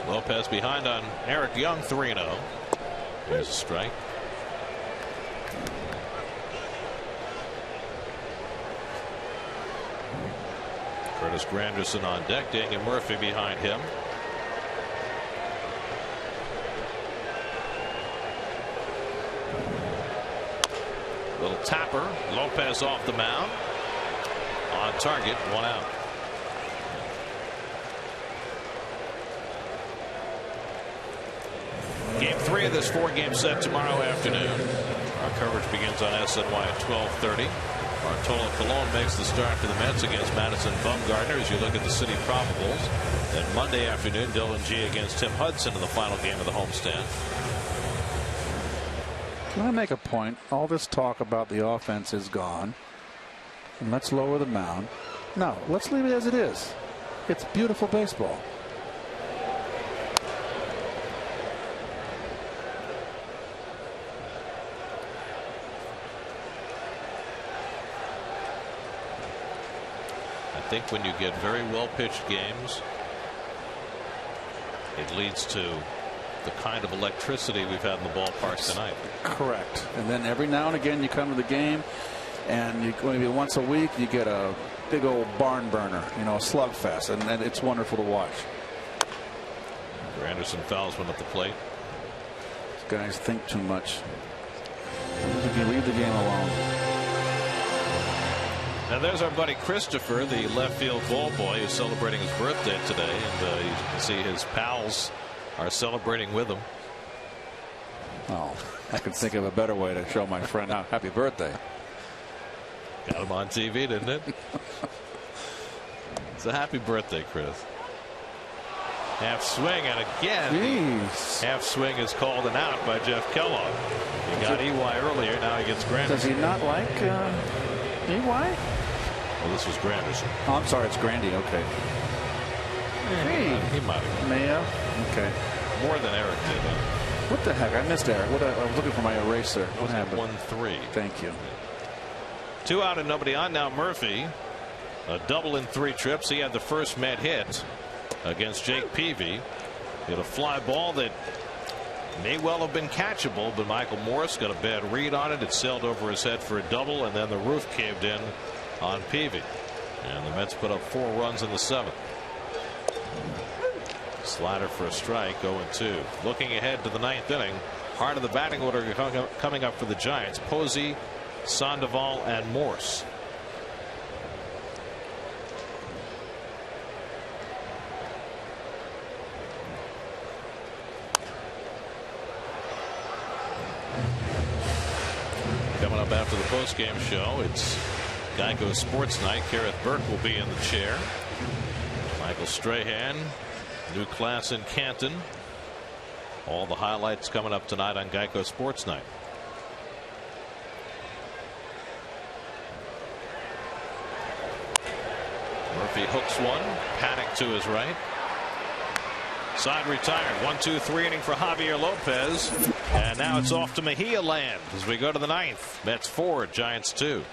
Lopez behind on Eric Young, 3-0. Here's a strike. Curtis Granderson on deck. Daniel Murphy behind him. Little tapper. Lopez off the mound. On target. 1 out. Game 3 of this 4-game set tomorrow afternoon. Our coverage begins on SNY at 12:30. Bartolo Colon makes the start for the Mets against Madison Bumgarner as you look at the city probables. Then Monday afternoon, Dylan G against Tim Hudson in the final game of the homestand. Can I make a point? All this talk about the offense is gone. And let's lower the mound. No, let's leave it as it is. It's beautiful baseball. I think when you get very well pitched games, it leads to the kind of electricity we've had in the ballparks tonight. Correct. And then every now and again you come to the game and maybe once a week you get a big old barn burner, a slugfest, and it's wonderful to watch. Anderson fouls one at the plate. These guys think too much. Leave the game alone. Now there's our buddy Christopher, the left field ball boy, who's celebrating his birthday today, and you can see his pals are celebrating with him. Oh, I could think of a better way to show my friend happy birthday. Got him on TV, didn't it? It's a happy birthday, Chris. Half swing, and again, half swing is called an out by Jeff Kellogg. He got EY earlier, now he gets Granderson. Does he not like EY? Well, this was Granderson. Oh, I'm sorry, it's Grandy. Okay. He might have. Mayo. Okay. More than Eric did. What the heck? I missed Eric. I was looking for my eraser. What happened? 1-3. Thank you. 2 out and nobody on. Now Murphy, a double in 3 trips. He had the first Met hit against Jake Peavy. Hit a fly ball that may well have been catchable, but Michael Morris got a bad read on it. It sailed over his head for a double, and then the roof caved in on Peavy. And the Mets put up 4 runs in the 7th. Slider for a strike, 0-2. Looking ahead to the 9th inning, heart of the batting order coming up for the Giants: Posey, Sandoval, and Morse. Coming up after the postgame show, it's Geico Sports Night. Gareth Burke will be in the chair. Michael Strahan, new class in Canton. All the highlights coming up tonight on Geico Sports Night. Murphy hooks one. Panic to his right. Side retired. 1-2-3 inning for Javier Lopez. And now it's off to Mejia land as we go to the 9th. Mets 4, Giants 2.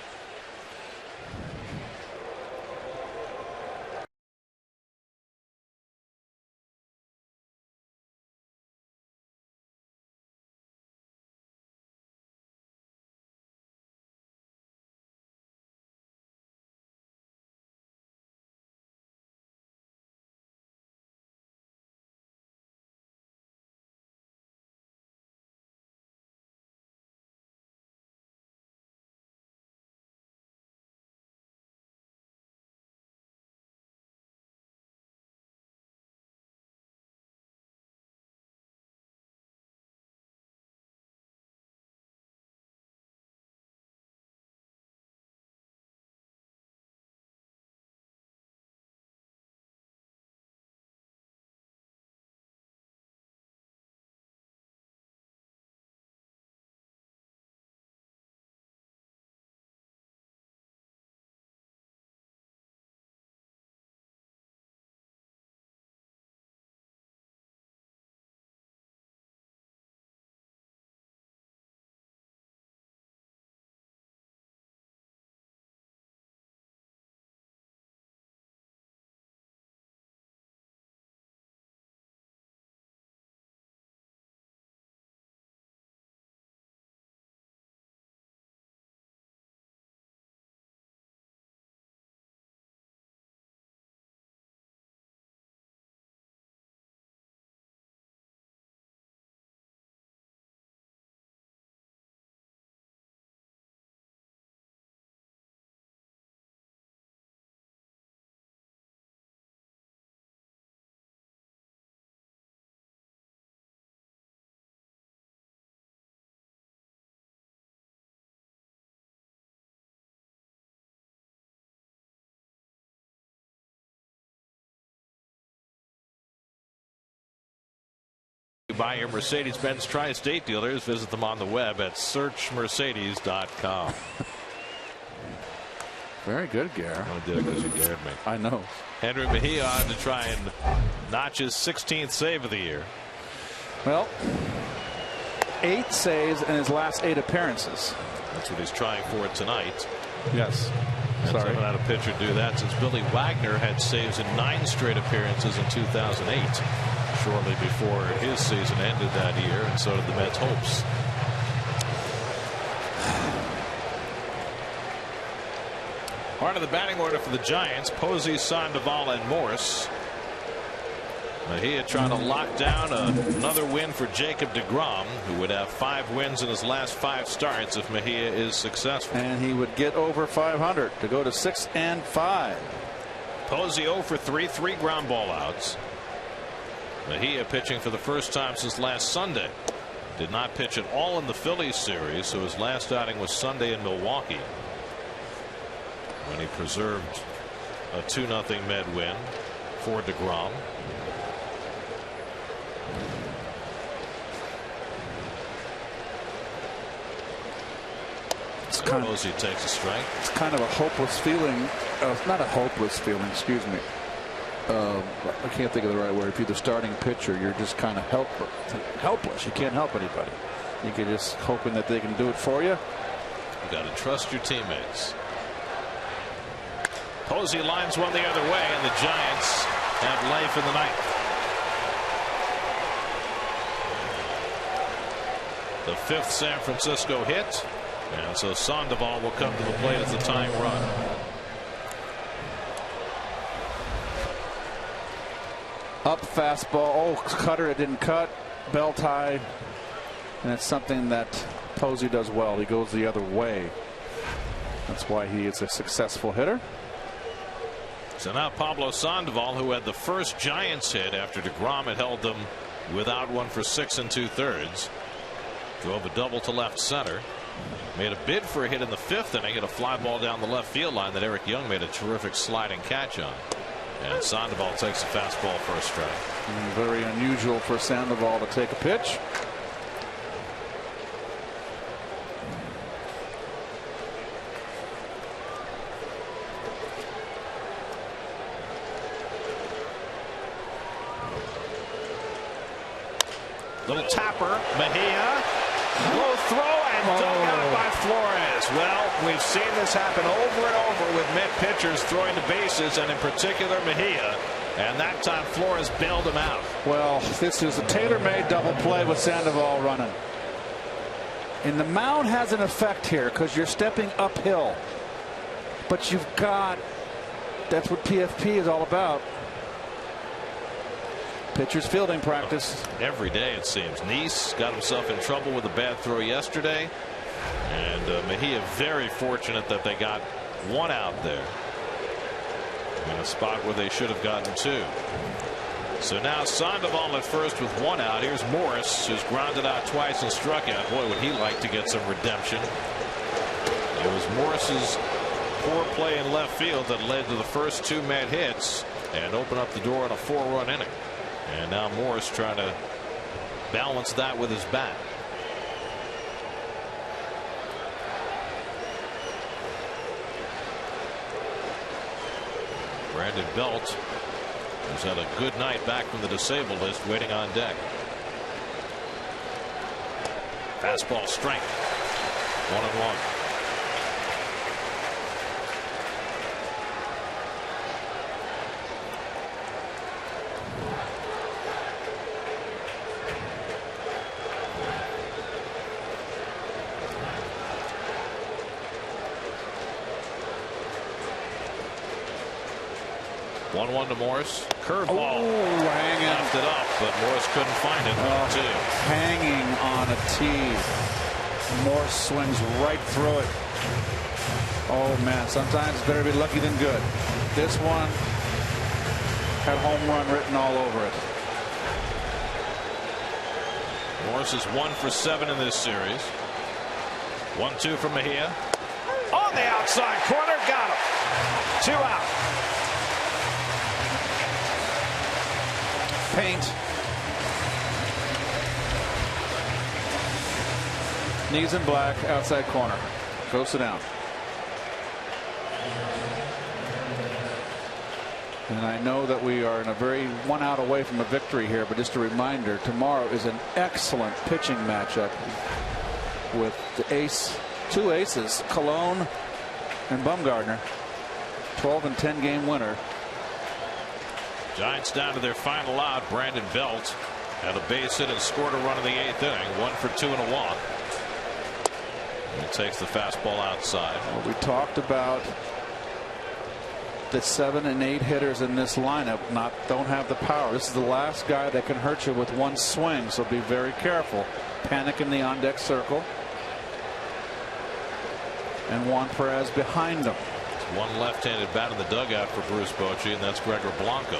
Buy your Mercedes-Benz Tri-State dealers. Visit them on the web at searchmercedes.com. Very good, Gare. I did it because you dared me. I know. Henry Mejia on to try and notch his 16th save of the year. Well, 8 saves in his last 8 appearances. That's what he's trying for tonight. Yes. Sorry. Haven't had a pitcher do that since Billy Wagner had saves in 9 straight appearances in 2008. Shortly before his season ended that year, and so did the Mets' hopes. Part of the batting order for the Giants: Posey, Sandoval, and Morse. Mejia trying to lock down another win for Jacob deGrom, who would have 5 wins in his last 5 starts if Mejia is successful. And he would get over 500 to go to 6-5. Posey 0 for 3, 3 ground ball outs. Mejia pitching for the first time since last Sunday. Did not pitch at all in the Phillies series, so his last outing was Sunday in Milwaukee, when he preserved a 2-0 Med win for deGrom. Posey takes a strike. It's kind of a hopeless feeling. Not a hopeless feeling, excuse me. I can't think of the right word. If you're the starting pitcher, you're just kind of helpless. You can't help anybody. You're just hoping that they can do it for you. You got to trust your teammates. Posey lines one the other way, and the Giants have life in the ninth. The 5th San Francisco hit, and so Sandoval will come to the plate as the tying run. Up fastball. Oh, cutter. It didn't cut. Belt high. And it's something that Posey does well. He goes the other way. That's why he is a successful hitter. So now Pablo Sandoval, who had the first Giants hit after deGrom had held them without one for 6 2/3, drove a double to left center. Made a bid for a hit in the 5th inning, hit a fly ball down the left field line that Eric Young made a terrific sliding catch on. And Sandoval takes a fastball for a strike. Very unusual for Sandoval to take a pitch. Little tapper, Mejia. Low throw and dug out by Flores. Well, we've seen this happen over and over with Met pitchers throwing the bases, and in particular Mejia. And that time Flores bailed him out. Well, this is a tailor-made double play with Sandoval running. And the mound has an effect here because you're stepping uphill. But you've got, that's what PFP is all about. Pitcher's fielding practice. Every day, it seems. Nice got himself in trouble with a bad throw yesterday. And Mejia very fortunate that they got 1 out there, in a spot where they should have gotten 2. So now Sandoval at first with 1 out. Here's Morris, who's grounded out twice and struck out. Boy, would he like to get some redemption. It was Morris's poor play in left field that led to the first 2 Met hits and opened up the door on a 4-run inning. And now Morris trying to balance that with his bat. Brandon Belt, who's had a good night back from the disabled list, waiting on deck. Fastball strike. 1-1. One to Morris. Curveball. Hanging. Left it up, but Morris couldn't find it. Hanging on a tee. Morris swings right through it. Oh, man. Sometimes it's better to be lucky than good. This one had home run written all over it. Morris is 1 for 7 in this series. 1-2 from Mejia. On the outside corner. Got him. 2 out. Paint. Knees in black, outside corner. Go sit down. And I know that we are in a very 1 out away from a victory here, but just a reminder, tomorrow is an excellent pitching matchup with the two aces, Cologne and Bumgarner. 12 and 10 game winner. Giants down to their final out. Brandon Belt had a base hit and scored a run in the 8th inning. 1 for 2 and a walk. He takes the fastball outside. Well, we talked about the 7 and 8 hitters in this lineup don't have the power. This is the last guy that can hurt you with one swing, so be very careful. Panic in the on deck circle. And Juan Perez behind him. One left-handed bat in the dugout for Bruce Bochy, and that's Gregor Blanco.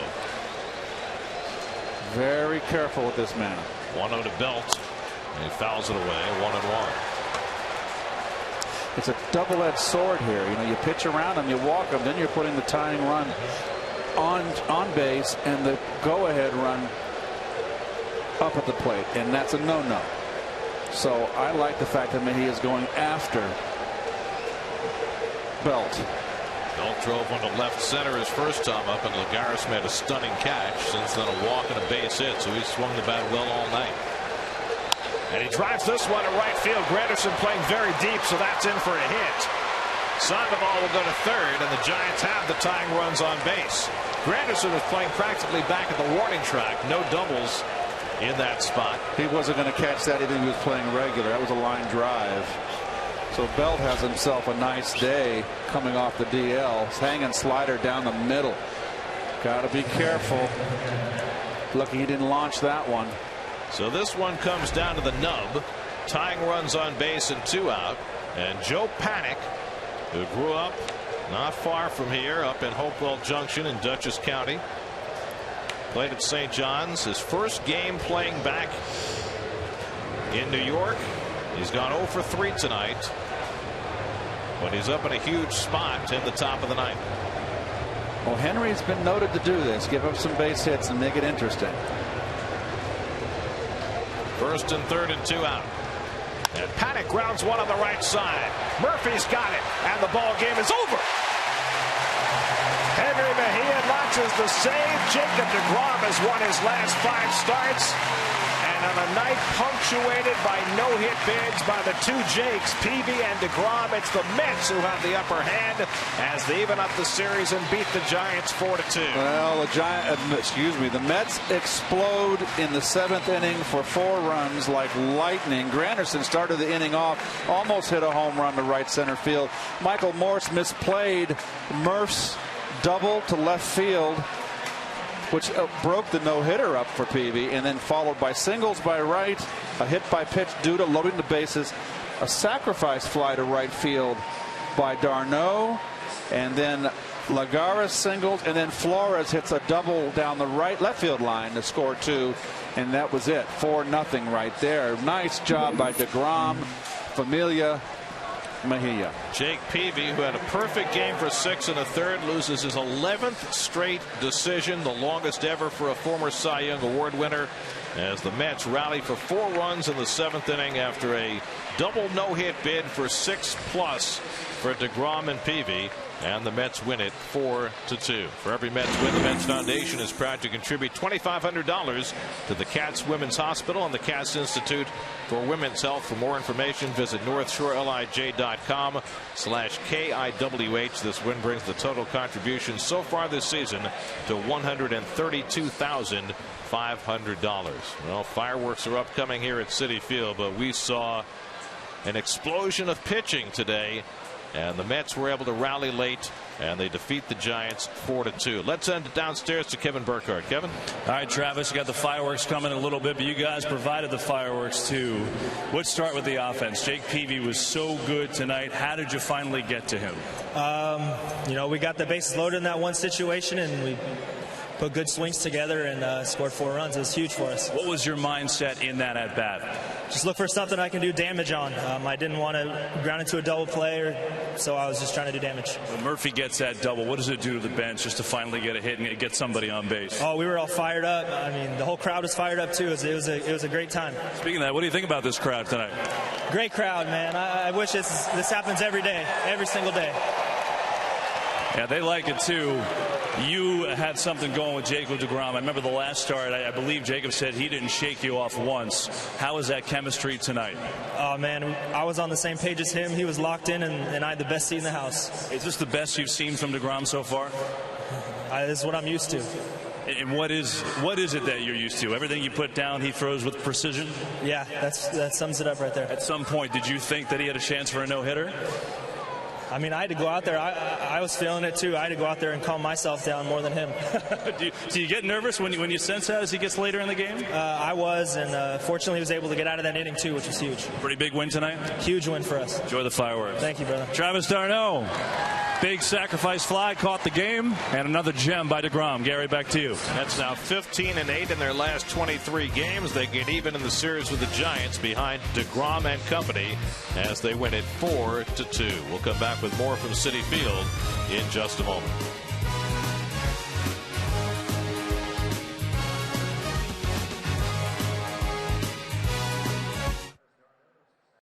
Very careful with this man. 1-0 to Belt. And he fouls it away. 1-1. It's a double-edged sword here. You know, you pitch around him, you walk him, then you're putting the tying run on base and the go-ahead run up at the plate, and that's a no-no. So I like the fact that he is going after Belt. Belt drove one to left center his first time up, and Lagares made a stunning catch. Since then, a walk and a base hit, so he swung the bat well all night. And he drives this one to right field. Granderson playing very deep, so that's in for a hit. Sandoval will go to third, and the Giants have the tying runs on base. Granderson is playing practically back at the warning track. No doubles in that spot. He wasn't going to catch that even if he was playing regular. That was a line drive. So Belt has himself a nice day coming off the DL. He's hanging slider down the middle. Got to be careful. Lucky he didn't launch that one. So this one comes down to the nub. Tying runs on base and 2 out. And Joe Panik, who grew up not far from here, up in Hopewell Junction in Dutchess County, played at St. John's. His first game playing back in New York. He's gone 0 for 3 tonight, but he's up in a huge spot in the top of the 9th. Well, Henry's been noted to do this, give up some base hits and make it interesting. First and third and 2 out. And Paddock grounds one on the right side. Murphy's got it, and the ball game is over. Henry Mejia launches the save. Jacob deGrom has won his last 5 starts. And on a night punctuated by no-hit bids by the 2 Jakes, Peavy and deGrom, it's the Mets who have the upper hand as they even up the series and beat the Giants 4-2. Well, the Mets explode in the 7th inning for 4 runs like lightning. Granderson started the inning off, almost hit a home run to right center field. Michael Morse misplayed Murph's double to left field, which broke the no-hitter up for Peavy, and then followed by singles by right, a hit by pitch due to loading the bases, a sacrifice fly to right field by d'Arnaud, and then Lagares singled, and then Flores hits a double down the left field line to score 2, and that was it. 4-0 right there. Nice job by deGrom, Familia, Mejia. Jake Peavy, who had a perfect game for 6 1/3, loses his 11th straight decision, the longest ever for a former Cy Young Award winner, as the Mets rally for 4 runs in the 7th inning after a double no-hit bid for 6+ for deGrom and Peavy, and the Mets win it 4-2. For every Mets win, the Mets Foundation is proud to contribute $2,500 to the Cats Women's Hospital and the Cats Institute for Women's Health. For more information, visit NorthshoreLIJ.com/KIWH. This win brings the total contribution so far this season to $132,500. Well, fireworks are upcoming here at Citi Field, but we saw an explosion of pitching today, and the Mets were able to rally late, and they defeat the Giants 4-2. Let's send it downstairs to Kevin Burkhardt. Kevin? All right, Travis, you got the fireworks coming in a little bit, but you guys provided the fireworks too. Let's start with the offense. Jake Peavy was so good tonight. How did you finally get to him? We got the bases loaded in that one situation, and we put good swings together and scored 4 runs. It was huge for us. What was your mindset in that at bat? just look for something I can do damage on. I didn't want to ground into a double play, so I was just trying to do damage. When Murphy gets that double, what does it do to the bench just to finally get a hit and get somebody on base? Oh, we were all fired up. I mean, the whole crowd was fired up too. It was a great time. Speaking of that, what do you think about this crowd tonight? Great crowd, man. I wish this happens every day, every single day. Yeah, they like it too. You had something going with Jacob deGrom. I remember the last start, I believe Jacob said he didn't shake you off once. How is that chemistry tonight? Oh, man, I was on the same page as him. He was locked in, and I had the best seat in the house. Is this the best you've seen from deGrom so far? This is what I'm used to. And what is it that you're used to? Everything you put down, he throws with precision? Yeah, that sums it up right there. At some point, did you think that he had a chance for a no-hitter? I mean, I had to go out there. I was feeling it, too. I had to go out there and calm myself down more than him. Do you get nervous when you sense that as he gets later in the game? I was, and fortunately he was able to get out of that inning, too, which was huge. Pretty big win tonight? Huge win for us. Enjoy the fireworks. Thank you, brother. Travis d'Arnaud. Big sacrifice fly, caught the game, and another gem by deGrom. Gary, back to you. That's now 15-8 in their last 23 games. They get even in the series with the Giants behind deGrom and company as they win it 4-2. We'll come back with more from Citi Field in just a moment.